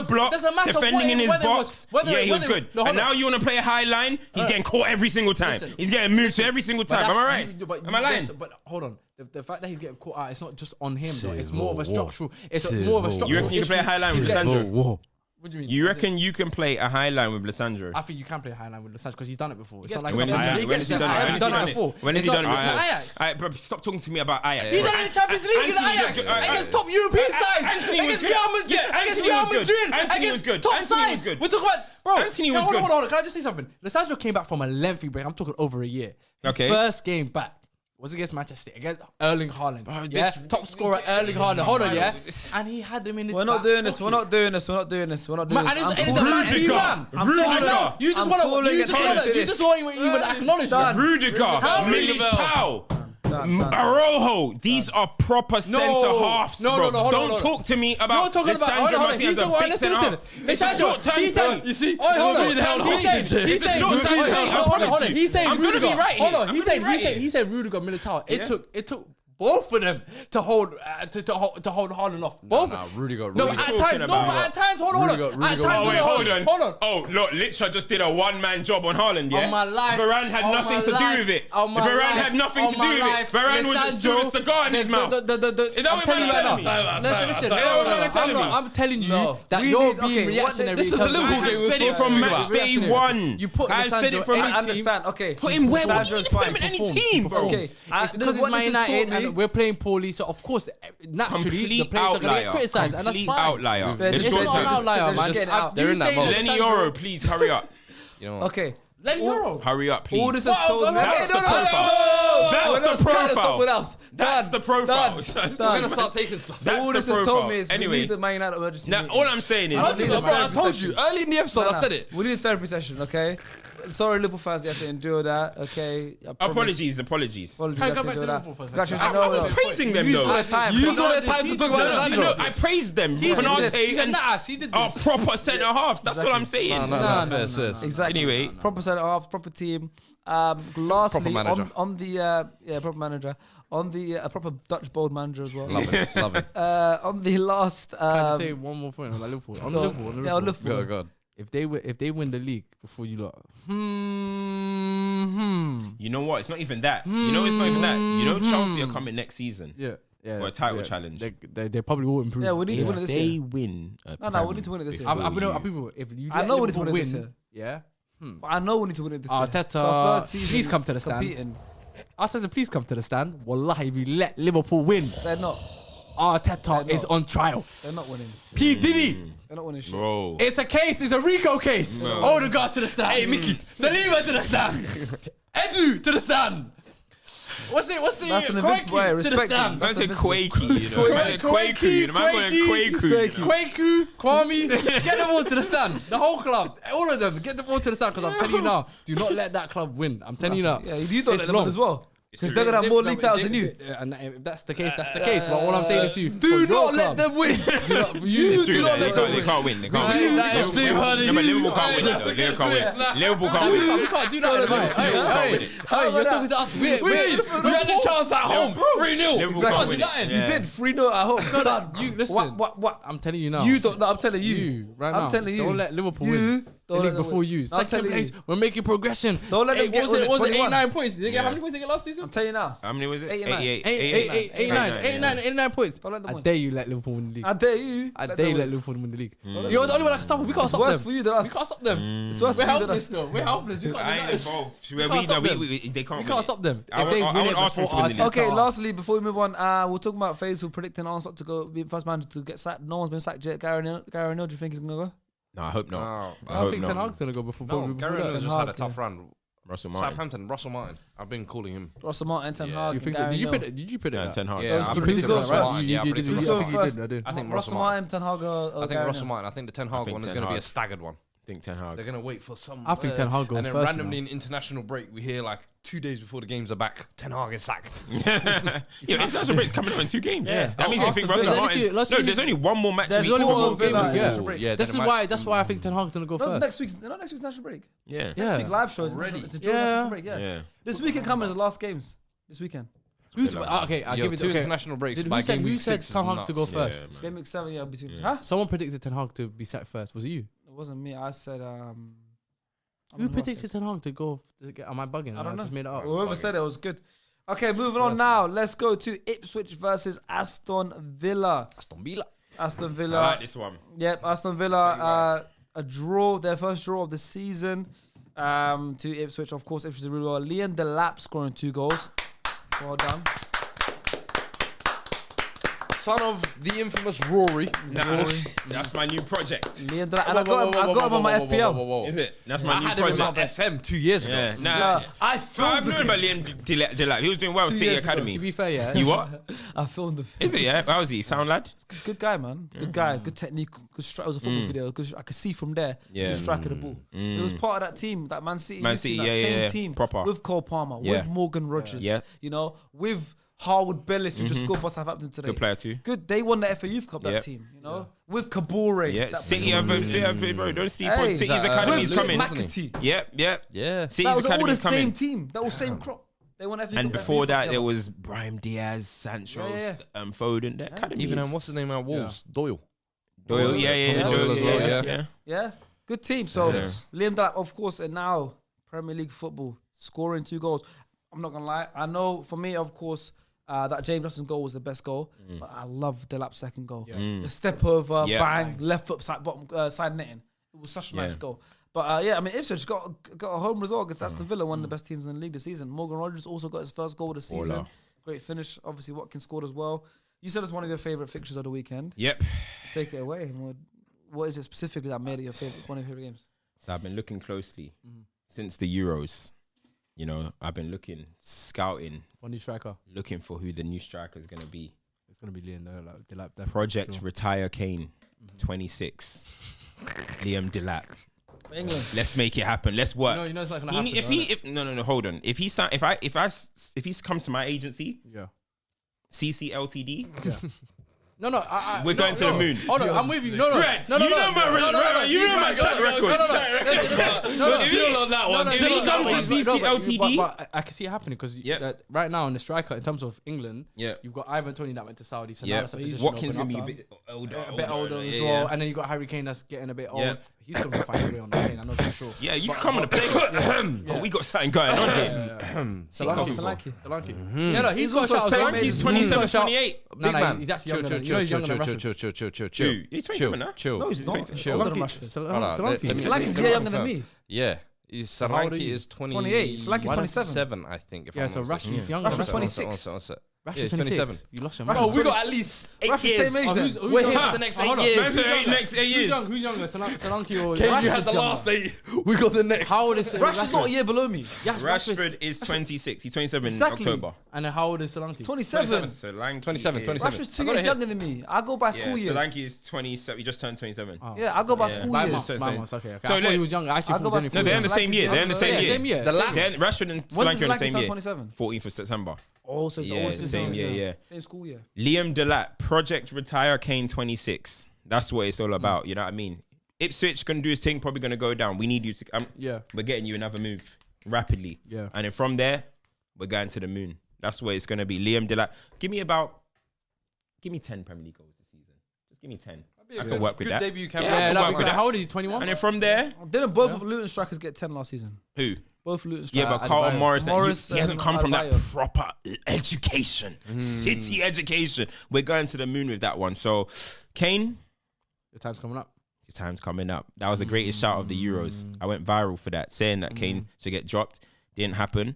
block. Doesn't matter Defending in his whether it box. was- whether Yeah, it- he was whether it good. was- no, hold And on. now you want to play a high line? He's getting caught every single time. Listen. He's getting moved to every single time. Am I right? Am Am I lying? But hold on, the fact that he's getting caught out, it's not just on him. Though. It's Civil more of a war. structural. It's Civil more of a war. structural. You reckon you can play a high line with He's getting- Lissandro? What do you mean? You reckon you can play a high line with Lissandro? I think you can play high line with Lissandro because he's done it before. It's gets not like When something- has he he gets done Ajax, it? he's done it before. When has he It's done it not- before? Ajax. Alright, bro, stop talking to me about Ajax. He done it in Champions League with Anthony- Ajax Anthony- against top European sides, Anthony was against good. Real Madrid, Yeah, against Anthony Real was good. Madrid, Anthony was against good. top Anthony was sides. good. We're talking about, bro. Anthony was hold good. on. Can I just say something? Lissandro came back from a lengthy break. I'm talking over a year. His Okay. first game back was against Manchester City, against Erling Haaland. Bro, Yeah, this- top scorer Erling Haaland. Hold on, yeah, This- and he had him in his. We're not back doing this. pocket. We're not doing this. We're not doing this. We're not doing Man, this. and it's a calling- man to you, man. Rudiger. You just I'm want calling to. You it just down want to to. You this. just want to even acknowledge that. Rudiger, How many- Militao, Done. Arojo. These are proper centre halves, No, bro. no, hold on, Don't hold on. talk to me You're about talking about. Lissandro Hold on, Martinez as a big centre half. It's a short-term He said. thing. You see. It's a short-term thing. It's a short-term thing. Hold on. He said I'm gonna Rudiger. be right Hold here. on. I'm He gonna be right said. here. He said Rudiger, Militao. Yeah. It took both of them to hold Haaland off. Both. Nah, Rudiger. No, What are you at talking times. No, about? but at times. Hold on. At Rudiger, times. Oh wait, hold on. Hold on. Oh look, Licha just did a one-man job on Haaland. Yeah. On my life. Varane had On nothing my to life. do with it. On my Varane life. had nothing On to my do with life. it. Varane was just doing a cigar in his mouth. Is that what you're telling me? Listen. telling me? I'm telling you No. that We you're need- being okay, what reactionary. this is in a terms of- Liverpool I game. said it from match day Reactionary. one. You put I said it from Lissandro I any understand. Okay. Put him where? What do you Lissandro's put him fine. in any Performs, team, bro? Okay. It's because it's what Man this has United taught me- and we're playing poorly, so of course, naturally, the Complete players are going to outlier. get criticised, and that's Complete fine. outlier. They're It's just- It's not an short-term. outlier, they're man. just getting out. They're in that bubble. Lenny Euro, please hurry up. You know what? Okay. Lenny Euro. Hurry up, please. All this has told me. That's the profile. That's the profile. That's the profile. Done. gonna start taking stuff. That's All the this has told profile. me is we Anyway, need the Man United emergency now meeting. all I'm saying is, I need a Bro, I therapy told session. you early in the episode. I said it. We need a therapy session, okay? Sorry, Liverpool fans, you have to endure that, okay? I promise. apologies. Apologies, Can I you go have to back to endure that. Liverpool for a Gotcha, second? no, I was no. praising them Use all though. the time. Use all the time to talk about I Lissandro. know, I praised them. did this. Konate He's a and ass. He did are this. proper centre halves. That's what I'm saying. No. Exactly. Anyway. Proper centre half, proper team. Lastly, Proper manager. on the proper manager, on the proper Dutch bold manager as well. Love it. Love it. On the last, Can I just say one more point on Liverpool? On Liverpool. yeah, on Liverpool. Go, God. If they win the league before you lot, You know what? It's not even that. You know, it's not even that. You know, Chelsea are coming next season. yeah, For a title challenge. They probably will improve. Yeah, we need to win it If this they year. win, No, we need to win it this year. I believe if you I let know we need to Liverpool win it this win, year. yeah. I know we need to win it this year. Arteta, It's our third season please come to the stand. competing. Arteta, please come to the stand. Wallahi, if you let Liverpool win, They're not. Arteta They're is not. on trial. They're not winning. P Diddy. They're not winning shit. bro. It's a case. It's a Rico case. Odegaard to the stand. Hey, Mickey. Saliba to the stand. Edu to the stand. What's it? That's an invincible. Quakey to the Respect stand. him. Man That's said invincible. Quakey, you know. Man said Quaku, you know. Man called him Quaku. You know. Quaku, Kwame, get them all to the stand. The whole club, all of them, get them all to the stand. Because I'm telling you now, do not let that club win. I'm telling you now. Yeah, you don't It's let them long. win as well. Because they're gonna have more league titles than you. And if that's the case, that's the case. But all I'm saying is to you, Do not let them win. It's true, they can't win. They can't win. That is too funny. No, but Liverpool can't win. Liverpool can't win. Liverpool can't win. We can't do that. Hey, you're talking to us. We had the chance at home. 3-0. Liverpool can't win. You did 3-0 at home. No, you listen. What? I'm telling you now. You don't. No, I'm telling you. You right now. I'm telling you. Don't let Liverpool You win. The don't league let them before win. you. I'm Second telling place. you. We're making progression. Don't let them get. Was it 21? 89 points? Did they get how many points did they get last season? I'm telling you now. How many was it? 89. 89 points. Don't let them I win. dare you let Liverpool win the league. I dare you. I dare you let Liverpool win the league. let You're them the only one that can stop them. We can't It's stop worse them. for you than We us. can't stop them. It's worse We're for you than helpless us. though. We're helpless. We can't I do ain't that. involved. We can't stop them. They can't We can't stop them. I If they want win it Arsenal to before win the league. Okay, Arteta- lastly, before we move on, we're talking about Faisal predicting Arsenal to go be first manager to get sacked. No one's been sacked yet. Gary O'Neill, do you think he's gonna go? No, I hope not. No, I I hope think Ten not. Hag's gonna go before. No, before Gary that. O'Neill just Ten had a Hag, tough yeah. run. Russell Martin. Southampton, Russell Martin. I've been calling him. Russell Martin, Ten Yeah. Hag. You think so? Gary Did you O'Neill. put it? Did you put it? Yeah, that? Ten Hag. Yeah, Those I three predicted goes Russell first. Martin. You Yeah, I did. predicted Who's I Russell going think you first? did. I did. I think Russell Martin, Ten Hag, or I think Gary Russell O'Neill? Martin. I think the Ten Hag think one is Ten going to be a Hag. staggered one. I think Ten Hag. They're going to wait for some. I think Ten Hag goes and then first, randomly you in international break, we hear like 2 days before the games are back, Ten Hag is sacked. Yeah, international break's coming up in 2 games. Yeah. That means you think Russell There's Martin. only- No, there's only one more match. There's week only before one more games. game. Yeah. Yeah, This is why. That's why I think Ten Hag's gonna go No, first. next week's national break. Yeah. Next week live shows. Already? It's a Yeah. national break. Yeah. Yeah. This weekend coming is the last games. This weekend. Okay, I'll give it 2 okay. international breaks. Who by said game who week said 6 is Ten Hag to go nuts. first? Yeah, Game week 7, yeah, between. Yeah. Huh? Someone predicted Ten Hag to be sacked first. Was it you? It wasn't me. I said. Who predicted Ten Hag to go? Am I bugging? I don't know. just made it up. Whoever said it was good. Okay, moving on now. Let's go to Ipswich versus Aston Villa. Aston Villa. Aston I Villa. like this one. Yep, Aston Villa. A draw, their first draw of the season. To Ipswich, of course. Ipswich did really well. Liam Delap scoring 2 goals. Well done. Son of the infamous Rory. That's my new project. Liam Delap, and I got him on my FPL. Is it? That's my I new had him in project. my FM 2 years ago. Yeah. Nah. Yeah, I I've filmed known the about Liam Delap. He was doing well at 2 City years ago, Academy. To be fair, yeah. You what? I filmed the Is it? Yeah. How was he? Sound lad? Good guy, man. Good guy. Good technique. Good strike. It was a football video because I could see from there. Yeah. Good strike of the ball. It was part of that team, that Man City. Man youth team, City, that yeah, same yeah, team. proper. With Cole Palmer, Yeah. with Morgan Rogers. Yeah. You know, with Harwood Bellis, who just scored for Southampton today. Good player too. Good. They won the FA Youth Cup, that Yeah. team. You know, with Kabore. Yeah. that City have bro. Don't sleep Hey, on City's that, academy is with coming. McAtee. Yep. Yep. Yeah. City's That was all academy the is coming. same team. That was same crop. They won FA And Cup, before FA that, together. there was Brahim Diaz, Sancho, Yeah. Foden. The academy Even is what's his name at Wolves? Doyle. Doyle. Yeah. Doyle Doyle, as well, yeah. yeah. Yeah, good team. So Yeah. Liam Delap, of course, and now Premier League football, scoring 2 goals. I'm not gonna lie. I know for me, of course, that James Justin goal was the best goal, but I love Delap's second goal. The step over, Yeah. bang, left foot side bottom side netting. It was such a nice goal. But yeah, I mean, Ipswich got a home result against Aston Villa, one of the best teams in the league this season. Morgan Rogers also got his first goal of the season. Baller. Great finish. Obviously, Watkins scored as well. You said it's one of your favourite fixtures of the weekend. Yep. Take it away. What is it specifically that made it your favorite? One of your favorite games? So I've been looking closely since the Euros. You know, I've been scouting, One new striker. looking for who the new striker is going to be. It's gonna be Liam Delap. definitely, Project sure. Retire Kane, 26. Liam Delap. For England. Let's make it happen. Let's work. No, you know it's not gonna He- happen. no, hold on. If he comes to my agency, Yeah. CC Ltd, No, we're going to the moon. Hold on, I'm with you. No, Fred, you know my record. You know my track record. Chill on that one. If he comes to CC Ltd, But I can see it happening because right now in the striker, in terms of England, Yeah. you've got Ivan Toney that went to Saudi. So now yeah, that's a position Watkins open gonna up. be a bit older. A bit older as yeah, well, yeah. and then you got Harry Kane that's getting a bit old. Yeah. He's still gonna find a way on the plane, I know for sure. Yeah, you can come on the plane. But we got something going on here. Solanke. Solanke. Mm-hmm. Yeah, no, he's got a shout. Solanke's 27, 28. No, Big man. he's actually younger than you know he's younger than Rashford. Chill. He's 27 now. Chill. No, he's not. He's He's chill. older than Solanke. Rashford. Solanke. let me- Solanke's a year younger than me. Yeah. How old are Solanke you? is 28. Solanke's 27. I think. If Yeah, I'm so not mistaken. Rashford's younger. Rashford's than 26. Rashford. Yeah, 27. You lost your Rashford's mind. We got at least 8 Rashford's years. same age then. We're here for the next 8 years. Next 8 years. Who's younger? Solanke or Kane, you had Rashford's the younger. last 8. We got the next. How old is Rashford's not a year below me. Yeah, Rashford is 26. He's 27 Exactly. in October. And then how old is Solanke? 27. Solanke 27, is- 27. Rashford's 2 years younger than me. I go by school years. Solanke is 27. He just turned 27. Oh. Yeah, I go by Yeah. school By years. months, So- by so- months. Okay. so I thought let- he was younger. I actually I thought go by he was No, they're in the same year. They're in the same year. Same year. The lap. They're Rashford and When Solanke did are in the Solanke same turn year. 27? 14th of September. Oh, so it's Yeah, always it's the same year, yeah. Same school year. Liam Delap, Project Retire Kane 26. That's what it's all about. You know what I mean? Ipswich gonna do his thing. Probably gonna go down. We need you to. Yeah. We're getting you another move rapidly. Yeah. And then from there, we're going to the moon. That's where it's gonna be. Liam Delap. Give me 10 Premier League goals this season. Just give me 10. I can work with that. Debut Yeah, I Yeah, can that'd work be with good. that. How old is he? 21? And then from there, Didn't both of Luton strikers get 10 last season? who? Both Luton Yeah, strikers. but Carlton Morris, Morris he hasn't and come from that Adebayo. proper education, city education. We're going to the moon with that one. So, Kane, Your time's coming up. his time's coming up. That was the greatest shout of the Euros. I went viral for that, saying that Kane should get dropped. Didn't happen.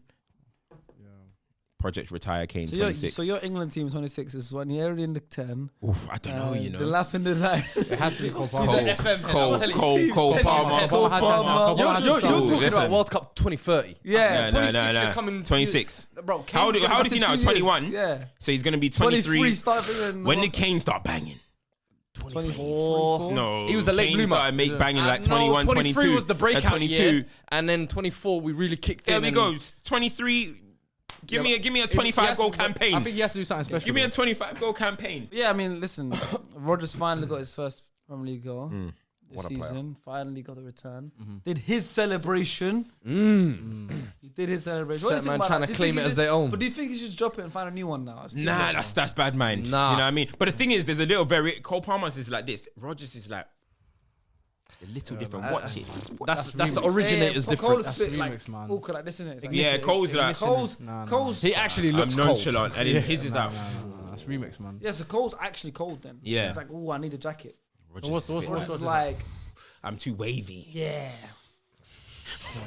Project Retire Kane 26. So your England team 26 is Ranieri in the 10. Oof, I don't know, you know. The lap in the 9. It has to be Cole Cole, Palmer. Cole Palmer. Cole had to Palmer. Cole You're had to talking start. Ooh, about listen. World Cup 2030. Yeah. No, 26 no. should come in- 26. Bro, How old is he now? 21? Yeah. So he's going to be 23 23. starting. When did Kane start banging? 24? No. He was a late Kane bloomer. started banging like No, 21, 23 22. was the breakout 22. year, and then 24 we really kicked There in. we and- go. 23. Give me a 25 goal campaign. I think he has to do something special. Give me a 25 goal campaign. Yeah, I mean, listen, Rodgers finally got his first Premier League goal this What a player. season. Finally got the return. Did his celebration. He did his celebration. What do you Set think man about trying that? to Do you claim think it he as should- their own. But do you think he should drop it and find a new one now? It's too Nah, late. that's bad mind. Nah. You know what I mean? But the thing is, there's a little Cole Palmer's is like this. Rodgers is like a little different. Watch it. That's the remix. originator's Yeah, different. Cole's That's a bit remix, like, man. awkward like this, isn't it? It's like- Yeah, Cole's like Cole's, No. Cole's. He actually I'm looks cold. nonchalant, and then his is like. That's remix, man. Yeah, so Cole's actually cold then. Yeah. It's like, oh, I need a jacket. Rodgers what's- is a bit what's- Rodgers like, is like, I'm too wavy. yeah.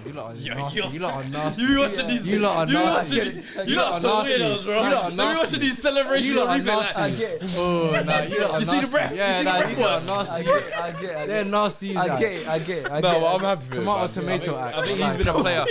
You lot are Yo, nasty. you're You lot are nasty. You watching these? You lot are nasty. You lot are nasty. weirdos, bro. You lot are Let me watching nasty. these celebrations. You lot are on replay, nasty. I get it. Oh, nah, you lot are You see nasty. the breath? You Yeah, see the nah, breath these lot are work? I nasty. get it. I get it. They're nasty. I get it. I get it. I No, get but it. I'm happy for him. Tomato, man. tomato act. I think he's been a player.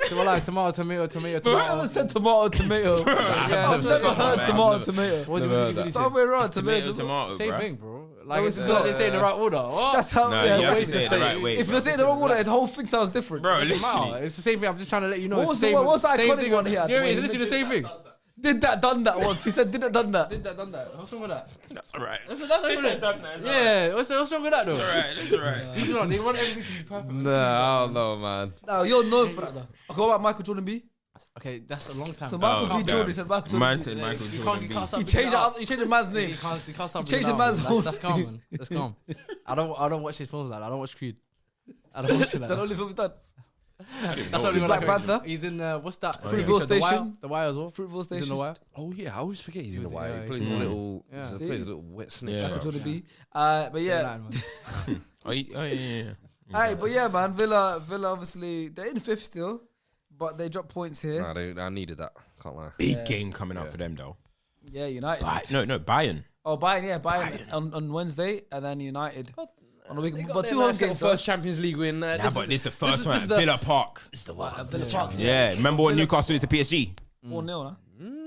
So like tomato, tomato, tomato, I haven't tomato. said tomato. Yeah, I've never heard man. tomato, tomato. What do you say? Somewhere wrong, Tomato, tomato. tomato, Same bro. thing, bro. Like it's it's not- they say in the right order. What? That's how. No, yeah, you have way to say it the right way. If bro. you're saying the wrong order, the whole thing sounds different. Bro, Nah, literally. it's the same thing. I'm just trying to let you know. What It's was the the- same. what's the same iconic thing. one here? Do you know what it is? Wait, It's literally the same thing. Did that, done that once. He said, did that, done that. Did that, done that. What's wrong with that? That's alright. That's done that. Done that, it's Yeah. What's wrong with that though? alright. That's alright. These lot, they want everything to be perfect. Nah, I don't know, man. No, you're known for that though. Okay, what about Michael Jordan B? Okay, that's a long time. So ago. Michael Oh, B. damn. Jordan, he said Michael Jordan Man B. said Michael You Jordan. can't stop. You bringing changed it up. it. You changed the man's You name. can't stop. You changed bringing the it man's up. whole That's calm, man. That's calm. I don't watch his films like that. I don't watch Creed. I don't watch it Is like that the that. only film he's done? That's only one Black I know. Panther? He's in what's that? Fruitvale The Wire? Station? The Wire as well. Fruitvale He's in Station. The Wire. Oh yeah, I always forget he's in the He was- wire. yeah, He plays he's a in- little, Yeah. he See? plays a little wet snake. Yeah. Michael bro. Jordan Yeah. B. But yeah. Line, man. Oh, yeah. Alright, but yeah, man. Villa obviously, they're in fifth still, but they dropped points here. Nah, I needed that. Can't lie. Big game coming up for them though. Yeah, United. No, Bayern. Oh, Bayern on Wednesday, and then United on the week. They got But their two home nice little games first Champions League win. Nah, but this is the this first one is at the- Villa Park. It's the one. Villa Park. Yeah, remember when Newcastle is to PSG? 4-0, huh?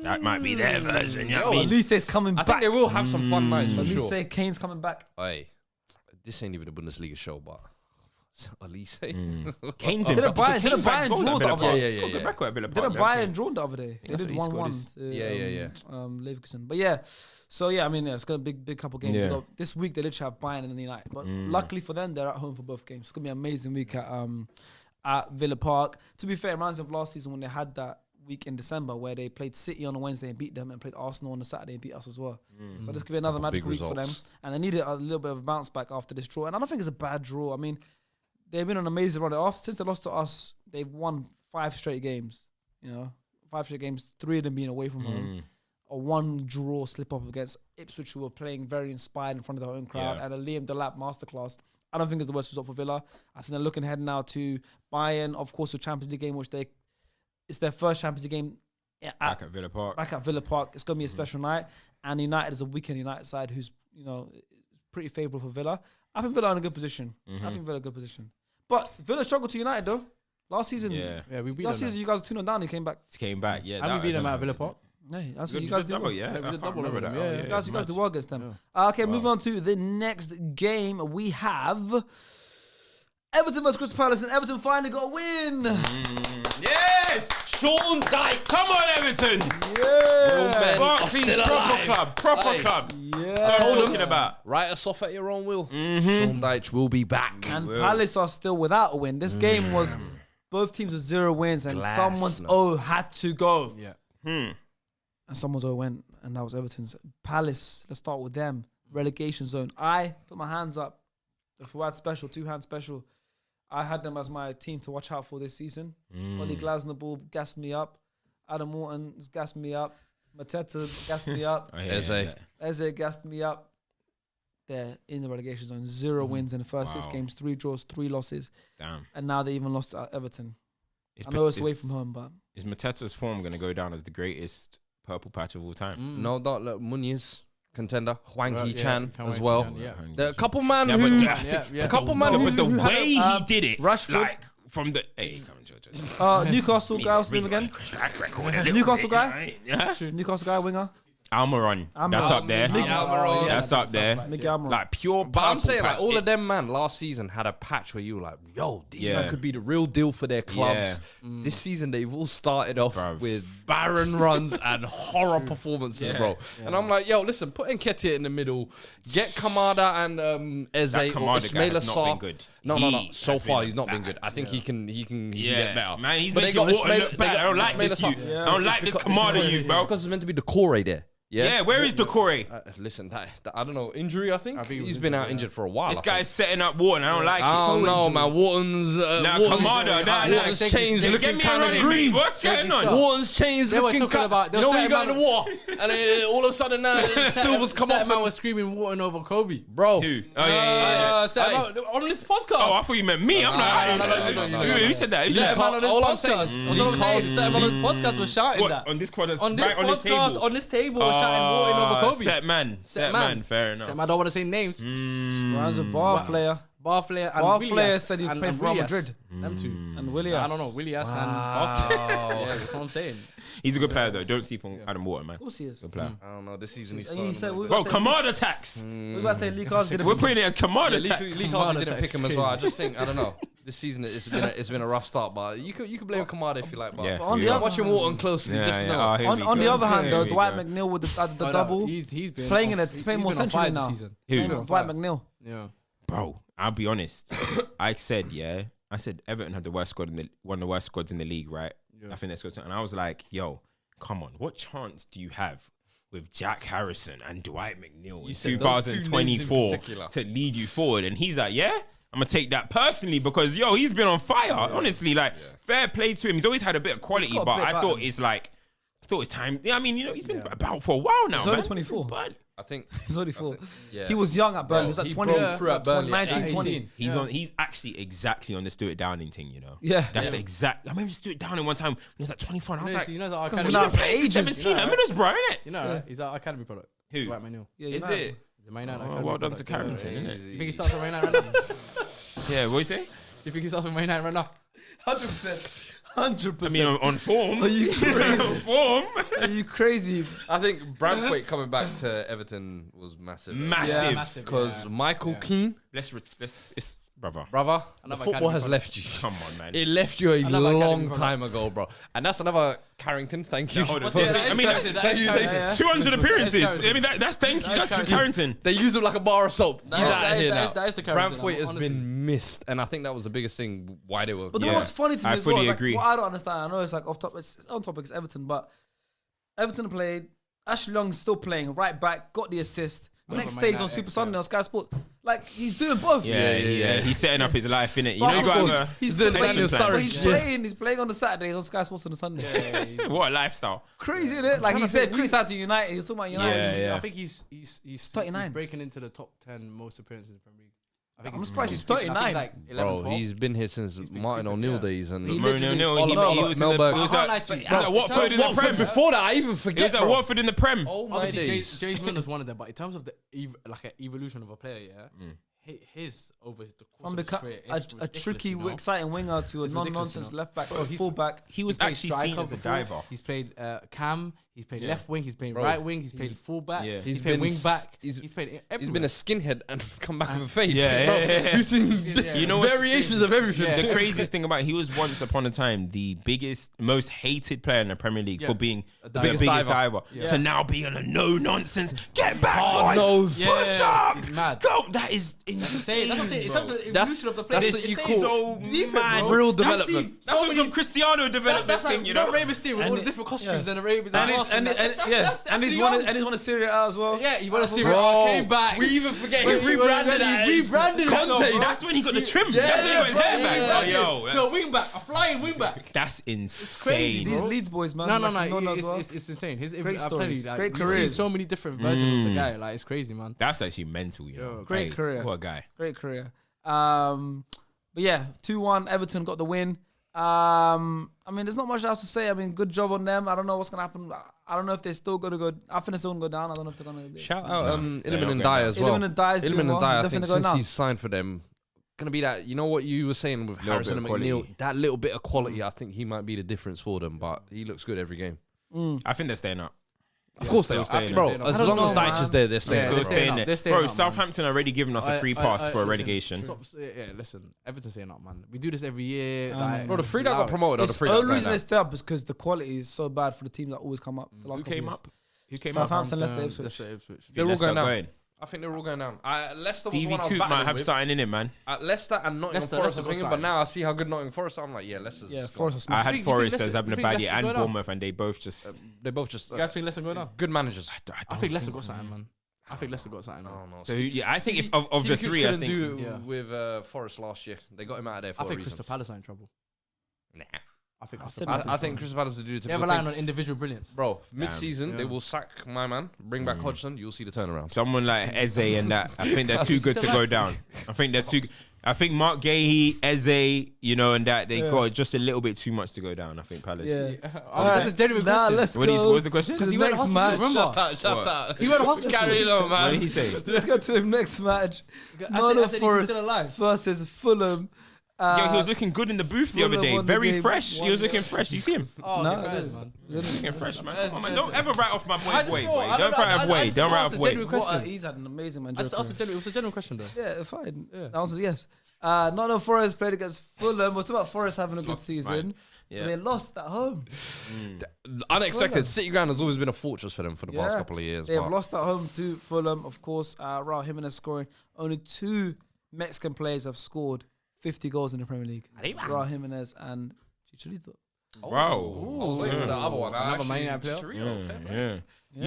That might be their version. You know what I mean? Elise's coming I back. think they will have some fun nights for sure. Elise, Kane's coming back. Hey, this ain't even a Bundesliga show, but Elise. Kane's Didn't Bayern draw the other day? Yeah. Didn't Didn't Bayern draw the other day? They That's did what he scored 1-1. Yeah. Leverkusen. But yeah, so yeah, I mean, yeah, it's got a big couple games. Yeah. They got- This week they literally have Bayern and then United. But luckily for them, they're at home for both games. It's gonna be an amazing week at Villa Park. To be fair, it reminds me of last season when they had that week in December where they played City on a Wednesday and beat them, and played Arsenal on a Saturday and beat us as well. So this could be another magical week for them. results. And they needed a little bit of a bounce back after this draw. And I don't think it's a bad draw. I mean, they've been on an amazing run. Since they lost to us, they've won 5 straight games. You know, 5 straight games, 3 of them being away from home. A 1 draw slip up against Ipswich, who were playing very inspired in front of their own crowd, Yeah. and a Liam Delap masterclass. I don't think it's the worst result for Villa. I think they're looking ahead now to Bayern, of course, the Champions League game, which it's their first Champions League game Back at Villa Park. Back at Villa Park. It's going to be a special night. And United is a weekend United side who's, pretty favourable for Villa. I think Villa are in a good position. But Villa struggled to United, though. Last season, we beat last them. you guys were 2-0 down. He came back. Yeah. And we beat them at Villa Park. Yeah, that's Good, you guys good do. double, Well. yeah. we did I can't double remember with that. them, You guys mad. do well against them. Okay, moving on to the next game. We have Everton versus Crystal Palace, and Everton finally got a win. Yes! Sean Dyche. Come on, Everton! Yeah. Barclays, still proper alive. club. Proper Hey. club. Yeah. That's what I'm talking about. Write us off at your own will. Sean Dyche will be back. And Palace are still without a win. This game was both teams with 0 wins, and someone's O had to go. Yeah. And someone's O went, and that was Everton's. Palace, let's start with them. Relegation zone. I put my hands up. The Fuad special, 2-hand special. I had them as my team to watch out for this season. Ollie Glasner gassed me up. Adam Morton gassed me up. Mateta gassed me up. Eze gassed me up. They're in the relegation zone. 0 wins in the first 6 games, 3 draws, 3 losses. Damn. And now they even lost to Everton. I know it's away from home, but... Is Mateta's form going to go down as the greatest purple patch of all time? No, don't look. Muniz, contender. Hwanky Chan as Hwanky well. Chan, yeah. There are a couple man Yeah, who... but A couple man but the who had way he did it, Rashford. like from the come on, George. Newcastle guy, what's his name again? Newcastle guy? Yeah. Newcastle guy, winger. Almiron. That's up there. Almiron. That's up there. Miguel Almiron. Like pure. But I'm saying, like, patch. all of them, man, last season had a patch where you were like, yo, these Yeah. men could be the real deal for their clubs. This season, they've all started off Bruv. with barren runs and horror performances, bro. And I'm like, yo, listen, put Nketiah in the middle. Get Kamada and Eze That or Kamada guy Ismaila has not Sarr. been good. No. He So has far, been he's not been good. bad. I think he can get Yeah, better. man, he's But they making got Water Ismaila- look they bad. got I don't like Ismaila this Sarr. you. I don't like this Kamada you, bro. Because it's meant to be the core there. Yeah, where is Decore? Listen, I don't know, injury, I think. I think he was He's been injured, out injured for a while. This I guy's think. setting up Wharton. I don't like I don't it. know, man. Wharton's... Kamada. Wharton's changed Give looking me a kind running of mate. green. What's going on? Wharton's changed They were looking talking about- they You were know when you go setting in the war and then all of a sudden now Silver's come up. man was screaming Wharton over Kobe. Bro. Who? Oh, yeah. Set him out on this podcast. Oh, I thought you meant me. I'm no, like, who said that? Who Set said him out on this all I'm podcast. saying That's what I'm saying. Set him on this podcast was shouting What, that. on this podcast? On this right on this podcast, table? on this table, was shouting Wharton over Kobe. Set man. Fair enough. I don't want to say names. Runs a bar player. Bar Flair and Bar Willias Flair said he and- played and for Real Willias. Madrid. Them two. And Williams. I don't know, Willias and Bar Flair. Yeah, that's what I'm saying. He's a good player, though. Don't sleep on Adam Wharton, man. Of course he is. Good player. I don't know, this season he's And he starting. said, we Bro, got to say- Kamada tax. we got to say Lee Carl's We're putting it as Kamada Lee tax. Carlson didn't Kamada pick him as is well. I just think, I don't know. This season it's been a rough start, but you could blame Kamada if you like. But Yeah. on the Yeah. other watching hand- Wharton closely, Yeah, just yeah. know. Oh, here we On the go. other hand, though, Here we Dwight go. McNeil with the But, double, He's been playing in off- it, playing he's more been on centrally fire now. this season. Who? He's been on Dwight fire. McNeil. Yeah. Bro, I'll be honest. I said Everton had the worst squad one of the worst squads in the league, right? I think they scored, and I was like, yo, come on, what chance do you have with Jack Harrison and Dwight McNeil in said those two names in 2024 particular. to lead you forward? And he's like, yeah, I'm gonna take that personally because yo, he's been on fire. Honestly, like fair play to him. He's always had a bit of quality, got a but bit I about thought him. it's time. Yeah, I mean, you know, he's been about for a while now. He's man. only 24. But I think He's only 4. yeah. He was young at Burnley. He was Bro, like he 20. broke through at Burnley at 19, 20. 18. he's actually exactly on the Stuart Downing thing, you know. Yeah. That's the exact. I remember Stuart Downing one time when he was like 24. And I was like, You know, our Because academy we're not product. for ages. 17 at Middlesbrough, innit? You know, he's our academy product. Who? Dwight McNeil. Yeah, Is United. it? The Man United Oh, academy well done to product. Carrington, innit? You think he starts with Man United right now? Yeah, what you say? You think he starts with Man United right now? 100%. 100%. I mean, on form. Are you crazy? on form. Are you crazy? I think Brentford coming back to Everton was massive. Massive. massive. Because Michael Keane, It's brother. brother, the Another football has academy left you. Come on, man. It left you a Another academy long product. time ago, bro. And that's another Carrington. Thank you. Hold on. Yeah, I mean, that is Carrington. 200 appearances. Carrington. I mean, that's thank you. That's good Carrington. They use him like a bar of soap. He's out of here now. That is the Carrington. Brentford has honestly. been missed, and I think that was the biggest thing why they were. But Yeah. what's funny to me I as well fully is like, agree. what I don't understand, I know it's like off topic, it's on topic, it's Everton, but Everton played, Ashley Young's still playing, right back, got the assist. Next day he's on Super Sunday on Sky Sports. Like, he's doing both. Yeah. He's setting up his life, innit? You But know, you of got course, to he's doing playing, Daniel but Sturridge. he's playing on the Saturday on Sky Sports on the Sunday. what a lifestyle. Crazy, isn't it? Like, he's there criticizing United. He's talking about United. Yeah. I think he's 39. breaking into the top 10 most appearances in the Premier League. I'm surprised he's 39. Like 11, Bro, 12. he's been here since Martin O'Neill days and Martin O'Neill, he was at Watford in the Prem. Before that, I even forget. He was at Watford in the Prem. Oh my Obviously, days. James Milner's one of them, but in terms of the like an evolution of a player, his over the course From of his career, a tricky, exciting winger to a non-nonsense left back, full back. He was actually seen as a diver. He's played cam. He's played left wing. He's played right wing. He's played full back. Yeah. He's played wing back. He's played everywhere. He's been a skinhead and come back with a fade. Yeah. You've seen You know what's variations of everything. The craziest thing about it, he was once upon a time the biggest, most hated player in the Premier League for being the biggest diver. To now being a no nonsense, get back, Hard boy, nose. push up, He's mad. go. That is insane. That's what I'm saying. In terms of the That's- evolution of the player, that's it's what you insane. call so mad. real That's development. That's what some Cristiano development That's thing, like you know. Rey Mysterio with all the different costumes and the Rey. And he's won a Serie A as well. Yeah, he won a Serie Bro, A, came back. We even forget He he rebranded rebranded himself, bro. That's when he got the trim. That's when he got his hair back. Yo, to a wing back, a flying wing back. that's insane. crazy, These bro. Leeds boys, man. No, Maximiliano as well. it's insane. His Great I'm telling you, stories, like, great we've seen careers. so many different versions of the guy. Like, it's crazy, man. That's actually mental, you know. Yo, great Hey, career. What a guy. Great career. But yeah, 2-1. Everton got the win. I mean, there's not much else to say. I mean, good job on them. I don't know what's gonna happen. I don't know if they're still gonna go. I think they're still gonna go down. I don't know if they're gonna. Shout out they're Illiman not and going Dyer down. as well. Illiman and Dyer's doing Illiman and well. Dyer, I Definitely think going since down. he's signed for them, gonna be that. You know what you were saying with Harrison and bit of McNeil, quality. that little bit of quality. I think he might be the difference for them. But he looks good every game. I think they're staying up. Of course they still are, staying bro. up. As I don't long as know, Dyche man. is there, they're staying. Yeah, Still they're staying staying there. up. They're staying Bro, up, man. Southampton already given us a free pass for a listen, relegation. Yeah, listen. Everton's staying up, man. We do this every year. Like, Bro, the it's Free got loud. promoted. Or the The Free only reason they stay up is because the quality is so bad for the teams that always come up. The last Who couple came years. up? Who came up? Southampton, Leicester, Ipswich. Ipswich. They're all Leicester going down. going. I think they're all going down. Leicester was Stevie one I was Coop might battling have with. something in it, man. At Leicester and Nottingham Leicester Forest, got I'm thinking, but something. now I see how good Nottingham Forest are. I'm like, yeah, Leicester's Yeah, gone. Forest. I You had think Forest Leicester- as having a you think bad year Leicester's and going down? Bournemouth, and they both just. They both just You guys think Leicester going down? good managers. I think Leicester got something, man. I think Leicester got something, man. Oh, no. So yeah, I think if of the Stevie Coops three, I couldn't think. do it Yeah. with Forest last year. They got him out of there for I think a reason. Crystal Palace are in trouble. Nah. I think I think Crystal Palace will do it. they're relying on individual brilliance. Bro, mid-season Yeah. they will sack my man, bring back Hodgson. You'll see the turnaround. Someone like Eze and that, I think they're too good to go down. I think they're too. I think Mark Gahey, Eze, you know, and that they got just a little bit too much to go down. I think Palace. Yeah. That's a genuine Now question. let's What is- go what was the question? to the He went to next hospital, match. remember? Shut up. He went to hospital. Carry on, What man. did he say? Let's go to the next match. I Nottingham said he's Forest still alive. versus Fulham. Yo, he was looking good in the booth the other Fulham day. won the Very game. fresh. He was looking fresh. You see him? Oh, No, okay, it guys, isn't. man. Looking fresh, man. Come on, man. Don't ever write off my boy I just Wade. thought- Wade. I Don't don't write know, off I Wade. just Don't write asked off a Wade. genuine question. He's had an amazing I Manchester. just asked a genuine, it was a genuine question, though. Yeah, fine. Yeah. The answer is yes. Nottingham Forest played against Fulham. What's about Forest having a good Lost, season? fine. Yeah. But they lost at home. Unexpected. Fulham. City Ground has always been a fortress for them for the past Yeah. couple of years. They've but lost at home to Fulham, of course. Raul Jimenez scoring. Only 2 Mexican players have scored 50 goals in the Premier League. Raul Jimenez and Chicharito. Wow. I was waiting for the other one. Another Man United player? Chicharito, fair play. Yeah.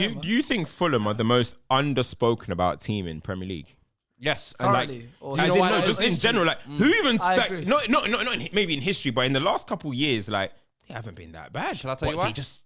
Yeah, Do you think Fulham are the most underspoken about team in Premier League? Yes, And like, Currently, or as know in, why no, that just is? in general, like who even I like, agree. not maybe in history, but in the last couple of years, like they haven't been that bad. Shall I tell But you why? They just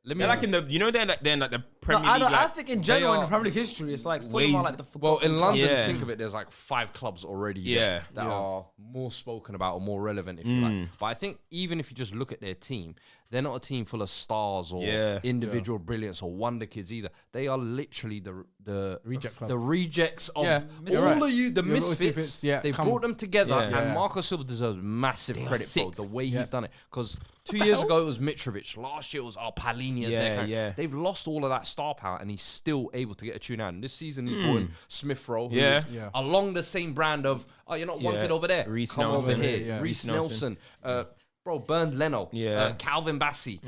Let me. they're like in the they're in like the No, Premier I, League. don't- I Like, think in general in are the Premier League history, it's like way- Fulham are like the Well, forgotten in London, Yeah. think of it, there's like 5 clubs already Yeah. that are more spoken about or more relevant, if you like. But I think even if you just look at their team, they're not a team full of stars or individual brilliance or wonder kids either. They are literally the Reject club. the rejects of Yeah, all you're right. of you, the You're right, misfits. misfits, yeah, They come brought on. them together, Yeah. and Yeah. Marco Silva deserves massive They are credit for sick. the way he's done it. Because 2 years ago it was Mitrovic, last year it was Palhinha. Yeah. They've lost all of that star power, and he's still able to get a tune out. And this season he's brought in Smith Rowe, who Yeah. is along the same brand of you're not wanted over there. Reece Come Nelson. over here, Yeah. Reece Reece Nelson. Nelson. Bernd Leno, Yeah. Calvin Bassey,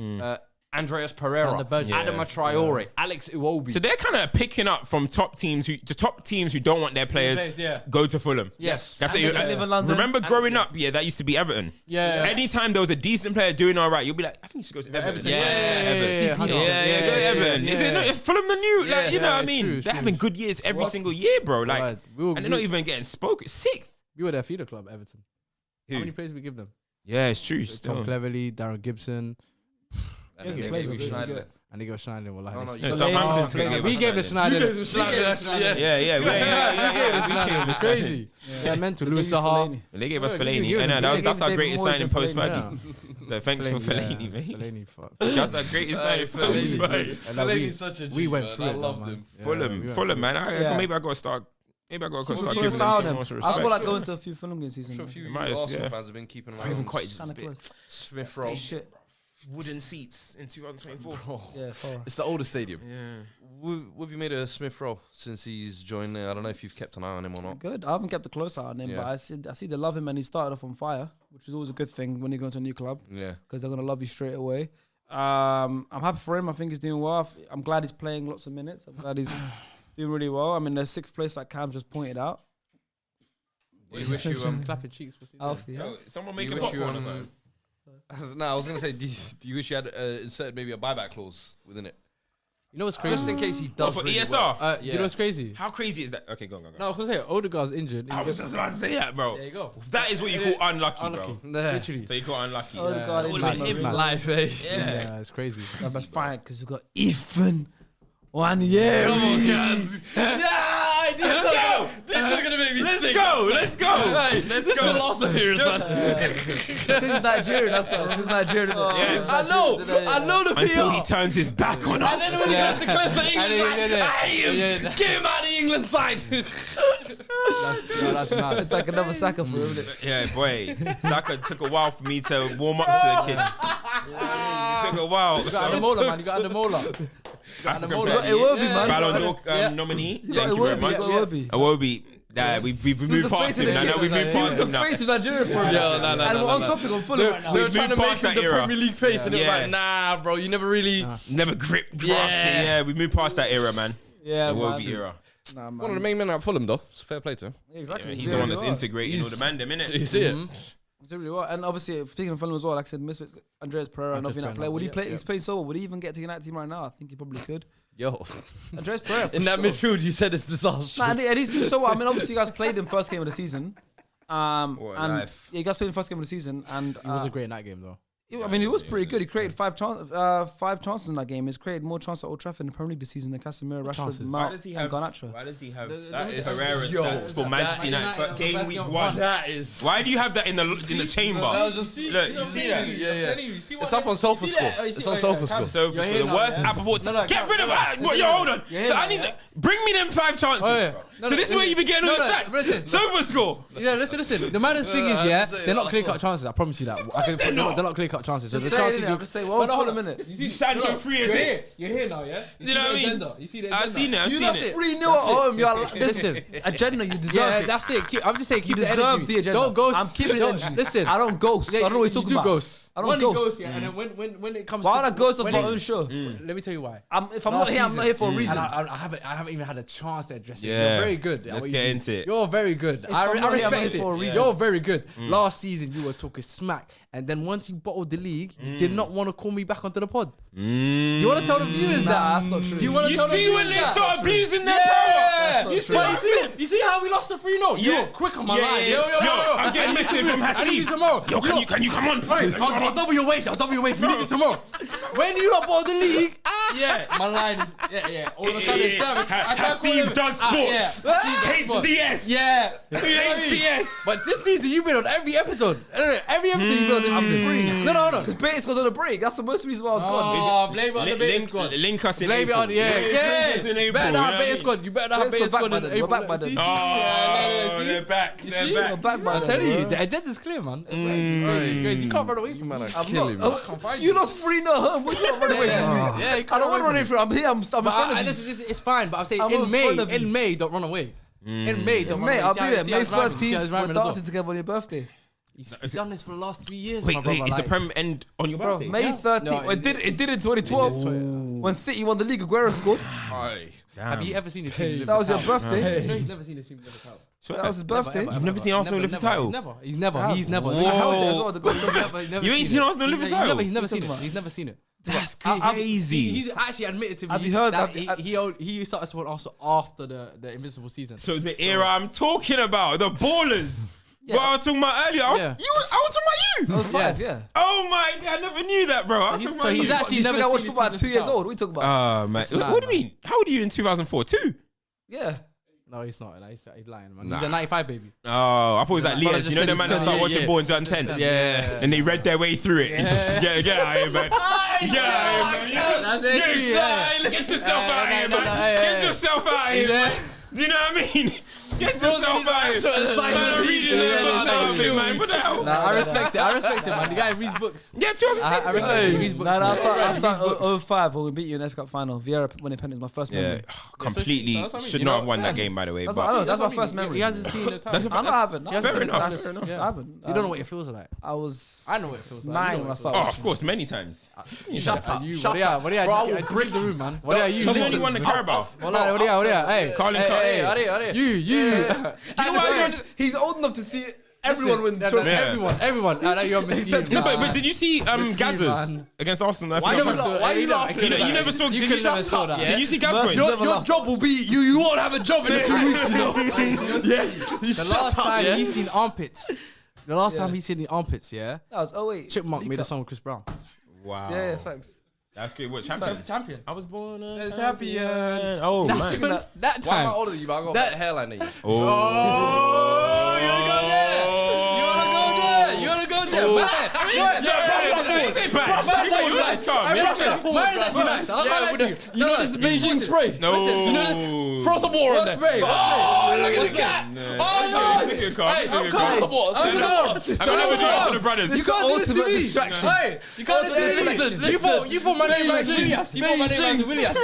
Andreas Pereira, Sander Berge. Adama Traore, Alex Iwobi. So they're kind of picking up from top teams who don't want their players go to Fulham. Yes. That's And it. they live in London. Remember And- growing up, that used to be Everton. Yeah. Anytime there was a decent player doing all right, you'll be like, I think you should go to Everton. Everton. Yeah, Yeah, Everton. Yeah, go to Everton. Is it not? Is Fulham the new? Like, you know what I it's mean? true, it's They're true. having good years every single year, bro. Like, Right. We were- and they're not even getting spoken. Sick. We were their feeder club, Everton. Who? How many players did we give them? Yeah, it's true. Tom Cleverley, Darren Gibson. And then Yeah, they players gave are you good, Schneiderlin. And they go Schneiderlin. Well, No, No, Southampton took it. we gave it Schneiderlin. Yeah. We gave it Schneiderlin. It's crazy. Yeah, mental. Louis Saha. They gave us Yeah, Fellaini. give him. That's our David greatest Moyes signing and post Fellaini. Fergie. So thanks for Fellaini, mate. Fellaini, fuck. That's the greatest signing post Fergie. And then Fellaini's such a G, we went man. through I it, loved man. him. Yeah, Fulham, man. Yeah. Maybe I got to start. Maybe I got to start Put giving a them sound some on more them. respect. I feel like going to a few Fulham this season. I'm sure a man. few Might as- Arsenal yeah. fans have been keeping an eye Craven on Cottage is Kinda a bit close. Smith Rowe. Shit. wooden seats in 2024. Yeah, it's horror. It's the oldest stadium. Yeah. What have you made of Smith Rowe since he's joined there? I don't know if you've kept an eye on him or not. Good. I haven't kept a close eye on him, Yeah. but I see they love him and he started off on fire, which is always a good thing when you go to a new club Yeah. because they're gonna love you straight away. I'm happy for him. I think he's doing well. I'm glad he's playing lots of minutes. I'm glad he's doing really well. I mean, the sixth place that Cam just pointed out. We wish you Clapping cheeks. Alfie, yeah. Yo, someone You making wish you, popcorn or something. No, I was gonna say, do you wish you had inserted maybe a buyback clause within it, You know what's crazy? just in case he does for really ESR? well. You know what's crazy? How crazy is that? Okay, go on. No, I was gonna say Odegaard's injured. I was just about to say that, bro. There you go. That is what you call unlucky, Unlucky. bro. Literally. So you call unlucky. Odegaard That is would've been mad. him. Mad. Life, eh? Yeah, it's crazy. That's fine because we've got Ethan. 1 year. Let's go. This is gonna make me Let's sick. go. Let's go. Let's This is the go. last of here, son. He's Nigerian. That's what. He's Nigerian. Yeah. I know the Until he PR. turns his back on us. And then when he got declared for England, Yeah. get him out of the England side. That's mad. It's like another Saka for him, isn't it? Yeah, boy. Saka took a while for me to warm up to the kid. It took a while. You got Ademola, man. You got Ademola. African It will be, man. Ballon d'Or nominee. Thank you very much. It will be. Awobi. We've moved past him. No, we've moved past him now. Face of Nigeria for him. no, And we're on topic on Fulham right now. They were We've trying to moved make past him that the era. Premier League face, and it was Yeah. like, nah, bro, you never really. Never gripped past it. Yeah, we moved past that era, man. Yeah, The man. Awobi era. Nah, One of the man. main men at Fulham, though. It's fair play to him. Exactly. He's the one that's integrating all the man, them, Do you innit? see it? He's doing really well. And obviously, speaking of Fulham as well, like I said, Misfits, Andreas Pereira, Andreas nothing that Pereira, player. Would he yeah, play? yeah. He's playing so well. Would he even get to United team right now? I think he probably could. Yo, Andreas Pereira. in that midfield, you said it's disastrous. Nah, and he's doing so well. I mean, obviously, you guys played him first game of the season. What a And life. yeah, you guys played him first game of the season. And He was a great night game, though. I mean, he was pretty good. He created five chances in that game. He's created more chances at Old Trafford in the Premier League this season than Casemiro, Rashford, chances? Why Mount, does he and have? Garnacho. Why does he have That is Pereira yo, stats for Manchester United for game week 1? That is. Why do you have that in the chamber? Look, you see that? Yeah. It's up on SofaScore. It's on SofaScore. So for the worst Apple Watch. Get rid of that. Yo, hold on. So I need to bring me them 5 chances. So this is where you be getting all the stats. listen. SofaScore. Yeah, listen. The maddest thing is, they're not clear-cut chances. I promise you that. They're not clear-cut chances. So the chances I'm just saying, well, hold a minute. You see Sancho 3 assists. You're here now, yeah? You know what I mean? You see the I've seen it. I've You seen lost it. 3-0 at home. You're like, listen, agenda, you deserve Yeah, it. that's it. I'm just saying, keep You the deserve energy. the agenda. Don't ghost. I'm keeping the energy. Listen, I don't ghost. I don't know what you're talking you do about. ghost. I don't ghost. Yeah, and then when it comes Why to would I ghost on when my it- own show? Let me tell you why. If I'm not here, I'm not here for a reason. And I haven't even had a chance to address it. Yeah. You're very good. at Let's what get you do. into it. You're very good. I I'm not here, I'm respect here it. for a reason. You're very good. Last season, you were talking smack. And then once you bottled the league, you did not want to call me back onto the pod. You want to tell the viewers that? that's not true. Do you want to You tell the see viewers when they that? start abusing their Yeah. power? not You true. see But you see how we lost the 3-0? You were quick on my line. Yo, I'm getting missing from I need you Hasib. tomorrow. Yo, can you come on? I'll double your weight. We need you tomorrow. When you not bought the league, Yeah. my line is all of a sudden service. I try to call him. Hasib does sports. HDS. Yeah. HDS. But this season you've been on every episode. Every episode you've been on this season. free. No, hold on. Because Bates was on a break. That's the most reason why I was gone. Oh, blame it on the beta squad. Link us in Blame it April. on yeah. It's in April, Better you not know have what I beta mean? squad. You better not have Beta beta squad squad back in by then. April. We're back by then. See? Oh, see? they're back. see? They're We're back. back by I'm then, telling you, bro. the agenda's clear, man. It's crazy. You can't run away from it. I'm not. You lost 3-0 home. What you not running away from? Yeah, you I don't want to run away from. I'm here. I'm in front But of you. listen, it's fine. But I'm saying I'm in in front of you. May, don't run away. In May, don't run Mate, away. I'll See be how- there. see how May it's rhyming. See how 13th, it's we're rhyming as well. dancing together on your birthday. He's done this for the last 3 years. Wait, my brother. is the like- Prem end on your Bro, birthday? May 13th. No, it did in 2012 when City won the league. Aguero scored. Have you ever seen a team lift That was the your title? birthday. You know he's never seen his team lift the title. That was his birthday. You've never seen Arsenal lift the title? He's never. Whoa. He's never. I held it as well. The goal. You ain't seen Arsenal lift the title? He's never seen What it. are you He's never seen it. That's I've- crazy. He's actually admitted to me Have you heard that that- he started supporting Arsenal after the Invincible season. So the era I'm talking about, the ballers. What I was talking about earlier. I was talking about you. I was 5, yeah. Oh my God, I never knew that, bro. I was talking about he's you. actually You never think I watched seen football at it 2 years old? What are you talking about? Oh, man. What do you mean? How old are you in 2004? 2? Yeah. No, he's not. He's lying, man. He's a 95 baby. Oh, I thought it was like Brother Leah's. just You know said the he's man that 20, started watching ball in 2010? Yeah. And they read their way through it. Get out of here, man. Get out of here, man. That's it, Get yourself out of here, man. Get yourself out of here, man. Do you know what I mean? Get yourself out of here. Man, what the hell? Nah, I respect it. I respect it, man. The guy reads books. Yeah, 2010. I respect it. He reads books. No, man. I'll start 05 when we beat you in the FA Cup final. Vieira winning penalties, my first memory. Completely that's what I mean. should You not know, have won that game, by the way. That's But my first memory. He hasn't seen the time. That's I haven't. Fair enough. Yeah. I haven't. So you don't know what it feels like. I was. I know what it feels like. 9 when I started. oh, of course, many times. Shut up. What are you? Just break the room, man. What are you? Come on, you won the Carabao. What are you? Hey, Colin you. You know what? He's old enough to see everyone win the trophy. Everyone. I know you're misleading. No, but did you see Gazza's man. against Arsenal? Why you laughing? You never saw. You Did could never saw that. Did you see Gazza? Your job will be you won't have a job in a few weeks, you know. The last time he's seen armpits. The last time he's seen the armpits, yeah. That was 08. Chipmunk made a song with Chris Brown. Wow. Yeah, thanks. That's good. What Champion. I was born a champion. Oh man. That Why am I time. older than you? But I got a better hairline than you. Oh. You wanna go there? You wanna go there? Man, you know this is Beijing spray. No. Throw some more in there. Spray. Oh, look at that. I'm never do that to the brothers. You can't do this to me. Hey, you can't do this to me. You put my name right to Willias. You put my name right to Willias.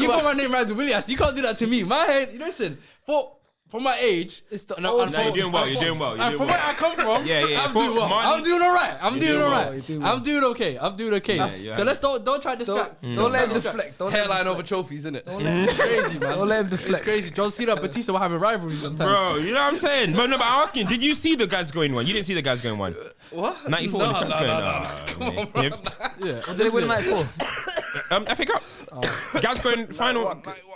You put my name right to Willias. You can't do that to me. My head, listen, for my age, It's the No, you're doing well. You're doing well. and from where I come from, Yeah. I'm doing well. I'm doing all right. I'm doing all right. You're doing well. I'm doing okay. I'm doing okay. yeah. So let's don't try to distract. Don't let him deflect. Hairline over trophies, innit? It's crazy, man. Don't let him It's deflect. crazy. John Cena and Batista were having rivalries sometimes. Bro, you know what I'm saying? But no, but I'm asking, did you see the guys going one? You didn't see the guys going one. What? 94 No, when the Caps going. Come on, Yep. Yeah. Did they win 94? FA Cup. Guys going final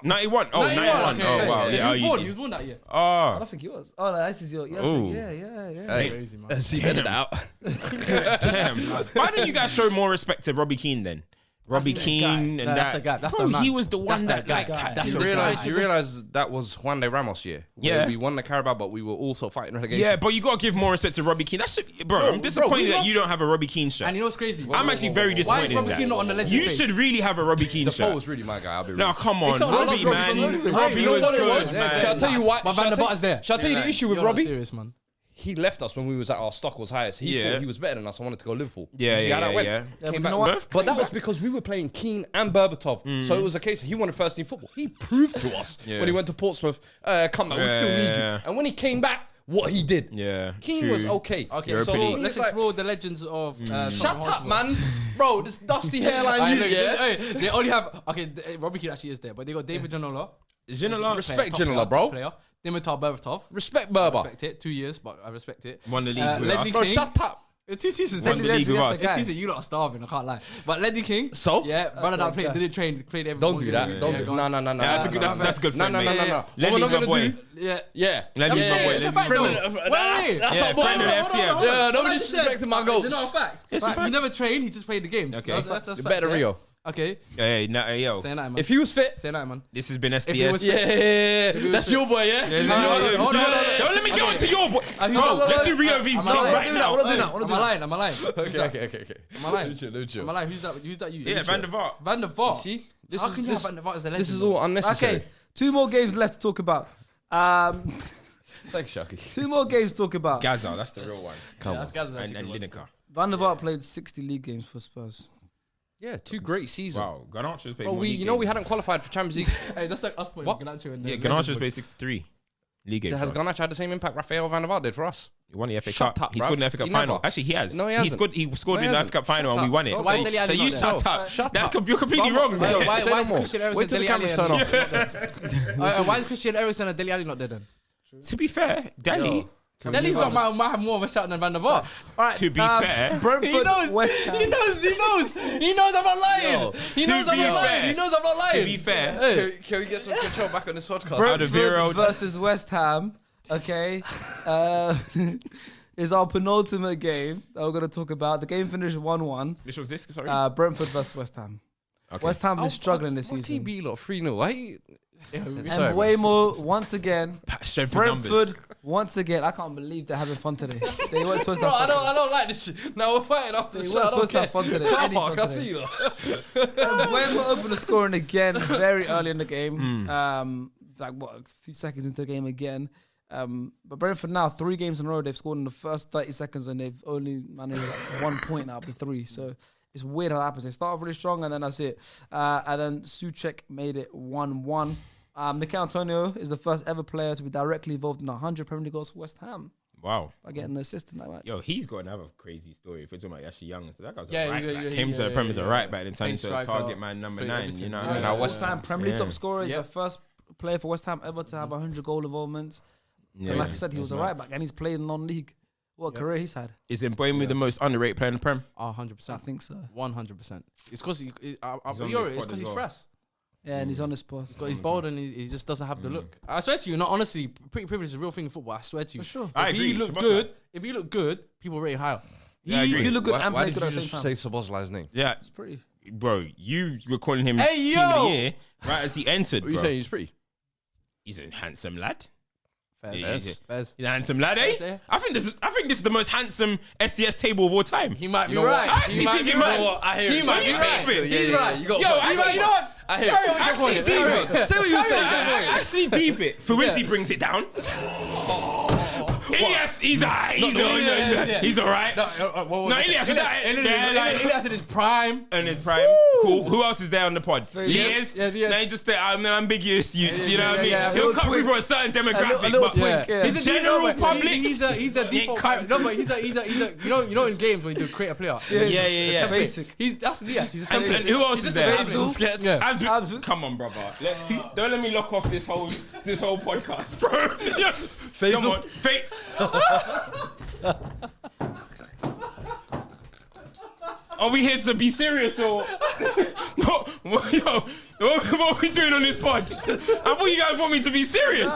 91. Oh, 91. Okay. Oh, wow. Yeah, He was born that year. I Oh, don't think he was. Oh, no, this is your. Ooh. Yeah. Crazy, man. See, edit it out. damn. Why didn't you guys show more respect to Robbie Keane then? Robbie Keane and That's that. the guy. That's Bro, the man. he was the one That's that that guy. like. That's Do your guy. you realize that was Juan de Ramos year? Yeah. We won the Carabao, but we were also fighting relegation. Yeah, but you gotta give more respect to Robbie Keane. That should, bro. I'm disappointed that you don't have a Robbie Keane shirt. And you know what's crazy? I'm actually very Why is disappointed. Robbie in Keane that. not on the legend You page? should really have a Robbie Keane The shirt. was really my guy. I'll be real. No, come on, It's not- I love Robbie, Robbie, man. don't worry. Robbie You know was what it good, was? man. Shall I tell you why? But Van der Vaart is there. Shall I tell you the issue with You're not Robbie? serious, man. He left us when we was at our stock was highest. He Yeah. thought he was better than us. I wanted to go Liverpool. Yeah, See how that went? Yeah, Came but you back know what? with- But that was because we were playing Keane and Berbatov. So it was a case of he wanted first team football. He proved to us Yeah. when he went to Portsmouth, come back, we still need Yeah. you. And when he came back, what he did. Yeah, Keane true. was okay. Okay, You're so pretty- let's He's like- explore the legends of. Shut up, man. Bro, this dusty hairline you, yeah? They only have. Okay, Robbie Keane actually is there, but they got David Ginola. Ginola Respect Top player, Ginola, bro. top player. Dimitar Berbatov. Respect Berber. Respect it. 2 years, but I respect it. won the league with Ledley us. Bro, King. shut up. 2 seasons. Won the league with us. This season, you lot are starving. I can't lie. But Ledley King. So? Yeah, brother that the guy. didn't train, played every. Don't do that. game. Don't Yeah, do go on. No. Yeah, that's a good No, friend, no, mate. no. What Ledley's we're my not gonna boy. do? Yeah. Yeah. Ledley's Yeah, my boy. it's a Ledley. fact, though. Wait. Yeah, That's friend of the FCM. Yeah, don't be disrespecting my goals. It's not a fact. It's a He fact. never trained. He just played the games. Okay. That's You're facts, better yeah? Rio. Okay. Hey, yo. Say that, man. If he was fit, Say that, man. This has been he was SDS. yeah, was that's fit. your boy, yeah. Hold on. Don't let me get onto your boy. Who's Bro, that? let's do Rio v. Am I Vlog lying? right now. What do that? Am I lying? Am I lying? Who's that? Okay. Am I lying? Chill. Am I lying? Who's that? Who's that? You? Yeah, Van der Vaart. Van der Vaart. See, this How is can you have Van der Vaart as a legend? this is all unnecessary. Okay, 2 more games left to talk about. Thanks, Sharky. 2 more games to talk about. Gaza, that's the real one. Yeah, that's Gazza And actually. Lineker. Van der Vaart played 60 league games for Spurs. Yeah, 2 great seasons. Wow, Garnacho's played Bro, more we league you know we games. hadn't qualified for Champions League. Hey, that's like us playing What? Garnacho and Yeah, Garnacho's played 63 league games. Has for us. Garnacho had the same impact Rafael Van der Vaart did for us? He won the FA Shut Cup. up, He bruv. scored in the FA Cup He final. never. Actually, he has. No, he He hasn't. scored in the No, FA he Cup hasn't. final and Shut we up. won it. So So why you- Dele Alli so you not shut there? up. Shut That's up. you're completely wrong. Why man. Say is no more. Christian Eriksen Wait till the Dele Alli cameras turn not off. there? Why is Christian Eriksen and Dele Alli not there then? To be fair, Dele. Dele's got might have more of a shot than Van der Vaart. To be fair, Brentford, He knows. West Ham. He knows. He knows I'm not lying. Yo, He to knows I'm be not lying. fair- He knows I'm not lying. to be fair, Can we get some control back on this podcast? Alderweireld- Brentford versus West Ham. Okay. Is our penultimate game that we're going to talk about. The game finished 1-1. Which was this? Sorry. Brentford versus West Ham. Okay. West Ham is struggling this What season. TB lot 3-0? Why? And Waymo, once again, Strength in Brentford, numbers. once again, I can't believe they're having fun today. They weren't supposed to Bro, have fun. I don't like this shit. Now we're fighting after They the weren't show. I don't supposed to have care. fun today. Come Any on, fun I today. see you. Waymo opened the scoring again very early in the game. Like, a few seconds into the game again. But Brentford now, 3 games in a row, they've scored in the first 30 seconds and they've only managed 1 point out of the 3. So it's weird how that happens. They start off really strong and then that's it. And then Soucek made it 1-1. Mikel Antonio is the first ever player to be directly involved in 100 Premier League goals for West Ham Wow. by getting an assist in that match. Yo, he's got another crazy story. If we're talking about actually young, that guy's Yeah, a right he's a- back. yeah, Came to the Prem as a right back, then turned Main into a striker target man number for 9. Everton. You know, Yeah, what I mean? Now Like, West Ham Premier League Yeah. top scorer is Yep. the first player for West Ham ever to have 100 goal involvements. Yeah, And like I said, he was a that's right back and he's played in non-league. What a career he's had. Is Mbeumo the most underrated player in the Prem? 100%. I think so. 100%. It's because on this it's pod because as he's well. fresh. Yeah, and he's on the spot. He's bold and he just doesn't have the look. I swear to you, not honestly, pretty privilege is a real thing in football. I swear to you. For sure. I If agree, he look Szoboszlai. good, people rate him higher. Yeah, I agree. If you look good and Why play did good you at the just same say time. Szoboszlai's name? Yeah, It's pretty. bro, you were calling him Hey, team yo! of the year right as he entered, What are you bro. saying? He's pretty. He's a handsome lad. Fez. Yeah, yeah, Fez. He's a handsome lad, Fez, eh? yeah. I think this is the most handsome SDS table of all time. He might be You know right. what? I actually think he might. I hear He it. might He's be right. deep. Yeah, He's yeah, right. You got Yo, one. actually, you know what? I hear it. Actually deep it. Say what you say. Actually deep it. Fawizzi brings it down. Elias, he's alright. He's alright. No, Elias, Elias in his prime. and his prime. Cool. Who else is there on the pod? Lias. Yeah, Lias. Now just the ambiguous youths. You know what I mean? yeah. He'll Little come twink. for a certain A demographic, little but twink, yeah. he's a general public. He's a default. can't- No, but he's a you know in games when you do create a player. Yeah. Basic. That's Elias. He's a And template. who else is there? Basil. Yeah. Abdul- Come on, brother. Don't let me lock off this whole podcast, bro. Come on. Are we here to be serious or what are we doing on this pod? I thought you guys want me to be serious.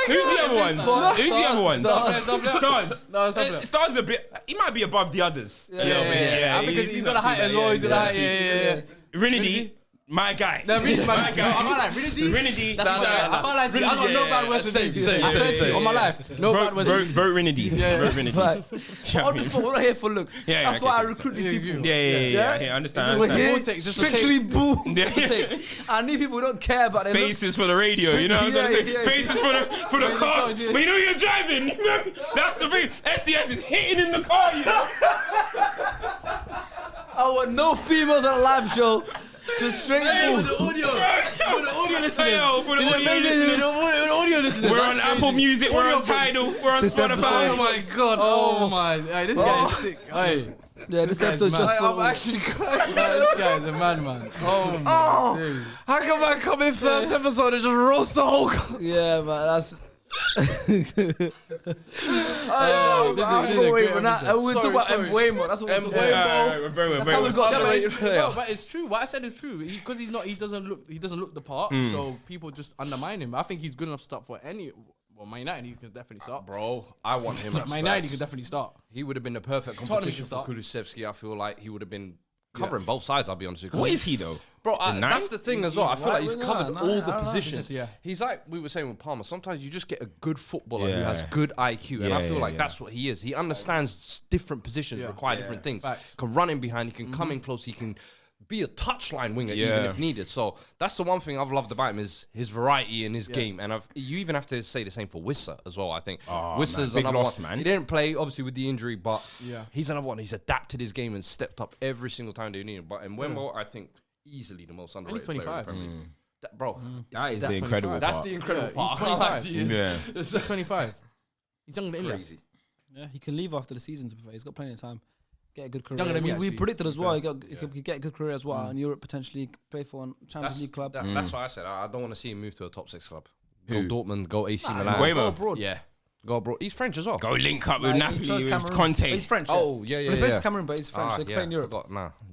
Who's the other ones? Who's the other ones? Stars. No, it's not. Stars a bit. He might be above the others. Yeah. Because he's got a height as well. He's got a height. Yeah. Rinity, my guy. No, Rinity, my guy. I'm not like Rinity. Rinity. That's my guy. I can't lie to you. I got no bad words to say to you. I swear to you, on my life, no bad words to you. Vote Rinity. Vote Rinity. Right. On the spot, we're not here for looks. Yeah, That's okay, why I okay, recruit these people. Yeah. I understand. We're here Just a strictly taste. bull. Yeah. I need people who don't care about their looks. Faces for the radio, you know what I'm Yeah, saying? yeah. Faces for the cars. yeah. But you know you're driving. You know? That's the thing. SDS is hitting in the car, you know? I want no females at a live show. Just straight bull. With the audio. With the audio listeners. Hey, yo, for the It's audio amazing. With listeners. the audio listeners. We're on Apple Music, we're on Tidal, we're on Spotify. Oh my god. Oh my. Hey, this guy is sick. Hey. Yeah, this This guy's episode mad. just I'm for actually crying. This guy is a madman. Oh my dude. How come I come in first episode and just roast the whole? Yeah, man, that's. This is a great episode. We talk about Mbeumo. That's what we're talking about. That's how we got Yeah, the but rated player. but it's true. What I said is true. Because he doesn't look the part. So people just undermine him. I think he's good enough to start for any. Well, Man United, he can definitely start. Bro, I want him. at Man United, he Spurs. can definitely start. He would have been the perfect Tottenham competition can for start. Kulusevski. I feel like he would have been covering both sides. I'll be honest with you. What is he though? Bro, The nine? that's the thing as well. I feel like he's right covered winger, all I the don't know. positions. Just, yeah. He's like we were saying with Palmer. Sometimes you just get a good footballer who Yeah. has good IQ, and I feel like yeah. that's what he is. He understands different positions require different things. Facts. Can run in behind. He can come in close. He can be a touchline winger even Yeah. if needed. So that's the one thing I've loved about him is his variety in his game. And you even have to say the same for Wissa as well. I think Wissa's man. Big another loss, one. man. He didn't play obviously with the injury, but Yeah. he's another one. He's adapted his game and stepped up every single time they needed. But in Wembo, I think easily the most underrated player in the 25. Premier League. That, bro, That is That's the incredible 25. that's part. the incredible Yeah, part. he's I can't lie 25. to you. Yeah. He's 25. He's younger than Elias. Crazy. Yeah, he can leave after the season. To be fair, he's got plenty of time. Get a good career. younger than me, We actually, predicted as to be well. fair. He could get a good career as well in Europe, potentially play for a Champions League club. That's why I said I don't want to see him move to a top 6 club. Go Dortmund, go AC Milan. Mbeumo. Go abroad. Yeah. Go, bro. He's French as well. Go link up with He Napoli chose with Cameroon. Conte. He's French. Oh, yeah. But he plays for Cameroon, but he's French. So he can play in Europe.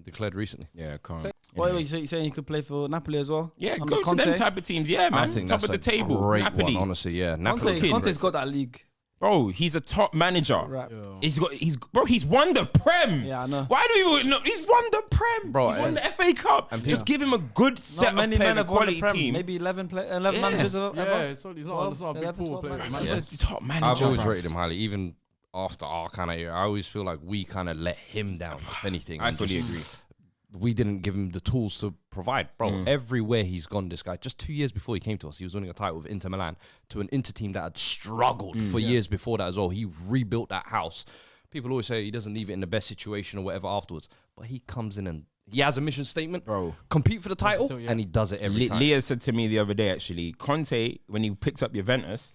Declared recently. Yeah, can't. Wait, you saying he could play for Napoli as well? Yeah, Under go to Conte? them type of teams. Yeah, man. I think Top that's of the a table. great Napoli. one, honestly. Yeah, Napoli. Conte's got that league. Bro, he's a top manager. Right. He's won the Prem. Yeah, I know. Why do we know? He's won the Prem. Bro, he's won the FA Cup. Just give him a good set Not many of players, men a have won quality the Prem. team. Maybe 11 managers ever. It's not a big 11, pool 12 player. managers. He's a top manager. I've always bruv. rated him highly, even after our kind of era. I always feel like we kind of let him down, if anything. I and fully just- agree. We didn't give him the tools to provide. Bro, everywhere he's gone, this guy, just 2 years before he came to us, he was winning a title with Inter Milan to an Inter team that had struggled for years before that as well. He rebuilt that house. People always say he doesn't leave it in the best situation or whatever afterwards, but he comes in and he has a mission statement, Bro. compete for the title, and he does it every time. Leah said to me the other day, actually, Conte, when he picked up Juventus,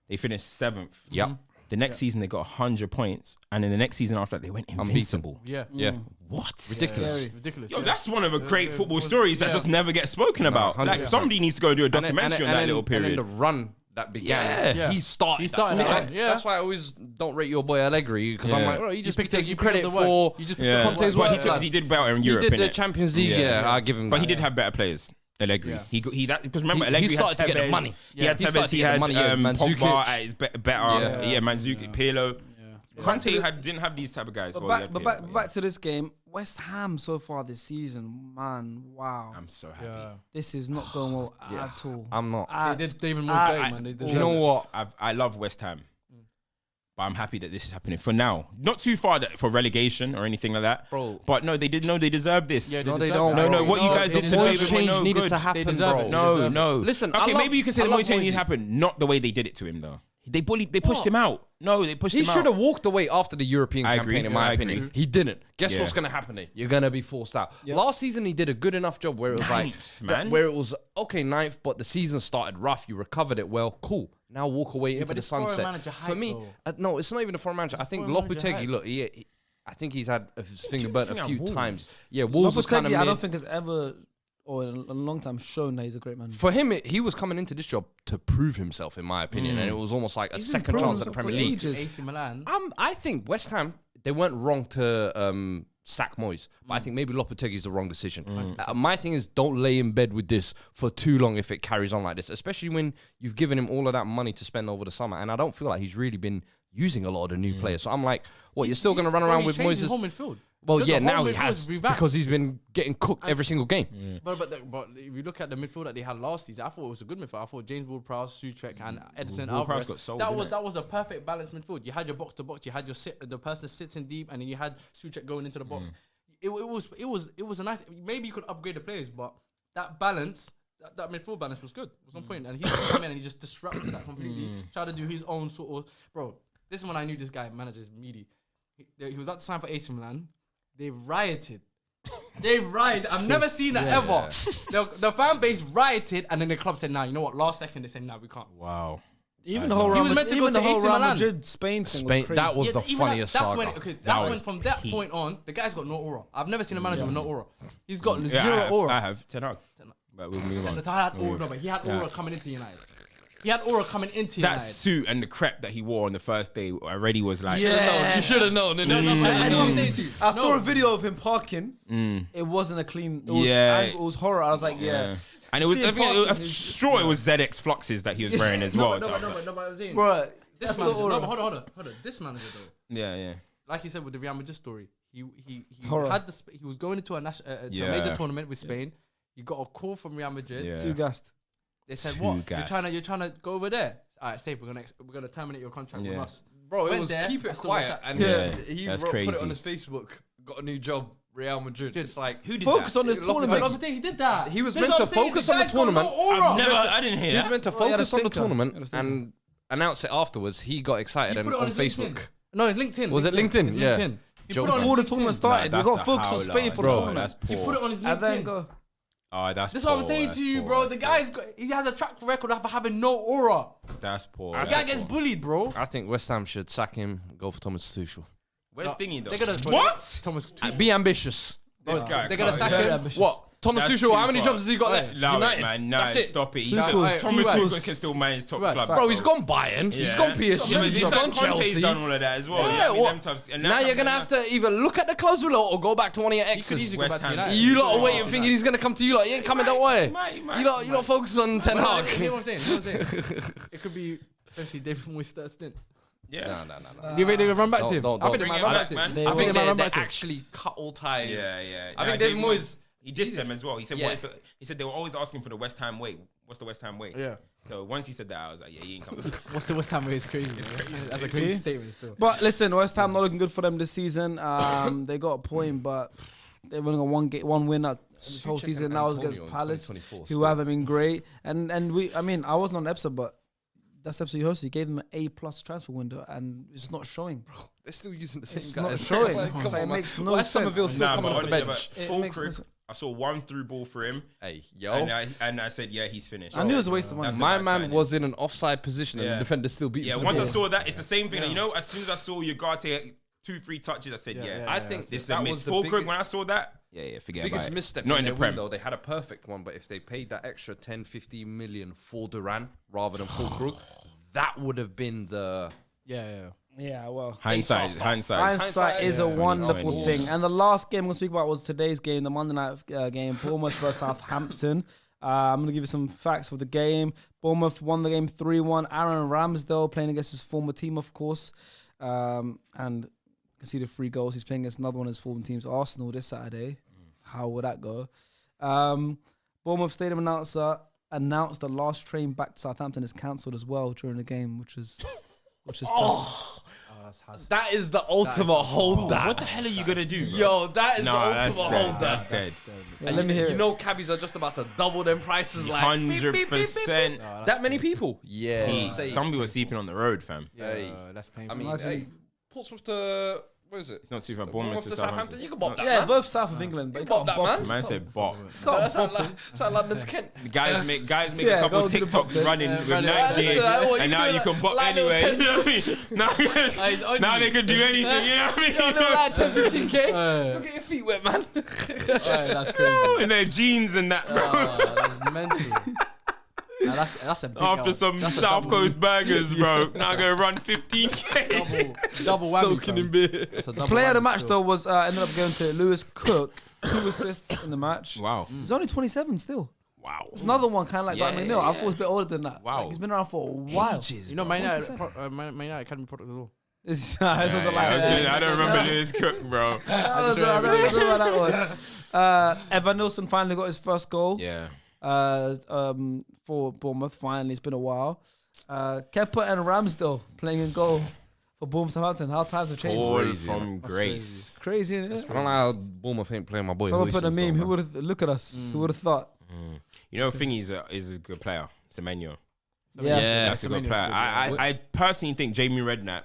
they finished 7th. Yep. The next season, they got 100 points. And in the next season after that, they went invincible. Yeah. Yeah. What? Ridiculous. Ridiculous. Yo, that's one of the great football stories that just never gets spoken about. Like, 100%. somebody needs to go do a And then- documentary on and that then- little And then period. the run that began, Yeah. he started that run, yeah. That's why I always don't rate your boy Allegri, because I'm Yeah. like, bro, you just picked take the- you you picked credit the work. for You just picked Yeah. the Conte's But work. he did better in He Europe, did the innit? Champions League, I give him But that. he did have better players. Allegri. Yeah. Because remember, He Allegri had started to get the Tevez. money. He had He Tevez. started to He get the had money, yeah. Pogba Mandzukic. at his better. Yeah, Mandzukic, Pirlo. Conte didn't have these type of guys. But back to this game. West Ham so far this season, man, wow. I'm so happy. This is not going well at all. I'm not. They did David Moyes day, man. They Do you know what? I love West Ham, but I'm happy that this is happening for now. Not too far for relegation or anything like that, Bro. But no, they deserve this. Yeah, No, they deserve don't. that. No, what you guys they did to deserve David it. Moyes, Change needed good. to happen, deserve bro. it. No, no. Listen, okay, maybe you can say the I love Moyes change Moyes. need to happen, not the way they did it to him though. They pushed him out. No, they pushed He him out. should have walked away after the European I campaign, agree. in my I opinion. agree. He didn't. Guess Yeah. what's going to happen there? You're going to be forced out. Last season, he did a good enough job where it was Ninth, man. where it was, okay, 9th, but the season started rough. You recovered it well. Cool. Now walk away into but the it's foreign sunset. manager For hype, me, though. no, it's not even a foreign manager. I think foreign manager Lopetegui, hype. look, I think he's had his finger burnt a think few at Wolves? times. Yeah, Wolves was kind of I don't think has ever, or in a long time, shown that he's a great man. For him, he was coming into this job to prove himself, in my opinion, and it was almost like a He's been second proving chance at the himself Premier for League. ages. AC Milan. I think West Ham, they weren't wrong to sack Moyes, but I think maybe Lopetegui is the wrong decision. My thing is, don't lay in bed with this for too long if it carries on like this, especially when you've given him all of that money to spend over the summer, and I don't feel like he's really been using a lot of the new players. So I'm like, what, you're still going to run around with Moyes' Moyes? home midfield. Well, Look, yeah, the now whole he midfield has, is revamped. because he's been getting cooked every single game. But if you look at the midfield that they had last season, I thought it was a good midfield. I thought James Ward-Prowse, Soucek, and Edison Ward-Prowse Alvarez. got sold, That didn't was a perfect balanced midfield. You had your box to box, you had the person sitting deep, and then you had Soucek going into the box. It was a nice. Maybe you could upgrade the players, but that balance. That midfield balance was good. It was on point, and he just came in and he just disrupted that completely. Tried to do his own sort of. Bro, this is when I knew this guy manager's meaty. He was about to sign for AC Milan. They rioted. I've never seen that ever. The fan base rioted, and then the club said, "Nah, you know what? Last second they said, nah, we can't." Wow. Even the whole He was Real meant to Madrid- go even to the whole AC Real Milan. Madrid Spain thing Spain, was crazy. that was the even funniest that's saga. When was from that point on, the guy's got no aura. I've never seen a manager with no aura. He's got Yeah, zero aura. I have 10 out. But we'll move on. He had aura, but he had aura coming into United. He had aura coming into That United. suit and the crepe that he wore on the first day already was like, You should have known. I saw a video of him parking. It wasn't a clean. It was, Yeah. it was horror. I was like, yeah. And it was, See I him think it parking was is- straw. It was ZX Fluxes that he was wearing as well. So I was like, but I was saying, Bro, this that's manager, the aura. no, but hold on. This manager though, yeah. like you said with the Real Madrid story, he Horror. had he was going into a major tournament with Spain. He got a call from Real Madrid. Yeah. Too gassed. They said, Too "What? gassed. You're trying to go over there? All right, safe. We're gonna terminate your contract with Yeah. us." Bro, it Went was there, keep it that's the quiet. WhatsApp. And Yeah, he that's put it crazy. on his Facebook, got a new job, Real Madrid. It's like, Who did Focus that? on this tournament. He did that. He was This is meant what to I'm saying, focus the on the guy's got no tournament. aura. I didn't hear he was that. meant to Bro, he had a focus on the stinker. tournament He had a stinker. and announce it afterwards. He got excited He and put it on his Facebook. LinkedIn. No, it's LinkedIn. Was it LinkedIn? It's Yeah. LinkedIn. He Joke. put it on Before the his tournament LinkedIn. started, we That's got a focus on howler. Spain for the Bro, tournament. that's He poor. put it on his And then LinkedIn. go. Oh, that's This is poor. what I'm saying That's to you, poor. bro. That's He has a track record of having no aura. That's poor. The guy gets bullied, bro. I think West Ham should sack him, go for Thomas Tuchel. Where's Thingy though? They're gonna What? Thomas Tuchel. Be ambitious. This guy. They're gonna sack him. What? Thomas That's Tuchel, how too many far. jobs has he got left? Allow United. it, man. No, That's it. stop it. Tuchel's- Thomas Tuchel's- Tuchel can still manage top Right, clubs. fact. Bro, he's gone Bayern. He's gone PSG. Yeah, but he's it's gone like Conte's Chelsea. done all of that as well. Yeah, You know what I mean? what? Them types- and Now you're gonna have to either look at the clubs below or go back to one of your He could exes. easily go back to West Ham. United. You lot are Oh, waiting, thinking he's gonna come to you. Lot, he ain't coming that way. He might. You lot focus on Ten Hag. Hear what I'm saying? It could be potentially David Moyes' third stint. Yeah. No. Do you think they would run back to him? Don't I think they bring might it run back, back to man. him. They I will. think they might run they back to him. actually cut all ties. Yeah. I think David Moyes. He dissed them as well. He said, Yeah. He said they were always asking for the West Ham way. What's the West Ham way? Yeah. So once he said that, I was like, yeah, he ain't coming. What's the West Ham way? It's crazy. That's a crazy statement still. But listen, West Ham not looking good for them this season. They got a point, but they've only got one win out this whole season. That was against Palace, who haven't been great. And I wasn't on the episode, but that's episode you hosted. He gave them an A+ transfer window, and it's not showing. They're still using the same It's guys. not showing. Like, come So it on, man. makes no Why sense. Somerville still coming off the bench? It Full makes no crib. sense. I saw one through ball for him, Hey, yo. and I said, yeah, he's finished. I knew it was a waste of money. That's My a bad man signing. was in an offside position and Yeah. the defender still beat him. Yeah, to the once I ball. saw that, it's the same thing. You know, as soon as I saw Ugarte 2-3 touches, I said, yeah. I think This is that a was miss. the Full biggest- crib, when I saw that, forget biggest about it. misstep Not in in the their Prem. window. They had a perfect one, but if they paid that extra 10, 15 million for Duran rather than full crook, that would have been the Yeah, well. Hindsight. Hindsight is a Yeah. wonderful 2020. thing. And the last game we'll speak about was today's game, the Monday night game, Bournemouth versus Southampton. I'm going to give you some facts of the game. Bournemouth won the game 3-1. Aaron Ramsdale playing against his former team, of course. And conceded 3 goals. He's playing against another one of his former teams, Arsenal, this Saturday. How would that go? Bournemouth stadium announcer announced the last train back to Southampton is cancelled as well during the game, which is tough. That is the ultimate hold down. What the hell are you gonna do? Yo, that is the that's ultimate dead. hold down. That's dead. Yeah, let me hear You it. know, cabbies are just about to double them prices like 100%. that many people. Yeah, safe. Some people are sleeping on the road, fam. Hey. That's painful. I mean, Imagine- hey, Portsmouth to where is it? It's not too far. Bournemouth to Southampton. You can bop that, Yeah, man. both south of England. But You you bop can't that, bop man. Man said bop. That's like London to Kent. The guys make Yeah, a couple go to the TikToks box, running with running. night Listen, game, what you and now doing, you can bop like little anyway. 10 You know what I mean? Now they can do anything. You know what I Yo, mean? little lad, 10, 15K. Don't get your feet wet, man. That's crazy. In their jeans and that, bro. That's mental. Nah, that's a big After L. some That's a South double- Coast burgers, bro. Now gonna run 15K. double whammy. Soaking fam. in beer. That's a double Player of the whammy match still. though was ended up going to Lewis Cook, 2 assists in the match. Wow. He's only 27 still. Wow. It's another one kind of like Yeah, Dartmouth Nil. I yeah. thought he was a bit older than that. Wow. Like, he's been around for a while. You know, Man United, 27. Man United Academy product as well. This was I don't remember Lewis Cook, bro. I don't know about that one. Evan Nilsson finally got his first goal. Yeah. For Bournemouth. Finally, it's been a while. Kepa and Ramsdale playing in goal for Bournemouth Southampton. How times have changed. All Crazy, from grace. Crazy, isn't it? I don't know how Bournemouth ain't playing my boy. Someone put a Huijsen meme. still, Who would have look at us? Who would have thought? You know, Thingy's is a good player. Semenyo. Yeah. That's a good Semenyo's player. good, I personally think Jamie Redknapp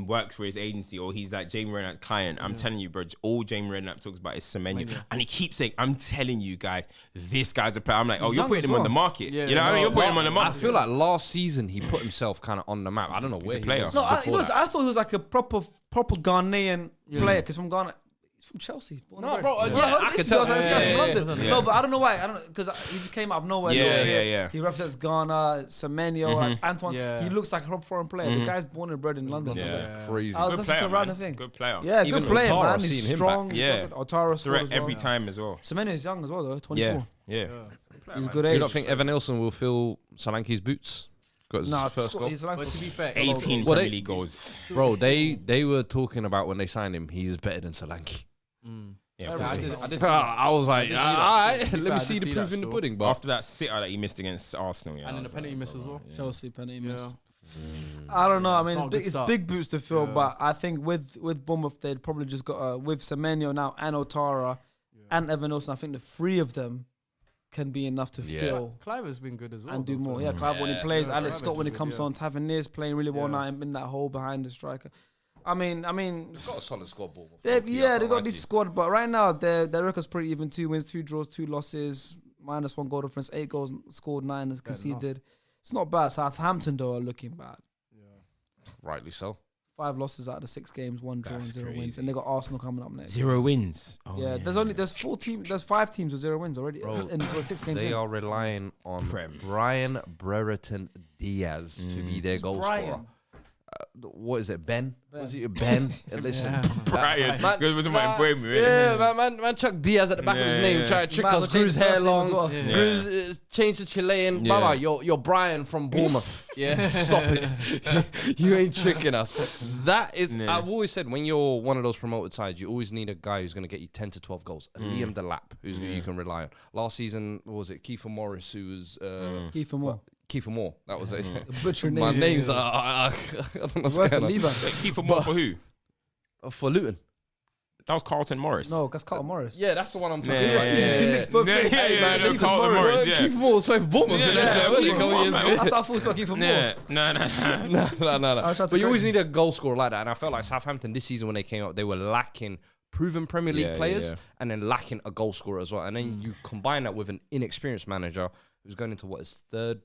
works for his agency, or he's like Jamie Redknapp's client. I'm telling you, bro, all Jamie Redknapp talks about is Semenyo. And he keeps saying, I'm telling you guys, this guy's a player. I'm like, oh, He's you're young putting as him on the well. market. Yeah, You know what I mean? You're putting him on the I market. feel like last season he put himself kind of on the map. I don't know where a he player. was No, I before that. thought he was like a proper Ghanaian player because from Ghana. He's from Chelsea. born and No, bred. bro, Well, yeah, I think could he tell. was, this guy's from Yeah, London. yeah. No, but I don't know why. I don't know because he just came out of nowhere. Yeah. He represents Ghana, Semenyo, like Antoine. Yeah. He looks like a proper foreign player. The guy's born and bred in London. Yeah. Crazy. I was Good just player, around man. the thing. Good player. Yeah, Even good player, Otara, man. I've He's seen him strong. back. Yeah. Otara scored Threat as well. every time as well. Semenyo is young as well, though. 24. Yeah. Yeah. He's good Do age. you not think Evan Nilsson will fill Solanke's boots? Got his No, first goal. he's like But to be fair, 18 Well, Premier they- League goals. Bro, they were talking about when they signed him, he's better than Solanke. Yeah, I of course. did I was like, did see that. all right, To be let fair, me I see did the see proof that in the still. pudding. But After that sitter that he missed against Arsenal, yeah. And I in the was penalty like, miss as bro, well. yeah. Chelsea penalty miss. Yeah. I don't know. I mean, not a good it's start. big boots to fill, but I think with Bournemouth, they'd probably just got with Semenyo now and Otara and Evan Nilsson. I think the 3 of them can be enough to Yeah. fill Clive has been good as well. and do though, more. for Yeah, them. Clive when he plays, Yeah, Alex Clive Scott is when he good, comes yeah. on, Tavernier's playing really well Yeah. now in that hole behind the striker. I mean, he's got a solid scoreboard. they've got this squad, but right now their record's pretty even: 2 wins, 2 draws, 2 losses, -1 goal difference, 8 goals scored, 9 is conceded. It's not bad. Southampton though are looking bad. Rightly so. 5 losses out of the 6 games, 1 draw and That's 0 wins, crazy. and they got Arsenal coming up next. 0 wins. Oh, Yeah, there's 5 teams with 0 wins already, Bro, and it's 6 games. They in. are relying on Prem. Brian Brereton Diaz to be their goal scorer. Brian. What is it, Ben? Was it Ben? Listen, Brian. Man- Because it wasn't my boy, man. Yeah, man, Chuck Diaz at the back of his name, trying to trick Might as us. well Grew his change his hair first name as long. well. Yeah. Grew his, changed to Chilean. Yeah. Baba, you're Brian from Bournemouth. Yeah, stop it. You ain't tricking us. That is, Yeah. I've always said, when you're one of those promoted sides, you always need a guy who's going to get you 10 to 12 goals. A Liam Delap, who's you can rely on. Last season, what was it? Kiefer Morris, who was Kiefer Moore. Kiefer Moore. That was it. Butcher My name. names are. I don't know what's Worse going than on. Lever. Keep for more for who? For Luton. That was Carlton Morris. No, that's Carlton Morris. Yeah, that's the one I'm talking Yeah, about. yeah, yeah, You mixed both names. Yeah, man, no, Kiefer Carlton Morris, yeah. Kiefer Moore was playing for Bournemouth. Yeah, innit? yeah, Wasn't he? Kiefer Couple Moore, years man. ago. That's how full stop Kiefer Moore. Yeah, no. No. I was trying to But you always correct need a goal scorer like that. And I felt like Southampton this season when they came up, they were lacking proven Premier League Yeah, players yeah. and then lacking a goal scorer as well. And then you combine that with an inexperienced manager who's going into his third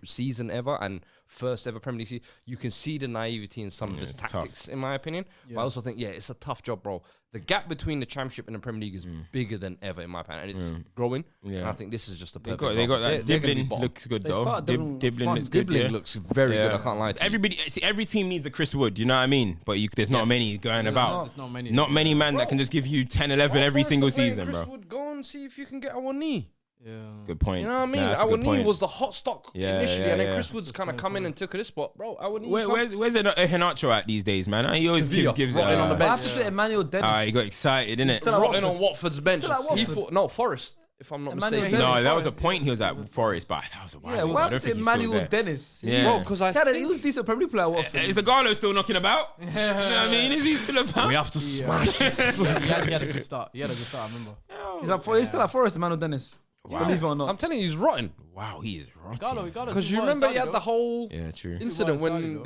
season ever and first ever Premier League season. You can see the naivety in some of his it's tactics, in my opinion. But I also think, it's a tough job, bro. The gap between the Championship and the Premier League is bigger than ever, in my opinion, and it's growing. Yeah. And I think this is just a They perfect got example. that. They're gonna be Dibbling bottom. looks good They though. started Dibbling Dibbling front. looks good. Dibbling Yeah. looks very good. Yeah. I can't lie to you. Everybody, see, every team needs a Chris Wood. You know what I mean? But there's not many going about. There's not many. Not many man that can just give you 10, 11 every single season, Chris bro. Wood, go and see if you can get our knee. Yeah. Good point. You know what I mean? Nah, that's a Our good knee point. was the hot stock Yeah, initially, yeah, and then yeah. Chris Wood's kind of come in and took this spot, bro. Our knee. Where's Henacho at these days, man? He always Sevilla, gives rotting on the I bench. have to say Emmanuel Dennis. He got excited, innit? Still at rotting Watford. on Watford's bench. Still at He Watford. thought Forest, if I'm not Emmanuel mistaken. Dennis. No, that was a Forest. point. He was at Forest, but that was a while Yeah, ago. what I don't happened to think he's still Emmanuel there. Dennis? Yeah. Bro, because I He was a decent Premier League player at Watford. Is Agallo still knocking about? You know what I mean? Is he still about? we have to smash it. He had a good start. I remember. He's still at Forest, Emmanuel Dennis. Believe it or not. I'm telling you, he's rotten. Wow, he is rotten. Because you remember he had the whole Yeah, true. incident when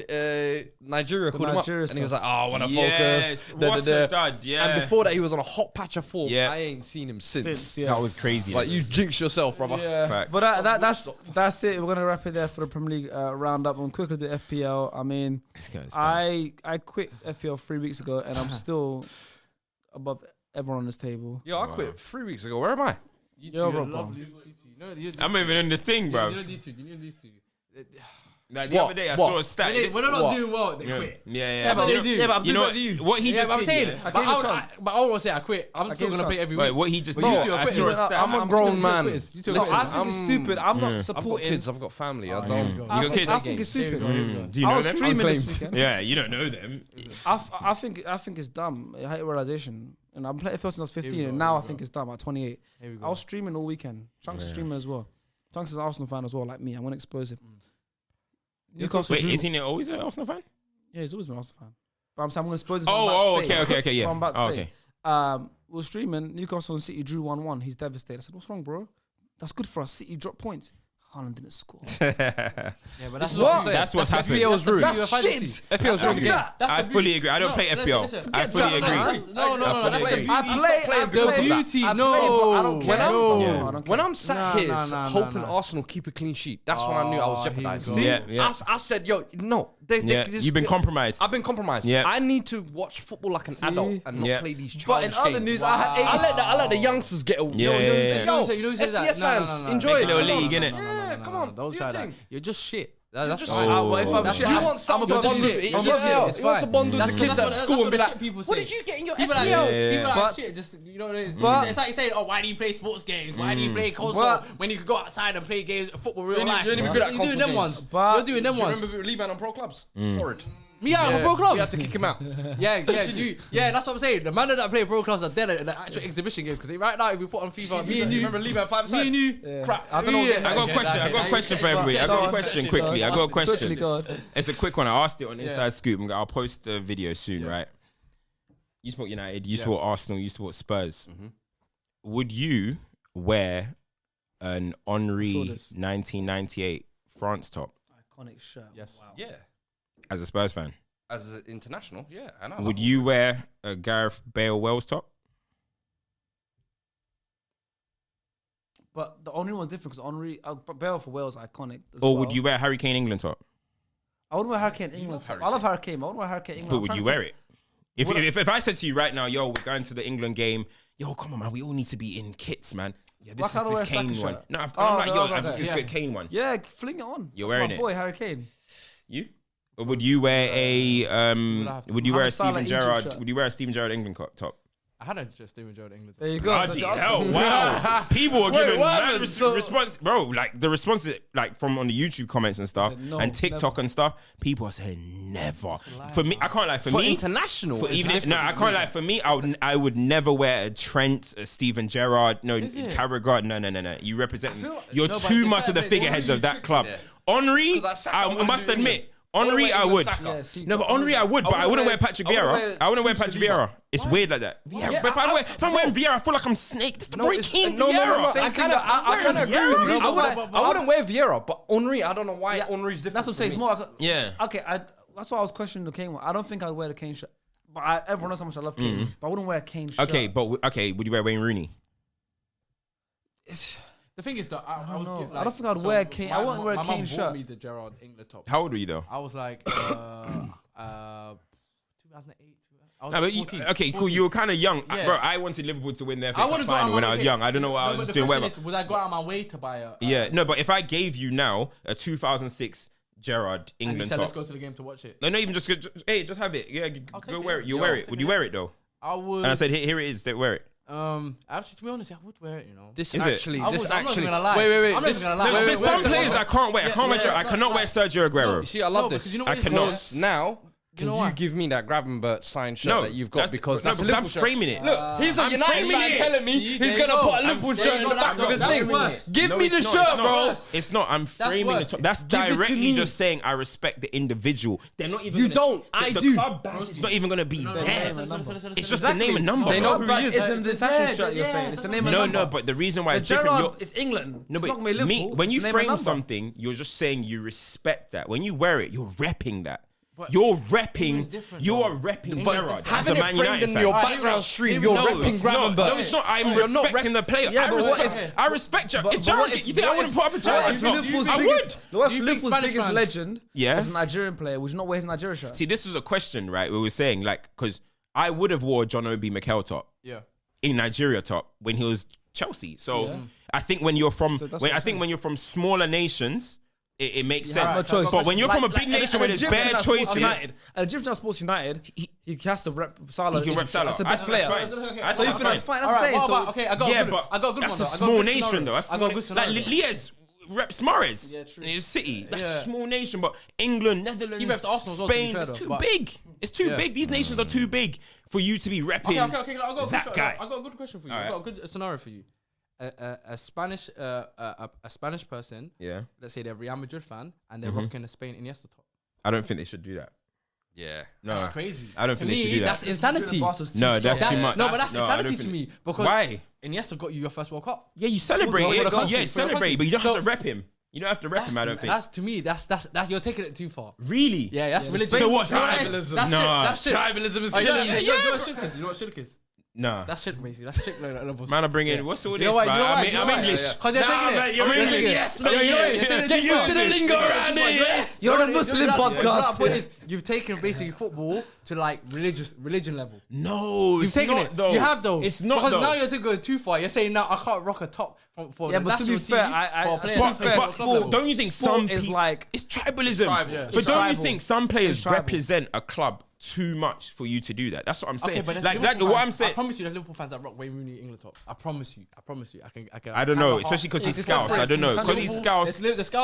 Nigeria called him up, Nigeria and he was stuff. like, "Oh, I want to Yes, focus." what's a dud? Yeah. And before that, he was on a hot patch of form. Yeah. I ain't seen him since. Since, yeah. That was crazy. Like you jinxed yourself, brother. Yeah, Facts. but that's it. We're gonna wrap it there for the Premier League roundup. And quickly the FPL. I mean, This guy's done. I quit FPL 3 weeks ago, and I'm still above everyone on this table. Yo, I quit 3 weeks ago. Where am I? You're over, bro. I'm not even in the thing, bro. You know these two. Like the What? other day, I What? saw a stat. When they're not What? doing well, they Yeah, quit. yeah. but You they know- do. Yeah, but I'm you doing know better than you. what he Yeah, just but I'm did, saying, yeah? but gave you a chance. I don't want to say I quit. I'm still gave you gonna a play chance. every Wait, week. what he just But did? you two are I quitters. saw a stat. I'm a I'm grown still man. quitters. You two are No, quitters. I think it's stupid. I'm not I've got supporting. kids. I've got family. I Here don't. we go. I You got think- kids? I think it's stupid. Here we go. Do you I know was them? streaming this Unclaimed. weekend. Yeah, you don't know them. I think it's dumb. I hate realization. And I've played FPL since I was 15, go, and now here I we think it's dumb at 28. Here we I go. was streaming all weekend. Chunks is streaming as well. Chunks is an Arsenal fan as well, like me. I want to expose him. Newcastle Wait, drew. is he always an Arsenal fan? Yeah, he's always been an Arsenal fan. But I'm saying I'm going to expose him. for what I'm Oh, about to say. okay, yeah. What I'm about to Oh, say. okay. We're streaming. Newcastle and City drew 1-1. He's devastated. I said, "What's wrong, bro? That's good for us. City dropped points. Haaland didn't score. Yeah, but that's What? what I'm saying. That's what's happened. FPL's rude. That's fantasy. shit. FPL's That's rude. that. I fully agree. I don't play FPL. listen, I fully that, agree. man. No, That's that's the the beauty. I play. The beauty. I play, No, but I don't care. When I'm- I don't care. When I'm sat here Nah, hoping nah. Arsenal keep a clean sheet, that's when I knew I was Oh, here we jeopardized. go. See, Yeah. I said, yo, no. You've been compromised. I've been compromised. Yeah. I need to watch football like an See? adult and not Yeah. play these But childish in other games. news, I had 80. I let the youngsters get away. Yeah, yeah, yeah. You know who says that? SDS fans, enjoy Make it. a little Come on. league, innit? Yeah, come on. Don't do try your that. thing. You're just shit. That's just- fine. But if I'm That's shit, fine. You want something I'm to bond shit. with? It's You fine. want It's to fine. bond with That's the kids what- at that's school what and be the like, shit people what say. did you get in your People like, FPL? people like But- shit, just, you know what it is? But- It's like saying, oh, why do you play sports games? Why do you play console But- when you could go outside and play games, football real life? you're not even good at You're doing console them games. ones. But- You're doing them Do you ones. remember Liban on Pro Clubs? Horrid. Me out of pro clubs. You have to kick him out. Yeah, that's what I'm saying. The man that play pro clubs are dead at the actual exhibition game because right now if we put on FIFA, me and you, Remember Liban 5 me and you, Crap. I don't know. Yeah. I got a question. I got a question for everybody. I got a question quickly. I got a Quickly, question. go on. It's a quick one. I asked it on Inside Scoop. I'll post the video soon, right? You support United. You support Arsenal. You support Spurs. Would you wear an Henri saw this. 1998 France top Iconic shirt. Yes. Wow. Yeah. as a Spurs fan? As an international, yeah. I know. Would you wear a Gareth Bale Wales top? But the Henry one's different because Henry, Bale for Wales, iconic. As Or well. would you wear Harry Kane England top? I wouldn't wear Hurricane England top. I love Hurricane. I wouldn't wear Hurricane England. But would you wear it? If I said to you right now, yo, we're going to the England game, yo, come on, man, we all need to be in kits, man. Yeah, this is this Kane one. No, I'm like, yo, I've just this good Kane one. Yeah, fling it on. You're wearing it. My boy, Hurricane. You? Or would you wear would you wear a Steven Gerrard? Would you wear a Steven Gerrard England top? I had a Steven Gerrard England. There you go. Bloody hell! Wow, people are giving mad response, bro. Like the responses, like from on the YouTube comments and stuff, and TikTok and stuff. People are saying never. For me, I can't lie. For me, international. For even no, I can't lie. For me, I would never wear a Trent, a Steven Gerrard, no Carragher. No. You represent. You're too much of the figureheads of that club. Henry, I must admit. Henry, I would. No, but Henry, I would. But I wouldn't wear Patrick Vieira. I wouldn't wear Patrick Vieira. It's weird like that. Vieira. But if I'm wearing Vieira, I feel like I'm Snake. That's the breaking Vieira. I kind of agree with you. I wouldn't wear Vieira, but Henry, I don't know why Henry's different. That's what I'm saying. It's more. Yeah. Okay, that's why I was questioning the Kane one. I don't think I'd wear the Kane shirt. But everyone knows how much I love Kane. But I wouldn't wear a Kane shirt. Okay, but would you wear Wayne Rooney? The thing is that I don't think I'd wear Kane. I wouldn't wear a Kane shirt. My mum bought me the Gerrard England top. How old were you though? I was like 2008. No, but okay, cool. You were kind of young, bro. I wanted Liverpool to win their final when I was young. I don't know what I was doing. Would I go out of my way to buy a? Yeah, no, but if I gave you now a 2006 Gerrard England and you said, top, let's go to the game to watch it. No, even just just have it. Yeah, go wear it. You wear it. Would you wear it though? I would. And I said, here it is. Wear it. Actually, to be honest, I would wear it. You know, this I'm actually. not even gonna lie. Wait. I'm not even gonna lie. There's some players that I can't wear. I cannot wear Sergio Aguero. You see, I love this. I cannot now. Can you give me that Gravenberch signed shirt that you've got? Because that's I'm framing it. Look, he's a United fan telling me he's going to put a Liverpool shirt in the back of his thing. Give me the shirt, bro. It's not. I'm framing the top. That's directly just saying I respect the individual. They're not even. You don't. I do. The club badge is not even going to be there. It's just the name and number. They know who he is. It's the international shirt you're saying. It's the name and number. No, but the reason why it's different. It's England. No, but when you frame something, you're just saying you respect that. When you wear it, you're repping that. You're repping. You are repping Gerrard. Having it framed in your background stream, you're repping Gravenberch. No, it's not. I'm respecting the player. I respect Gerrard. If Gerrard, you think I wouldn't put up a Gerrard? I would. Liverpool's biggest legend was a Nigerian player. Would you not wear his Nigeria shirt? See, this was a question, right? We were saying like, because I would have wore John Obi Mikel top, in Nigeria top when he was Chelsea. So I think when you're from, when you're from smaller nations. It makes sense. But when you're from a big nation where there's bare choices. An Egyptian Sports United, he has to rep Salah. He can rep Salah. That's the best player. That's fine. Okay, I got a good one. That's a small nation though. I got a good scenario. Like Liège reps Mahrez. Yeah, true. In City. That's a small nation. But England, Netherlands, he reps Arsenal, Spain, it's too big. It's too big. These nations are too big for you to be repping that guy. I got a good question for you. I got a good scenario for you. A Spanish person, let's say they're a Real Madrid fan and they're rocking a Spain Iniesta top. I don't think they should do that. Yeah, no, that's crazy. I don't think they should do that. That's insanity. No, that's too much. No, but that's insanity to me because why? Iniesta got you your first World Cup. Yeah, you celebrate it. Yeah, celebrate, but you don't have to rep him. You don't have to rep him. I don't think. That's to me. That's you're taking it too far. Really? Yeah, that's religion. So what? Tribalism. That's shit. Tribalism is killing. You know what shirk is? You know what shirk is? Nah. That's shit, basically. That's shit. Man, I bring in. What's all this? I'm English. Because they're taking it. You're English. Yes, man. Get used to the lingo around here. You're a Muslim podcast. You've taken basically football to like religion level. No, you've taken it. Though. You have though. It's not because though. Now you're going too far. You're saying now I can't rock a top for the national team. But to be fair, sport, don't you think some is like it's tribalism? But don't you think some players represent a club too much for you to do that? That's what I'm saying. Okay, like what I'm saying. I promise you, there's Liverpool fans that rock Wayne Rooney England tops. I promise you. I don't know, especially because he's Scouse. I don't know because he's Scouse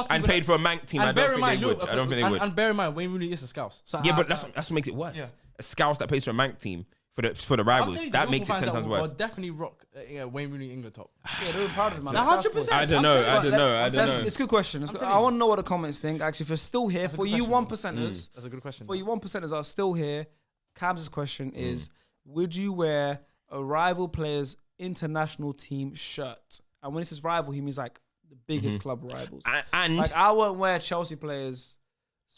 and played for a Manc team. I don't think they would. I don't think they would. And bear in mind, Wayne Rooney is a Scouse. Yeah, but that's what makes it worse. A Scouse that plays for a Manc team for the rivals, that makes it 10 times worse. I'll definitely rock Wayne Rooney England top. Yeah, they're proud of him. 100%. I don't know. It's a good question. I want to know what the comments think. Actually, if you're still here, for you 1%ers, that's a good question. For you 1%ers are still here, Cabs' question is: would you wear a rival player's international team shirt? And when he says rival, he means like the biggest club rivals. And like I won't wear Chelsea players'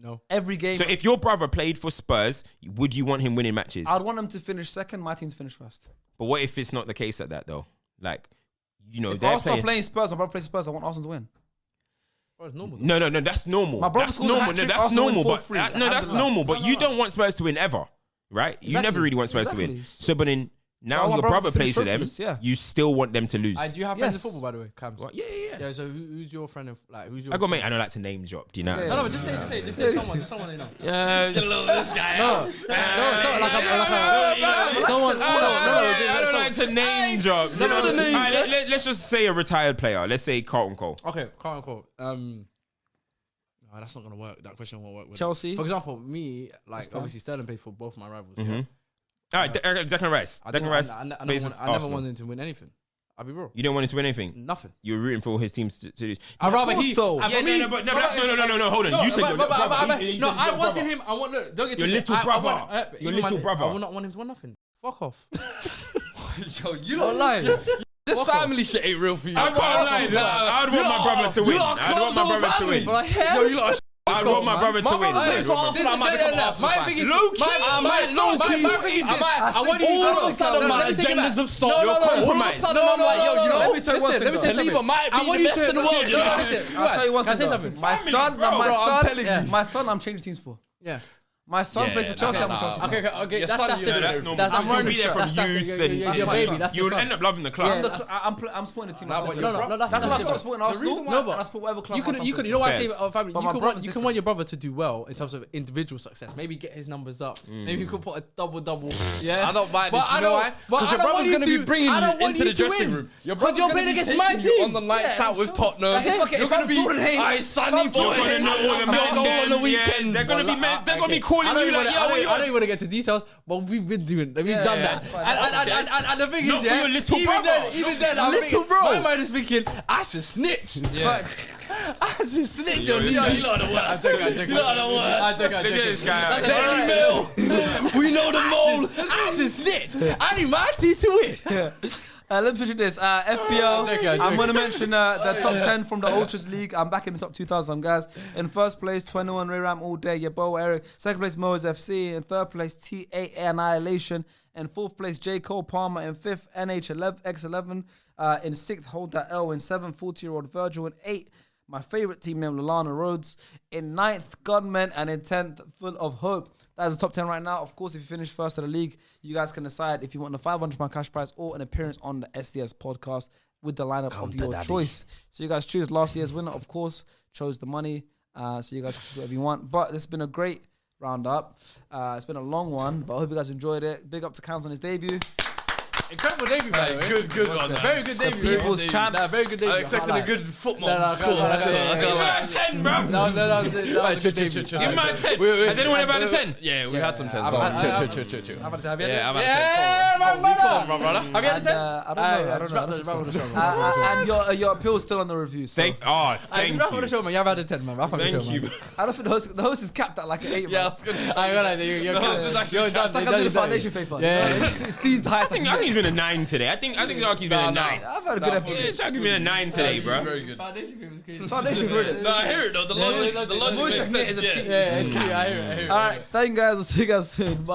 No. Every game. So if your brother played for Spurs, would you want him winning matches? I'd want him to finish second, my team to finish first. But what if it's not the case at that though? Like, you know, If they're Arsenal playing. playing Spurs, my brother plays Spurs, I want Arsenal to win. Bro, it's normal. No, that's normal. My brother That's scores a normal. No, hat-trick, that's Arsenal win normal. But 4-3. no, that's Alhamdulillah. normal. But you No. don't want Spurs to win ever, right? You Exactly. never really want Spurs to win. Exactly. So, but then I now want your brother brother to plays finish for them. trophyless, yeah. You still want them to lose. Do you have friends in Yes. football, by the way, Cams? Well, yeah. Yeah. So who's your friend? Who's your? I got mate. I don't like to name drop. Do you know? Yeah. No, but just say someone they know. This guy. No, someone. I don't like to name drop. No, no, no. Alright, let's just say a retired player. Let's say Carlton Cole. Okay, quote unquote. No, that's not gonna work. That question won't work. With Chelsea. For example, me, like obviously Sterling played for both my rivals. All right, Declan Rice. I Declan Rice. plays for never Arsenal. wanted him to win anything. I'll be real. You don't want him to win anything. Nothing. You were rooting for his teams to lose. I'd rather course he. though. and Yeah, for me, no, hold on. You said your but- little brother. but- He said No, his I little wanted brother. him. I want. Look, don't get Your twisted. little I brother. want- Your even little my- brother. I would not want him to win nothing. Fuck off. Yo, you Not lot, lying. this family shit ain't real for you. I can't lie. I'd want my brother to win. I'd want my brother to win. Like, Yo, you lot. I'd want my brother to win. brother plays for Arsenal. I might become an Arsenal My fan. thing is, Low-key. my thing is this. I want you All of a sudden, my let me take it back. agendas have stopped. No, You're no, no, all of a no, sudden, no, I'm like, yo, you know, let me tell you one thing, let me say Saliba something. might I be want the you best to in the world. You no, know? listen. I'll tell you one Can I thing. say though. something? My son, bro, my bro, I'm telling son, you. my son, I'm changing teams for. Yeah. My son plays for Chelsea. I'm a Chelsea. fan. Okay. Your That's son, that's you different. know, that's normal. That's I'll still wearing be the there shirt. from That's youth your and- baby. That's You your will son. end up loving the club. I'm, Yeah, I'm supporting the team. Nah, but myself. your No, bro- that's That's why I stopped different. supporting The Arsenal. reason why- No, but and I support whatever club. You my could, son you could, plays you know for. what I say Fairs. about family? But You my can brother's want your brother to do well in terms of individual success. Maybe get his numbers up. Maybe you could put a double. Yeah, I don't mind But this. I You know don't- why? but Because I your don't want brother's you going to be to- bringing I you don't want into you the to dressing win. room. Your Because brother's you're going to playing be against my taking you team. on the nights Yeah, out with sure. Tottenham. Guys, fuck it, You're if going I'm to be Jordan Hayes, aye, Sunny You're Jordan. gonna know all the I'm man going on the them, weekend. They're gonna be calling I don't you even like, wanna- yo, what you I don't want? even want to get to details, but we've been doing. We've done that. it's fine. And the thing Not is, for yeah, your little even brother. then, I'm Little thinking, bro. my mind is thinking, I should snitch. I should snitch on you. You lot are the worst. You lot are the worst. Look at this guy. Daily Mail. We know the mold. I should snitch. I need my team to win. Let me finish this. FPL. joking. I'm going to mention the top 10 from the Ultras League. I'm back in the top 2,000, guys. In first place, 21 Ray Ram all day. Yabo Eric. Second place, Mo's FC. In third place, TA Annihilation. In fourth place, J. Cole Palmer. In fifth, NH11X11. In sixth, Hold That L. In seventh, 40-year-old Virgil. In eighth, my favorite team name, Lallana Rhodes. In ninth, Gunmen. And in 10th, Full of Hope. That is the top 10 right now. Of course, if you finish first of the league, you guys can decide if you want the £500 cash prize or an appearance on the SDS podcast with the lineup of your choice. So you guys choose. Last year's winner, of course, chose the money. So you guys choose whatever you want. But this has been a great roundup. It's been a long one, but I hope you guys enjoyed it. Big up to Cams on his debut. Incredible debut, by the way. Good one. Very good debut. People's champ. Very good debut. I'm expecting a good football score. Give him a 10, bro. No, that was a good debut. Give him a 10. Has anyone ever had a 10? Yeah, we had some 10s. I've had Yeah, I've had Yeah, 10. Brother. Have you had a 10? I don't know. And your appeal's still on the review. So Thank Thank you. you. Show, man. You've had a 10, man. Thank you. I don't think the host is capped at like an 8. Yeah, I man. was going to You're done. It's like I'm doing the foundation paper. Yeah. It sees the highest. I think he's been a 9 today. I think Sharky's been a 9. I've had a good episode. Yeah, Sharky's been a 9 today, bro. Very good. Foundation paper is crazy. Foundation brilliant. No, I hear it though. The logic Voice makes of it is sense. a Yeah. Yeah, it's true. I hear it. All right, thank you guys. We'll see you guys soon. Bye.